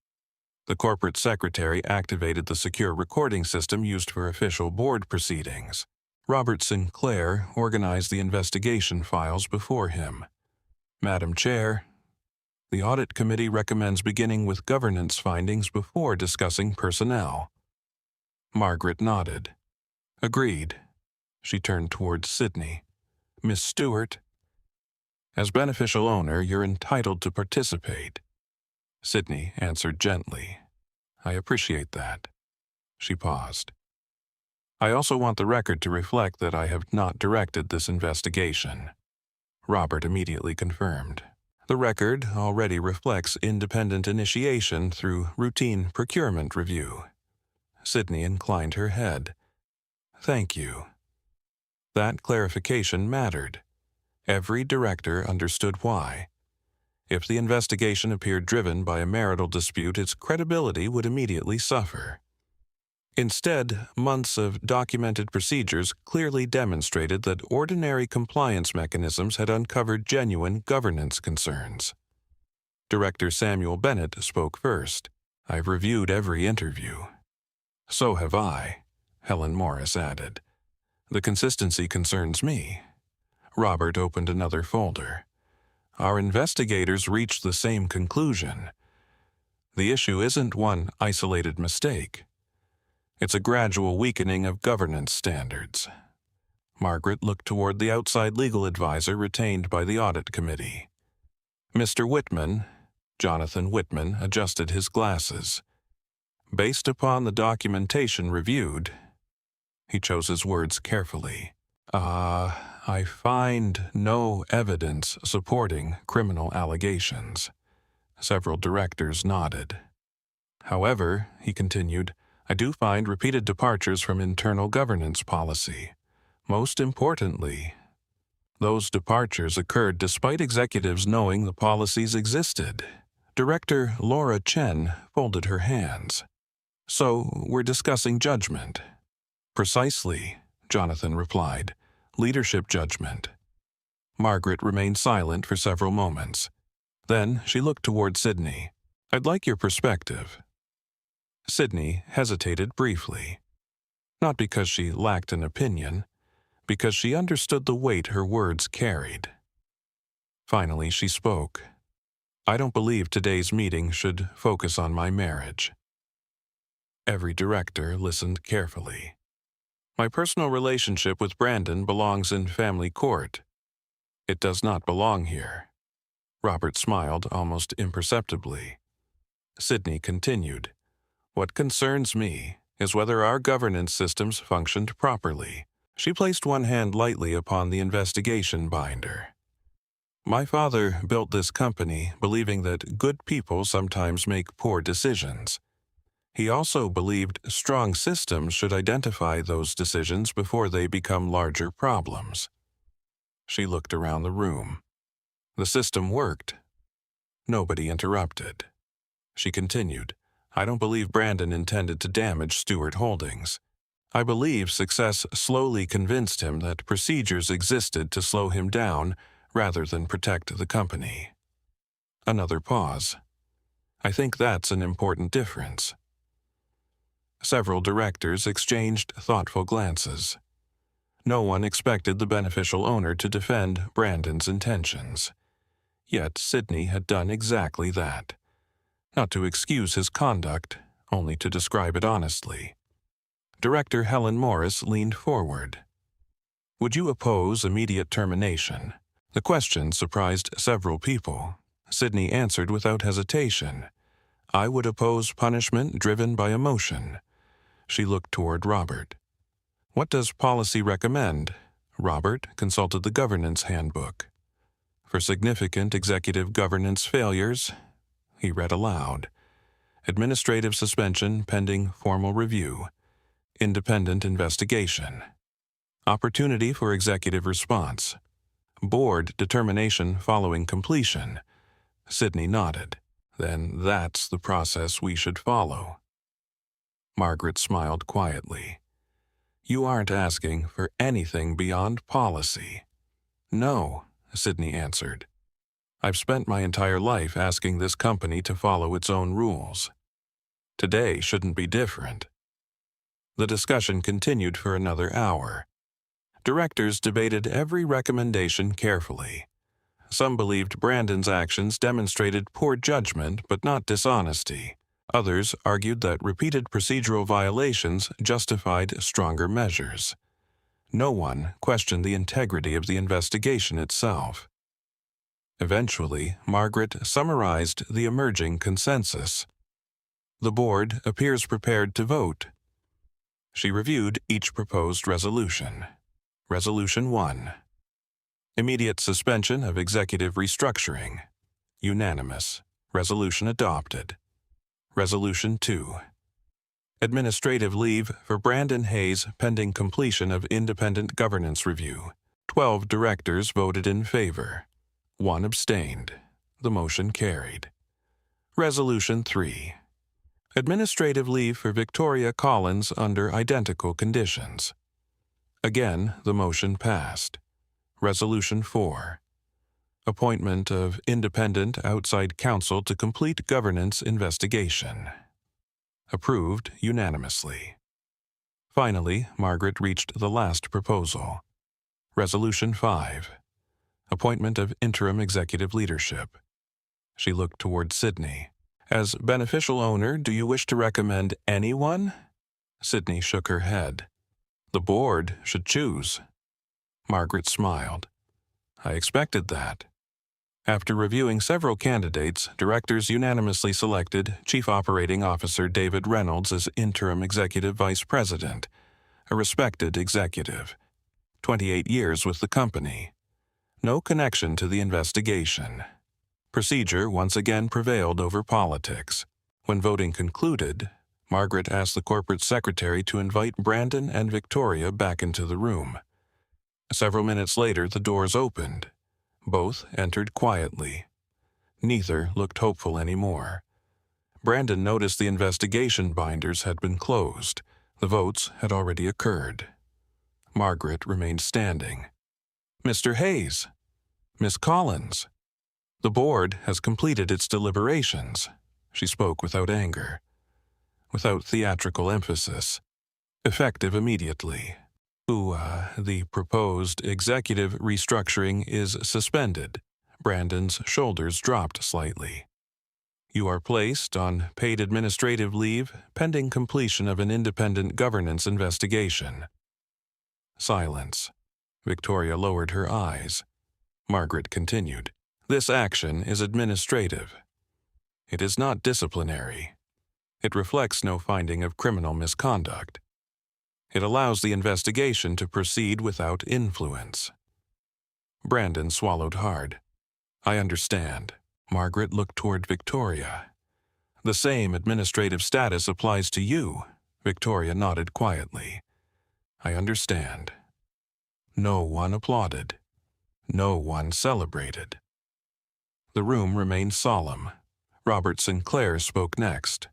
S1: The corporate secretary activated the secure recording system used for official board proceedings. Robert Sinclair organized the investigation files before him. "Madam Chair, the Audit Committee recommends beginning with governance findings before discussing personnel." Margaret nodded. "Agreed." She turned towards Sydney. "Miss Stewart, as beneficial owner, you're entitled to participate." Sydney answered gently, "I appreciate that." She paused. "I also want the record to reflect that I have not directed this investigation." Robert immediately confirmed. "The record already reflects independent initiation through routine procurement review." Sydney inclined her head. "Thank you." That clarification mattered. Every director understood why. If the investigation appeared driven by a marital dispute, its credibility would immediately suffer. Instead, months of documented procedures clearly demonstrated that ordinary compliance mechanisms had uncovered genuine governance concerns. Director Samuel Bennett spoke first. "I've reviewed every interview." "So have I," Helen Morris added. "The consistency concerns me." Robert opened another folder. "Our investigators reached the same conclusion. The issue isn't one isolated mistake. It's a gradual weakening of governance standards." Margaret looked toward the outside legal advisor retained by the audit committee. Mr. Whitman, Jonathan Whitman, adjusted his glasses. "Based upon the documentation reviewed," he chose his words carefully, "I find no evidence supporting criminal allegations." Several directors nodded. "However," he continued, "I do find repeated departures from internal governance policy. Most importantly, those departures occurred despite executives knowing the policies existed." Director Laura Chen folded her hands. "So, we're discussing judgment." "Precisely," Jonathan replied. "Leadership judgment." Margaret remained silent for several moments. Then she looked toward Sydney. "I'd like your perspective." Sydney hesitated briefly. Not because she lacked an opinion, because she understood the weight her words carried. Finally, she spoke. "I don't believe today's meeting should focus on my marriage." Every director listened carefully. My personal relationship with Brandon belongs in family court. It does not belong here. Robert smiled almost imperceptibly. Sydney continued, What concerns me is whether our governance systems functioned properly. She placed one hand lightly upon the investigation binder. My father built this company believing that good people sometimes make poor decisions. He also believed strong systems should identify those decisions before they become larger problems. She looked around the room. The system worked. Nobody interrupted. She continued, I don't believe Brandon intended to damage Stewart Holdings. I believe success slowly convinced him that procedures existed to slow him down rather than protect the company. Another pause. I think that's an important difference. Several directors exchanged thoughtful glances. No one expected the beneficial owner to defend Brandon's intentions. Yet Sydney had done exactly that. Not to excuse his conduct, only to describe it honestly. Director Helen Morris leaned forward. Would you oppose immediate termination? The question surprised several people. Sydney answered without hesitation. I would oppose punishment driven by emotion. She looked toward Robert. What does policy recommend? Robert consulted the governance handbook. For significant executive governance failures, he read aloud. Administrative suspension pending formal review. Independent investigation. Opportunity for executive response. Board determination following completion. Sydney nodded. Then that's the process we should follow. Margaret smiled quietly. You aren't asking for anything beyond policy. No, Sydney answered. I've spent my entire life asking this company to follow its own rules. Today shouldn't be different. The discussion continued for another hour. Directors debated every recommendation carefully. Some believed Brandon's actions demonstrated poor judgment but not dishonesty. Others argued that repeated procedural violations justified stronger measures. No one questioned the integrity of the investigation itself. Eventually, Margaret summarized the emerging consensus. The board appears prepared to vote. She reviewed each proposed resolution. Resolution 1. Immediate suspension of executive restructuring. Unanimous. Resolution adopted. Resolution 2. Administrative leave for Brandon Hayes pending completion of independent governance review. 12 directors voted in favor. 1 abstained. The motion carried. Resolution 3. Administrative leave for Victoria Collins under identical conditions. Again, the motion passed. Resolution 4. Appointment of independent outside counsel to complete governance investigation. Approved unanimously. Finally, Margaret reached the last proposal. Resolution 5. Appointment of interim executive leadership. She looked toward Sydney. As beneficial owner, do you wish to recommend anyone? Sydney shook her head. The board should choose. Margaret smiled. I expected that. After reviewing several candidates, directors unanimously selected Chief Operating Officer David Reynolds as interim executive vice president, a respected executive. 28 years with the company. No connection to the investigation. Procedure once again prevailed over politics. When voting concluded, Margaret asked the corporate secretary to invite Brandon and Victoria back into the room. Several minutes later, the doors opened. Both entered quietly. Neither looked hopeful anymore. Brandon noticed the investigation binders had been closed. The votes had already occurred. Margaret remained standing. Mr. Hayes. Miss Collins. The board has completed its deliberations. She spoke without anger, without theatrical emphasis. Effective immediately. The proposed executive restructuring is suspended. Brandon's shoulders dropped slightly. You are placed on paid administrative leave pending completion of an independent governance investigation. Silence. Victoria lowered her eyes. Margaret continued. This action is administrative. It is not disciplinary. It reflects no finding of criminal misconduct. It allows the investigation to proceed without influence. Brandon swallowed hard. I understand. Margaret looked toward Victoria. The same administrative status applies to you. Victoria nodded quietly. I understand. No one applauded. No one celebrated. The room remained solemn. Robert Sinclair spoke next.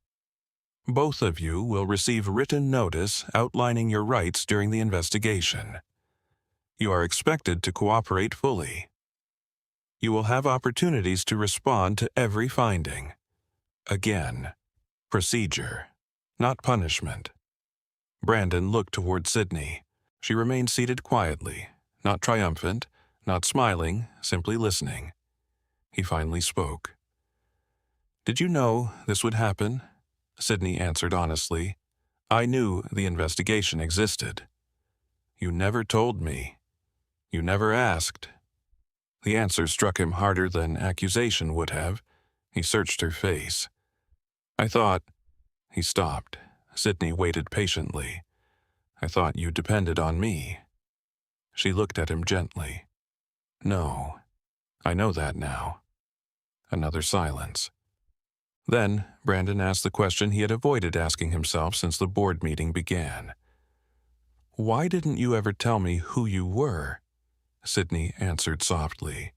S1: Both of you will receive written notice outlining your rights during the investigation. You are expected to cooperate fully. You will have opportunities to respond to every finding. Again, procedure, not punishment. Brandon looked toward Sydney. She remained seated quietly, not triumphant, not smiling, simply listening. He finally spoke. Did you know this would happen? Sydney answered honestly. I knew the investigation existed. You never told me. You never asked. The answer struck him harder than accusation would have. He searched her face. I thought... He stopped. Sydney waited patiently. I thought you depended on me. She looked at him gently. No, I know that now. Another silence. Then Brandon asked the question he had avoided asking himself since the board meeting began. Why didn't you ever tell me who you were? Sydney answered softly.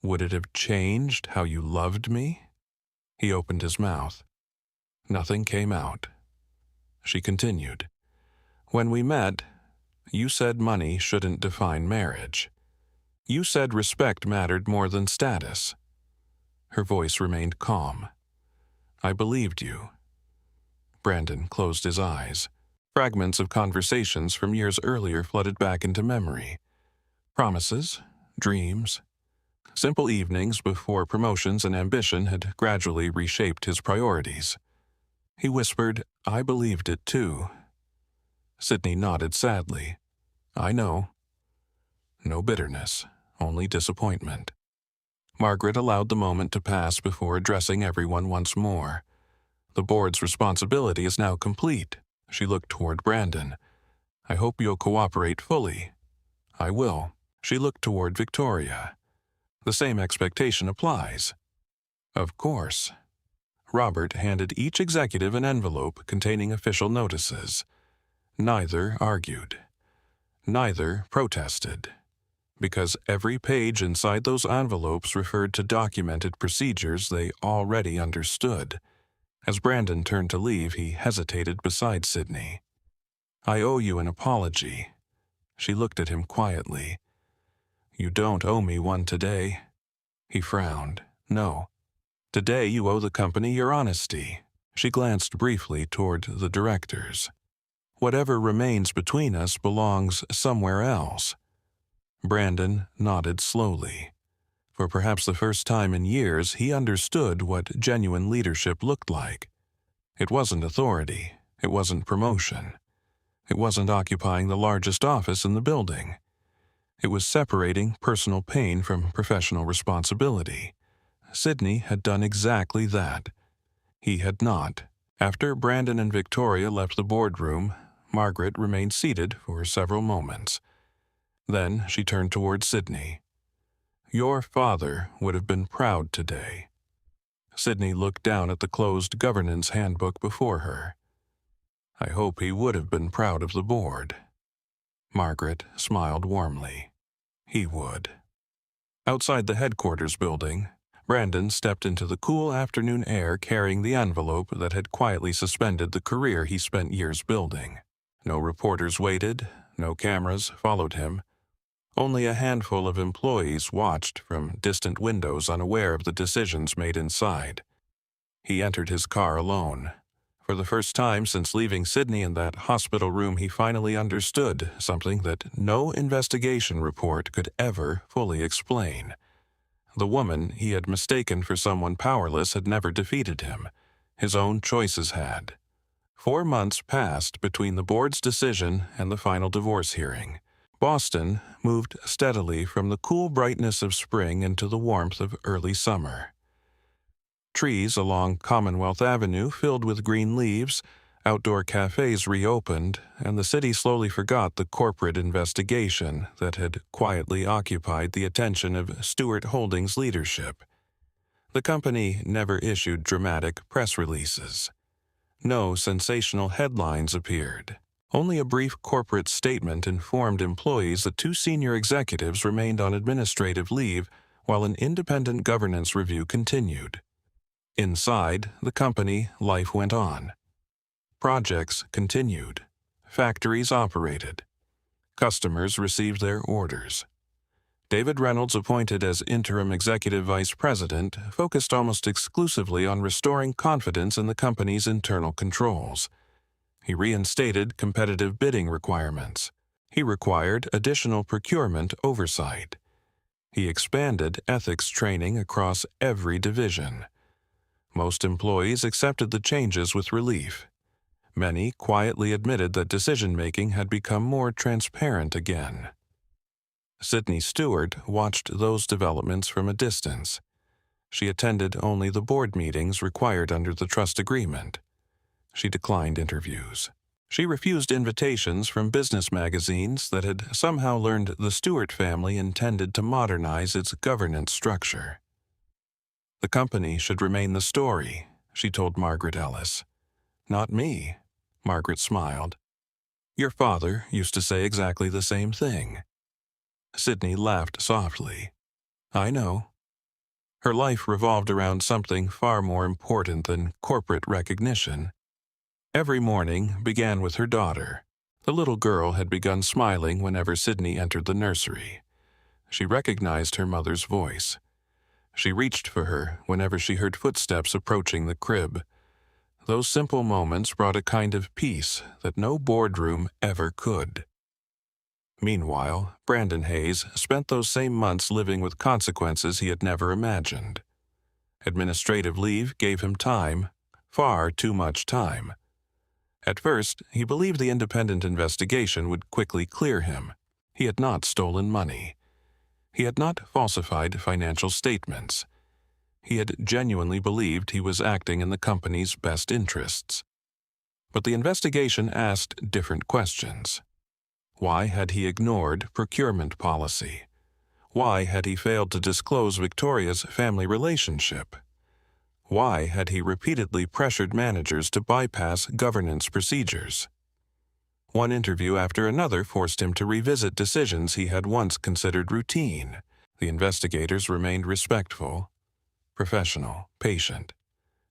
S1: Would it have changed how you loved me? He opened his mouth. Nothing came out. She continued. When we met, you said money shouldn't define marriage. You said respect mattered more than status. Her voice remained calm. I believed you. Brandon closed his eyes. Fragments of conversations from years earlier flooded back into memory. Promises, dreams, simple evenings before promotions and ambition had gradually reshaped his priorities. He whispered, I believed it too. Sydney nodded sadly. I know. No bitterness, only disappointment. Margaret allowed the moment to pass before addressing everyone once more. The board's responsibility is now complete. She looked toward Brandon. I hope you'll cooperate fully. I will. She looked toward Victoria. The same expectation applies. Of course. Robert handed each executive an envelope containing official notices. Neither argued. Neither protested. Because every page inside those envelopes referred to documented procedures they already understood. As Brandon turned to leave, he hesitated beside Sydney. I owe you an apology. She looked at him quietly. You don't owe me one today. He frowned. No. Today you owe the company your honesty. She glanced briefly toward the directors. Whatever remains between us belongs somewhere else. Brandon nodded slowly. For perhaps the first time in years, he understood what genuine leadership looked like. It wasn't authority. It wasn't promotion. It wasn't occupying the largest office in the building. It was separating personal pain from professional responsibility. Sydney had done exactly that. He had not. After Brandon and Victoria left the boardroom, Margaret remained seated for several moments. Then she turned toward Sydney. Your father would have been proud today. Sydney looked down at the closed governance handbook before her. I hope he would have been proud of the board. Margaret smiled warmly. He would. Outside the headquarters building, Brandon stepped into the cool afternoon air carrying the envelope that had quietly suspended the career he spent years building. No reporters waited, no cameras followed him. Only a handful of employees watched from distant windows unaware of the decisions made inside. He entered his car alone. For the first time since leaving Sydney in that hospital room, he finally understood something that no investigation report could ever fully explain. The woman he had mistaken for someone powerless had never defeated him. His own choices had. 4 months passed between the board's decision and the final divorce hearing. Boston moved steadily from the cool brightness of spring into the warmth of early summer. Trees along Commonwealth Avenue filled with green leaves, outdoor cafes reopened, and the city slowly forgot the corporate investigation that had quietly occupied the attention of Stewart Holdings' leadership. The company never issued dramatic press releases. No sensational headlines appeared. Only a brief corporate statement informed employees that 2 senior executives remained on administrative leave while an independent governance review continued. Inside the company, life went on. Projects continued. Factories operated. Customers received their orders. David Reynolds, appointed as interim executive vice president, focused almost exclusively on restoring confidence in the company's internal controls. He reinstated competitive bidding requirements. He required additional procurement oversight. He expanded ethics training across every division. Most employees accepted the changes with relief. Many quietly admitted that decision-making had become more transparent again. Sydney Stewart watched those developments from a distance. She attended only the board meetings required under the trust agreement. She declined interviews. She refused invitations from business magazines that had somehow learned the Stewart family intended to modernize its governance structure. The company should remain the story, she told Margaret Ellis. Not me, Margaret smiled. Your father used to say exactly the same thing. Sydney laughed softly. I know. Her life revolved around something far more important than corporate recognition. Every morning began with her daughter. The little girl had begun smiling whenever Sydney entered the nursery. She recognized her mother's voice. She reached for her whenever she heard footsteps approaching the crib. Those simple moments brought a kind of peace that no boardroom ever could. Meanwhile, Brandon Hayes spent those same months living with consequences he had never imagined. Administrative leave gave him time, far too much time. At first, he believed the independent investigation would quickly clear him. He had not stolen money. He had not falsified financial statements. He had genuinely believed he was acting in the company's best interests. But the investigation asked different questions. Why had he ignored procurement policy? Why had he failed to disclose Victoria's family relationship? Why had he repeatedly pressured managers to bypass governance procedures? One interview after another forced him to revisit decisions he had once considered routine. The investigators remained respectful, professional, patient.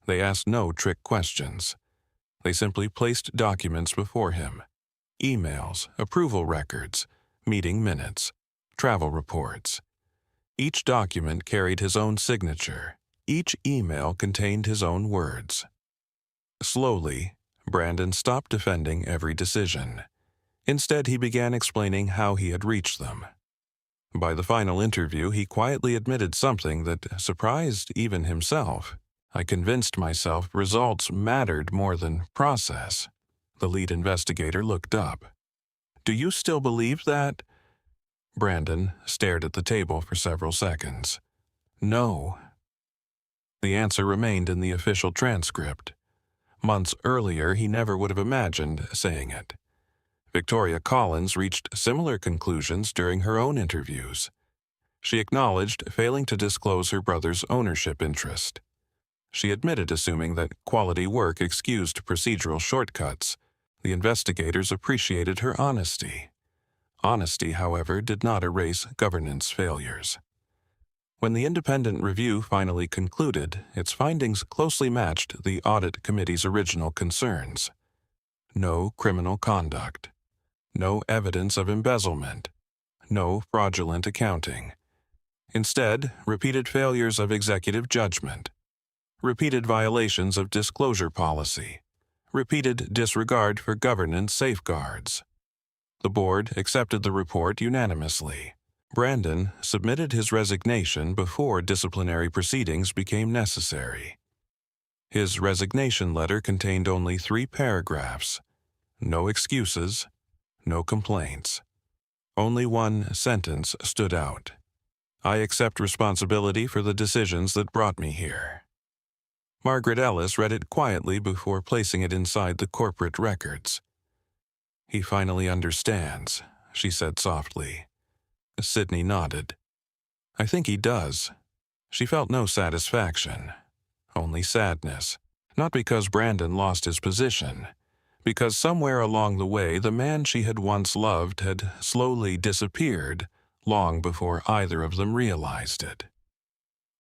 S1: They asked no trick questions. They simply placed documents before him. Emails, approval records, meeting minutes, travel reports. Each document carried his own signature. Each email contained his own words. Slowly, Brandon stopped defending every decision. Instead, he began explaining how he had reached them. By the final interview, he quietly admitted something that surprised even himself. I convinced myself results mattered more than process. The lead investigator looked up. Do you still believe that? Brandon stared at the table for several seconds. No. The answer remained in the official transcript. Months earlier, he never would have imagined saying it. Victoria Collins reached similar conclusions during her own interviews. She acknowledged failing to disclose her brother's ownership interest. She admitted assuming that quality work excused procedural shortcuts. The investigators appreciated her honesty. Honesty, however, did not erase governance failures. When the independent review finally concluded, its findings closely matched the audit committee's original concerns. No criminal conduct. No evidence of embezzlement. No fraudulent accounting. Instead, repeated failures of executive judgment. Repeated violations of disclosure policy. Repeated disregard for governance safeguards. The board accepted the report unanimously. Brandon submitted his resignation before disciplinary proceedings became necessary. His resignation letter contained only 3 paragraphs. No excuses, no complaints. Only one sentence stood out. I accept responsibility for the decisions that brought me here. Margaret Ellis read it quietly before placing it inside the corporate records. He finally understands, she said softly. Sydney nodded. I think he does. She felt no satisfaction, only sadness, not because Brandon lost his position, because somewhere along the way the man she had once loved had slowly disappeared long before either of them realized it.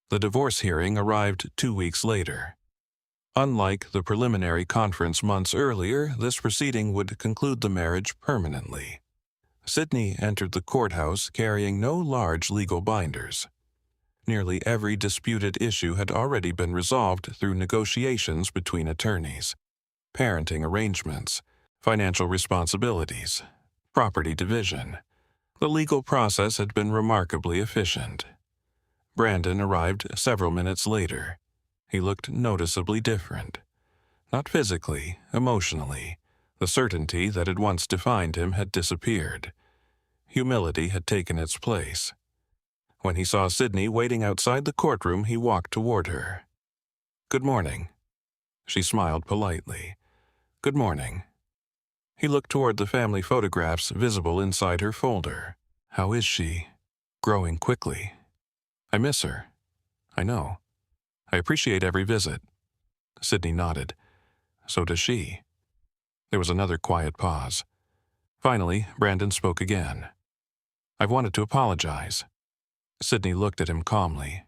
S1: The divorce hearing arrived 2 weeks later. Unlike the preliminary conference months earlier, this proceeding would conclude the marriage permanently. Sydney entered the courthouse carrying no large legal binders. Nearly every disputed issue had already been resolved through negotiations between attorneys. Parenting arrangements, financial responsibilities, property division. The legal process had been remarkably efficient. Brandon arrived several minutes later. He looked noticeably different. Not physically, emotionally. The certainty that had once defined him had disappeared. Humility had taken its place. When he saw Sydney waiting outside the courtroom, he walked toward her. Good morning. She smiled politely. Good morning. He looked toward the family photographs visible inside her folder. How is she? Growing quickly. I miss her. I know. I appreciate every visit. Sydney nodded. So does she. There was another quiet pause. Finally, Brandon spoke again. I've wanted to apologize. Sydney looked at him calmly.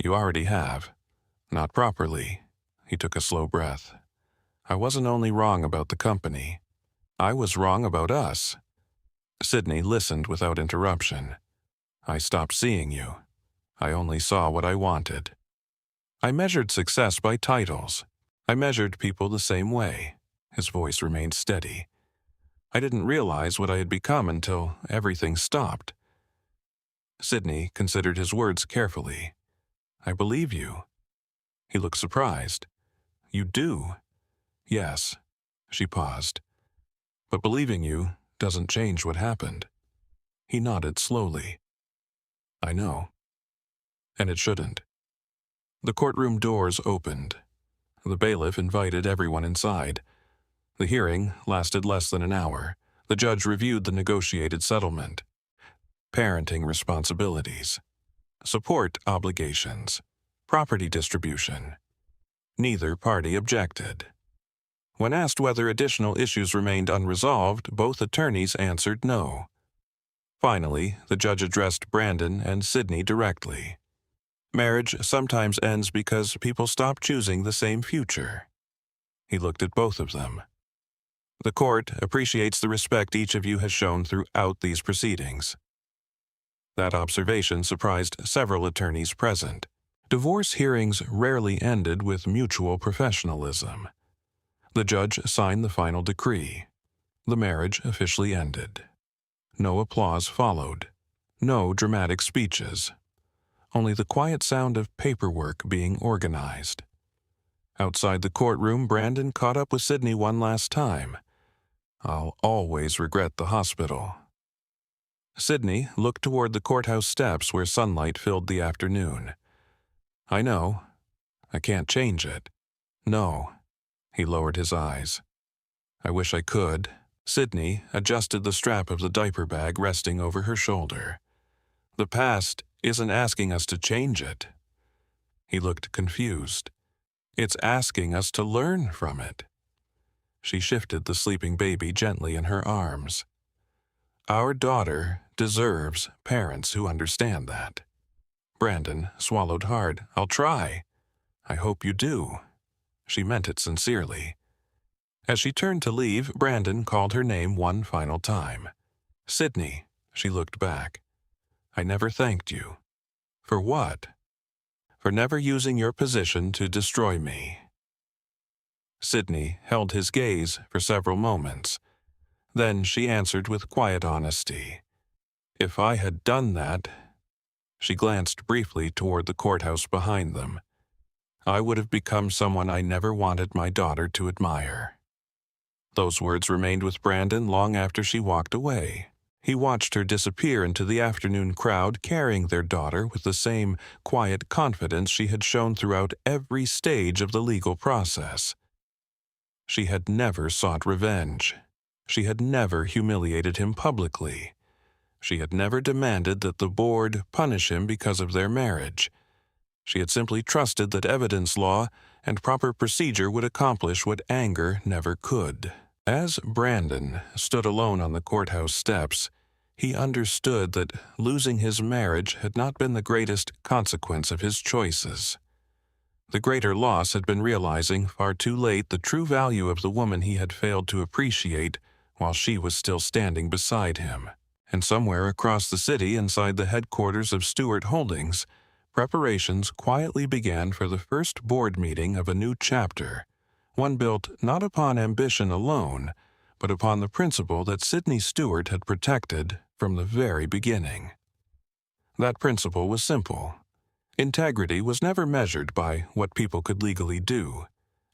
S1: You already have. Not properly. He took a slow breath. I wasn't only wrong about the company. I was wrong about us. Sydney listened without interruption. I stopped seeing you. I only saw what I wanted. I measured success by titles. I measured people the same way. His voice remained steady. I didn't realize what I had become until everything stopped. Sydney considered his words carefully. I believe you. He looked surprised. You do? Yes. She paused. But believing you doesn't change what happened. He nodded slowly. I know. And it shouldn't. The courtroom doors opened. The bailiff invited everyone inside. The hearing lasted less than an hour. The judge reviewed the negotiated settlement. Parenting responsibilities. Support obligations. Property distribution. Neither party objected. When asked whether additional issues remained unresolved, both attorneys answered no. Finally, the judge addressed Brandon and Sydney directly. Marriage sometimes ends because people stop choosing the same future. He looked at both of them. The court appreciates the respect each of you has shown throughout these proceedings. That observation surprised several attorneys present. Divorce hearings rarely ended with mutual professionalism. The judge signed the final decree. The marriage officially ended. No applause followed. No dramatic speeches. Only the quiet sound of paperwork being organized. Outside the courtroom, Brandon caught up with Sydney one last time. I'll always regret the hospital. Sydney looked toward the courthouse steps where sunlight filled the afternoon. I know. I can't change it. No. He lowered his eyes. I wish I could. Sydney adjusted the strap of the diaper bag resting over her shoulder. The past isn't asking us to change it. He looked confused. It's asking us to learn from it. She shifted the sleeping baby gently in her arms. Our daughter deserves parents who understand that. Brandon swallowed hard. I'll try. I hope you do. She meant it sincerely. As she turned to leave, Brandon called her name one final time. Sydney, she looked back. I never thanked you. For what? For never using your position to destroy me. Sydney held his gaze for several moments. Then she answered with quiet honesty. If I had done that... She glanced briefly toward the courthouse behind them. I would have become someone I never wanted my daughter to admire." Those words remained with Brandon long after she walked away. He watched her disappear into the afternoon crowd, carrying their daughter with the same quiet confidence she had shown throughout every stage of the legal process. She had never sought revenge. She had never humiliated him publicly. She had never demanded that the board punish him because of their marriage. She had simply trusted that evidence law and proper procedure would accomplish what anger never could. As Brandon stood alone on the courthouse steps, he understood that losing his marriage had not been the greatest consequence of his choices. The greater loss had been realizing far too late the true value of the woman he had failed to appreciate while she was still standing beside him. And somewhere across the city, inside the headquarters of Stewart Holdings, preparations quietly began for the first board meeting of a new chapter, one built not upon ambition alone, but upon the principle that Sydney Stewart had protected from the very beginning. That principle was simple. Integrity was never measured by what people could legally do.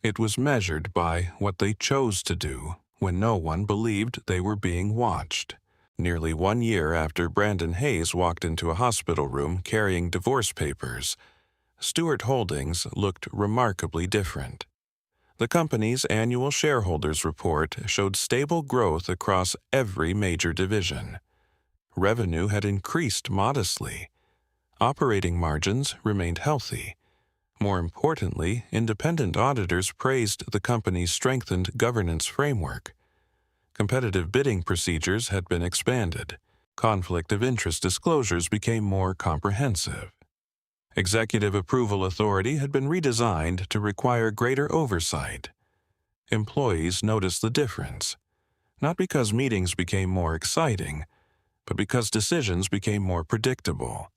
S1: It was measured by what they chose to do when no one believed they were being watched. Nearly 1 year after Brandon Hayes walked into a hospital room carrying divorce papers, Stewart Holdings looked remarkably different. The company's annual shareholders report showed stable growth across every major division. Revenue had increased modestly. Operating margins remained healthy. More importantly, independent auditors praised the company's strengthened governance framework. Competitive bidding procedures had been expanded. Conflict of interest disclosures became more comprehensive. Executive approval authority had been redesigned to require greater oversight. Employees noticed the difference, not because meetings became more exciting, but because decisions became more predictable.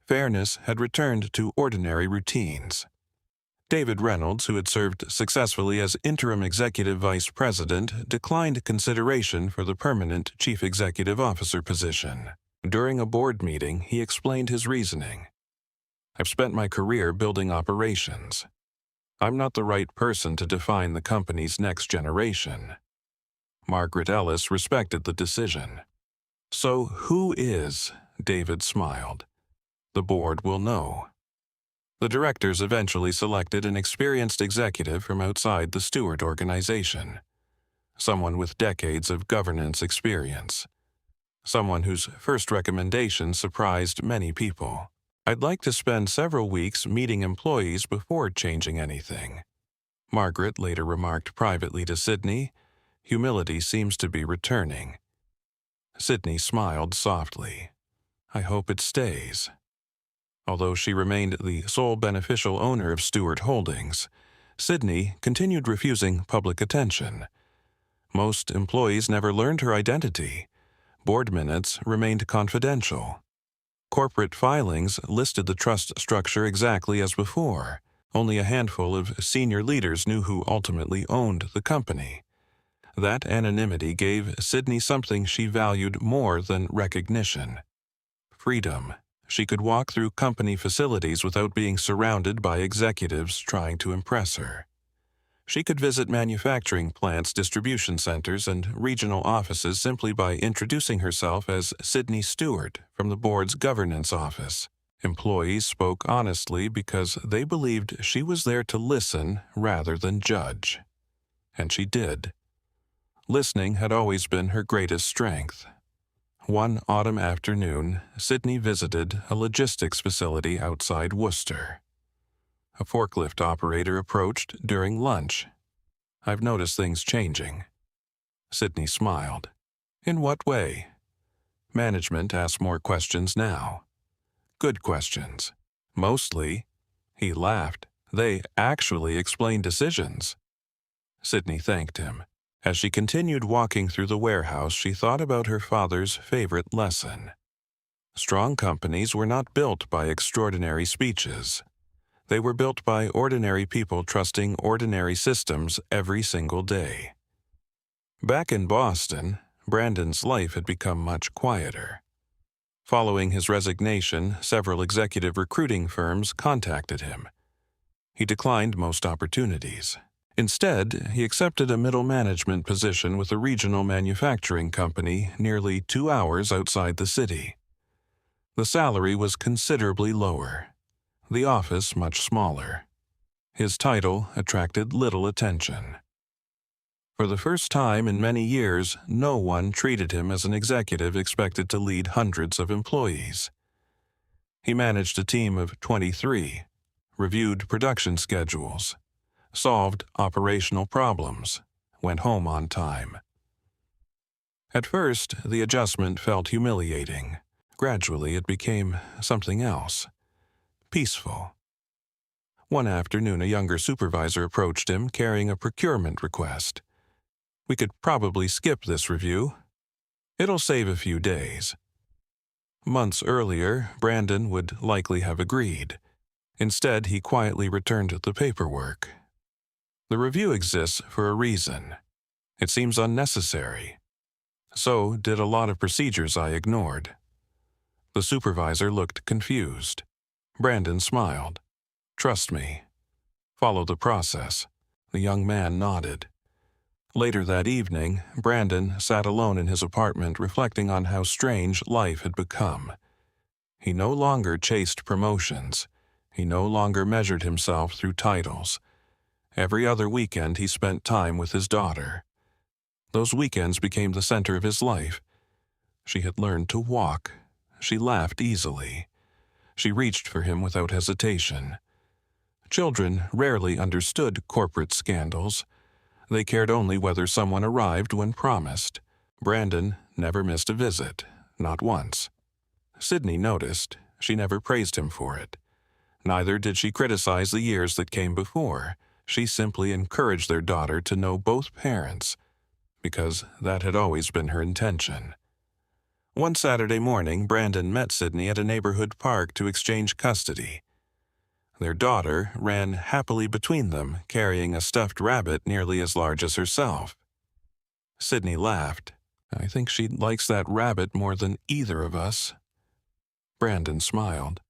S1: Fairness had returned to ordinary routines. David Reynolds, who had served successfully as interim executive vice president, declined consideration for the permanent chief executive officer position. During a board meeting, he explained his reasoning. "I've spent my career building operations. I'm not the right person to define the company's next generation." Margaret Ellis respected the decision. "So who is?" David smiled. "The board will know." The directors eventually selected an experienced executive from outside the Stewart organization, someone with decades of governance experience, someone whose first recommendation surprised many people. "I'd like to spend several weeks meeting employees before changing anything." Margaret later remarked privately to Sydney, "Humility seems to be returning." Sydney smiled softly. "I hope it stays." Although she remained the sole beneficial owner of Stewart Holdings, Sydney continued refusing public attention. Most employees never learned her identity. Board minutes remained confidential. Corporate filings listed the trust structure exactly as before. Only a handful of senior leaders knew who ultimately owned the company. That anonymity gave Sydney something she valued more than recognition: freedom. She could walk through company facilities without being surrounded by executives trying to impress her. She could visit manufacturing plants, distribution centers, and regional offices simply by introducing herself as Sydney Stewart from the board's governance office. Employees spoke honestly because they believed she was there to listen rather than judge. And she did. Listening had always been her greatest strength. One autumn afternoon, Sydney visited a logistics facility outside Worcester. A forklift operator approached during lunch. "I've noticed things changing." Sydney smiled. "In what way?" Management asked more questions now. Good questions. Mostly, he laughed, they actually explained decisions. Sydney thanked him. As she continued walking through the warehouse, she thought about her father's favorite lesson. Strong companies were not built by extraordinary speeches. They were built by ordinary people trusting ordinary systems every single day. Back in Boston, Brandon's life had become much quieter. Following his resignation, several executive recruiting firms contacted him. He declined most opportunities. Instead, he accepted a middle management position with a regional manufacturing company nearly 2 hours outside the city. The salary was considerably lower, the office much smaller. His title attracted little attention. For the first time in many years, no one treated him as an executive expected to lead hundreds of employees. He managed a team of 23, reviewed production schedules, solved operational problems, went home on time. At first, the adjustment felt humiliating. Gradually, it became something else. Peaceful. One afternoon, a younger supervisor approached him carrying a procurement request. "We could probably skip this review. It'll save a few days." Months earlier, Brandon would likely have agreed. Instead, he quietly returned the paperwork. "The review exists for a reason. It seems unnecessary. So did a lot of procedures I ignored." The supervisor looked confused. Brandon smiled. "Trust me. Follow the process." The young man nodded. Later that evening, Brandon sat alone in his apartment reflecting on how strange life had become. He no longer chased promotions. He no longer measured himself through titles. Every other weekend he spent time with his daughter. Those weekends became the center of his life. She had learned to walk. She laughed easily. She reached for him without hesitation. Children rarely understood corporate scandals. They cared only whether someone arrived when promised. Brandon never missed a visit, not once. Sydney noticed. She never praised him for it. Neither did she criticize the years that came before. She simply encouraged their daughter to know both parents, because that had always been her intention. One Saturday morning, Brandon met Sydney at a neighborhood park to exchange custody. Their daughter ran happily between them, carrying a stuffed rabbit nearly as large as herself. Sydney laughed. "I think she likes that rabbit more than either of us." Brandon smiled.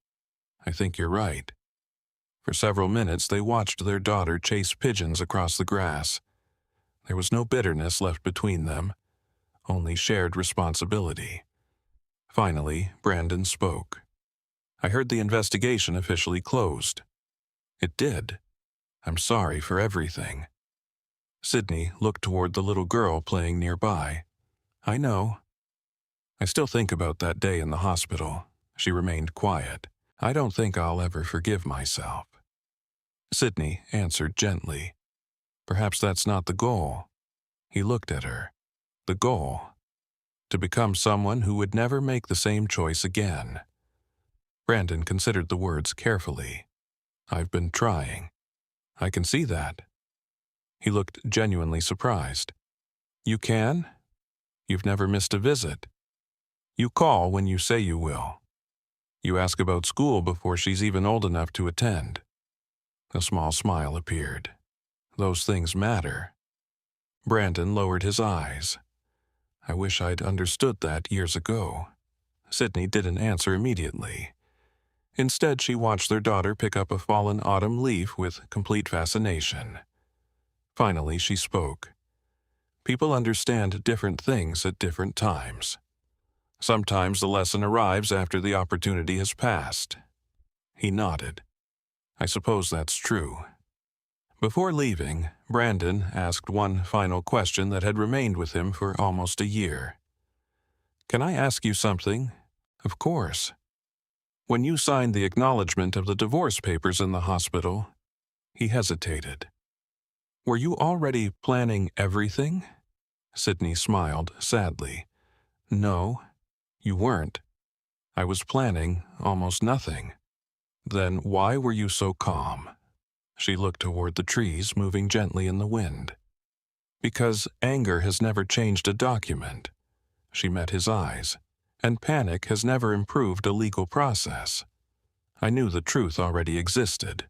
S1: "I think you're right." For several minutes they watched their daughter chase pigeons across the grass. There was no bitterness left between them, only shared responsibility. Finally, Brandon spoke. "I heard the investigation officially closed." "It did. I'm sorry for everything." Sydney looked toward the little girl playing nearby. "I know." "I still think about that day in the hospital." She remained quiet. "I don't think I'll ever forgive myself." Sydney answered gently. "Perhaps that's not the goal." He looked at her. "The goal? To become someone who would never make the same choice again." Brandon considered the words carefully. "I've been trying. I can see that." He looked genuinely surprised. "You can? You've never missed a visit. You call when you say you will. You ask about school before she's even old enough to attend." A small smile appeared. "Those things matter." Brandon lowered his eyes. "I wish I'd understood that years ago." Sydney didn't answer immediately. Instead, she watched their daughter pick up a fallen autumn leaf with complete fascination. Finally, she spoke. "People understand different things at different times. Sometimes the lesson arrives after the opportunity has passed." He nodded. "I suppose that's true." Before leaving, Brandon asked one final question that had remained with him for almost a year. "Can I ask you something?" "Of course." "When you signed the acknowledgement of the divorce papers in the hospital," he hesitated. "Were you already planning everything?" Sydney smiled sadly. "No, you weren't. I was planning almost nothing." "Then why were you so calm?" She looked toward the trees moving gently in the wind. "Because anger has never changed a document." She met his eyes. "And panic has never improved a legal process. I knew the truth already existed.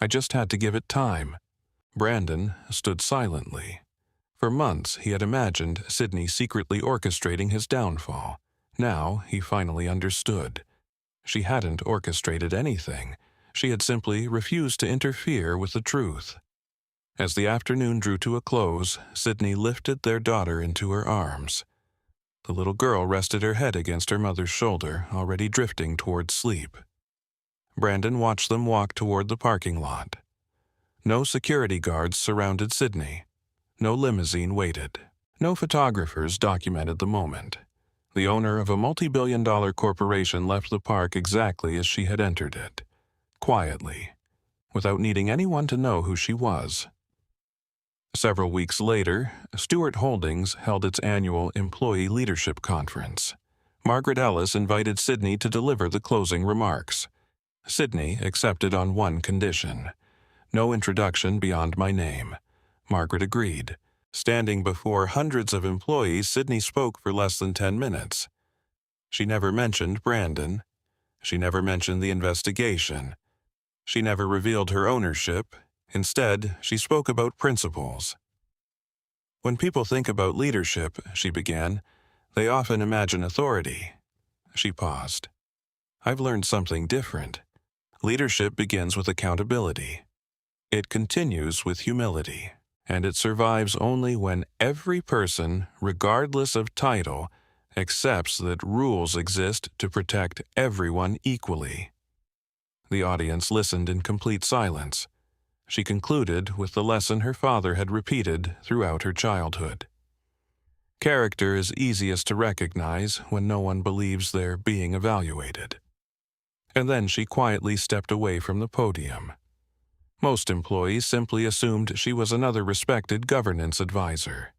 S1: I just had to give it time." Brandon stood silently. For months he had imagined Sydney secretly orchestrating his downfall. Now he finally understood. She hadn't orchestrated anything. She had simply refused to interfere with the truth. As the afternoon drew to a close, Sydney lifted their daughter into her arms. The little girl rested her head against her mother's shoulder, already drifting toward sleep. Brandon watched them walk toward the parking lot. No security guards surrounded Sydney. No limousine waited. No photographers documented the moment. The owner of a multi-billion-dollar corporation left the park exactly as she had entered it, quietly, without needing anyone to know who she was. Several weeks later, Stewart Holdings held its annual Employee Leadership Conference. Margaret Ellis invited Sydney to deliver the closing remarks. Sydney accepted on one condition: no introduction beyond my name. Margaret agreed. Standing before hundreds of employees, Sydney spoke for less than 10 minutes. She never mentioned Brandon. She never mentioned the investigation. She never revealed her ownership. Instead, she spoke about principles. When people think about leadership, she began, they often imagine authority. She paused. I've learned something different. Leadership begins with accountability. It continues with humility, and it survives only when every person, regardless of title, accepts that rules exist to protect everyone equally. The audience listened in complete silence. She concluded with the lesson her father had repeated throughout her childhood. Character is easiest to recognize when no one believes they're being evaluated. And then she quietly stepped away from the podium. Most employees simply assumed she was another respected governance advisor.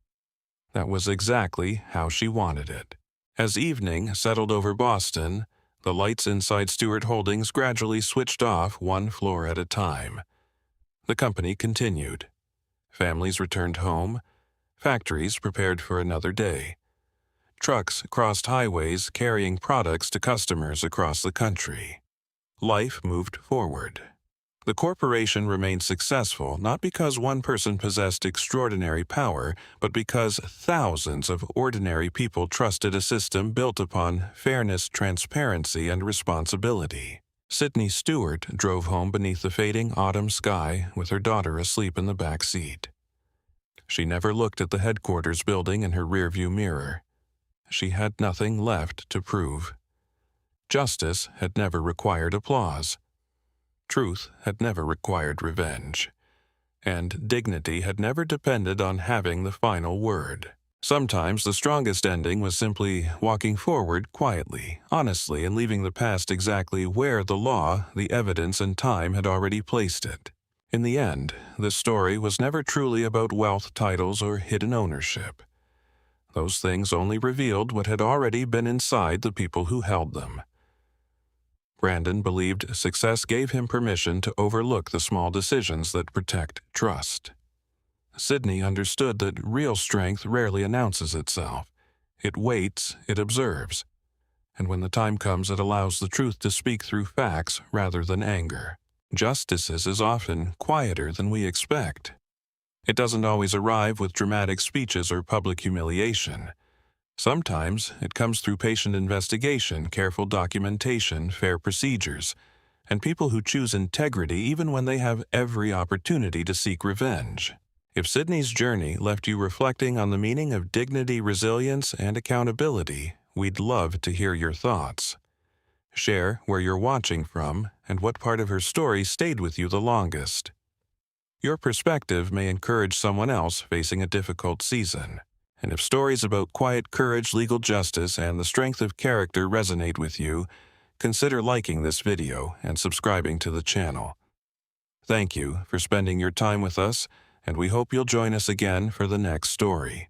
S1: That was exactly how she wanted it. As evening settled over Boston, the lights inside Stewart Holdings gradually switched off one floor at a time. The company continued. Families returned home. Factories prepared for another day. Trucks crossed highways carrying products to customers across the country. Life moved forward. The corporation remained successful not because one person possessed extraordinary power, but because thousands of ordinary people trusted a system built upon fairness, transparency, and responsibility. Sydney Stewart drove home beneath the fading autumn sky with her daughter asleep in the back seat. She never looked at the headquarters building in her rearview mirror. She had nothing left to prove. Justice had never required applause. Truth had never required revenge. And dignity had never depended on having the final word. Sometimes the strongest ending was simply walking forward quietly, honestly, and leaving the past exactly where the law, the evidence, and time had already placed it. In the end, this story was never truly about wealth, titles, or hidden ownership. Those things only revealed what had already been inside the people who held them. Brandon believed success gave him permission to overlook the small decisions that protect trust. Sydney understood that real strength rarely announces itself. It waits, it observes. And when the time comes, it allows the truth to speak through facts rather than anger. Justice is often quieter than we expect. It doesn't always arrive with dramatic speeches or public humiliation. Sometimes it comes through patient investigation, careful documentation, fair procedures, and people who choose integrity even when they have every opportunity to seek revenge. If Sydney's journey left you reflecting on the meaning of dignity, resilience, and accountability, we'd love to hear your thoughts. Share where you're watching from and what part of her story stayed with you the longest. Your perspective may encourage someone else facing a difficult season. And if stories about quiet courage, legal justice, and the strength of character resonate with you, consider liking this video and subscribing to the channel. Thank you for spending your time with us, and we hope you'll join us again for the next story.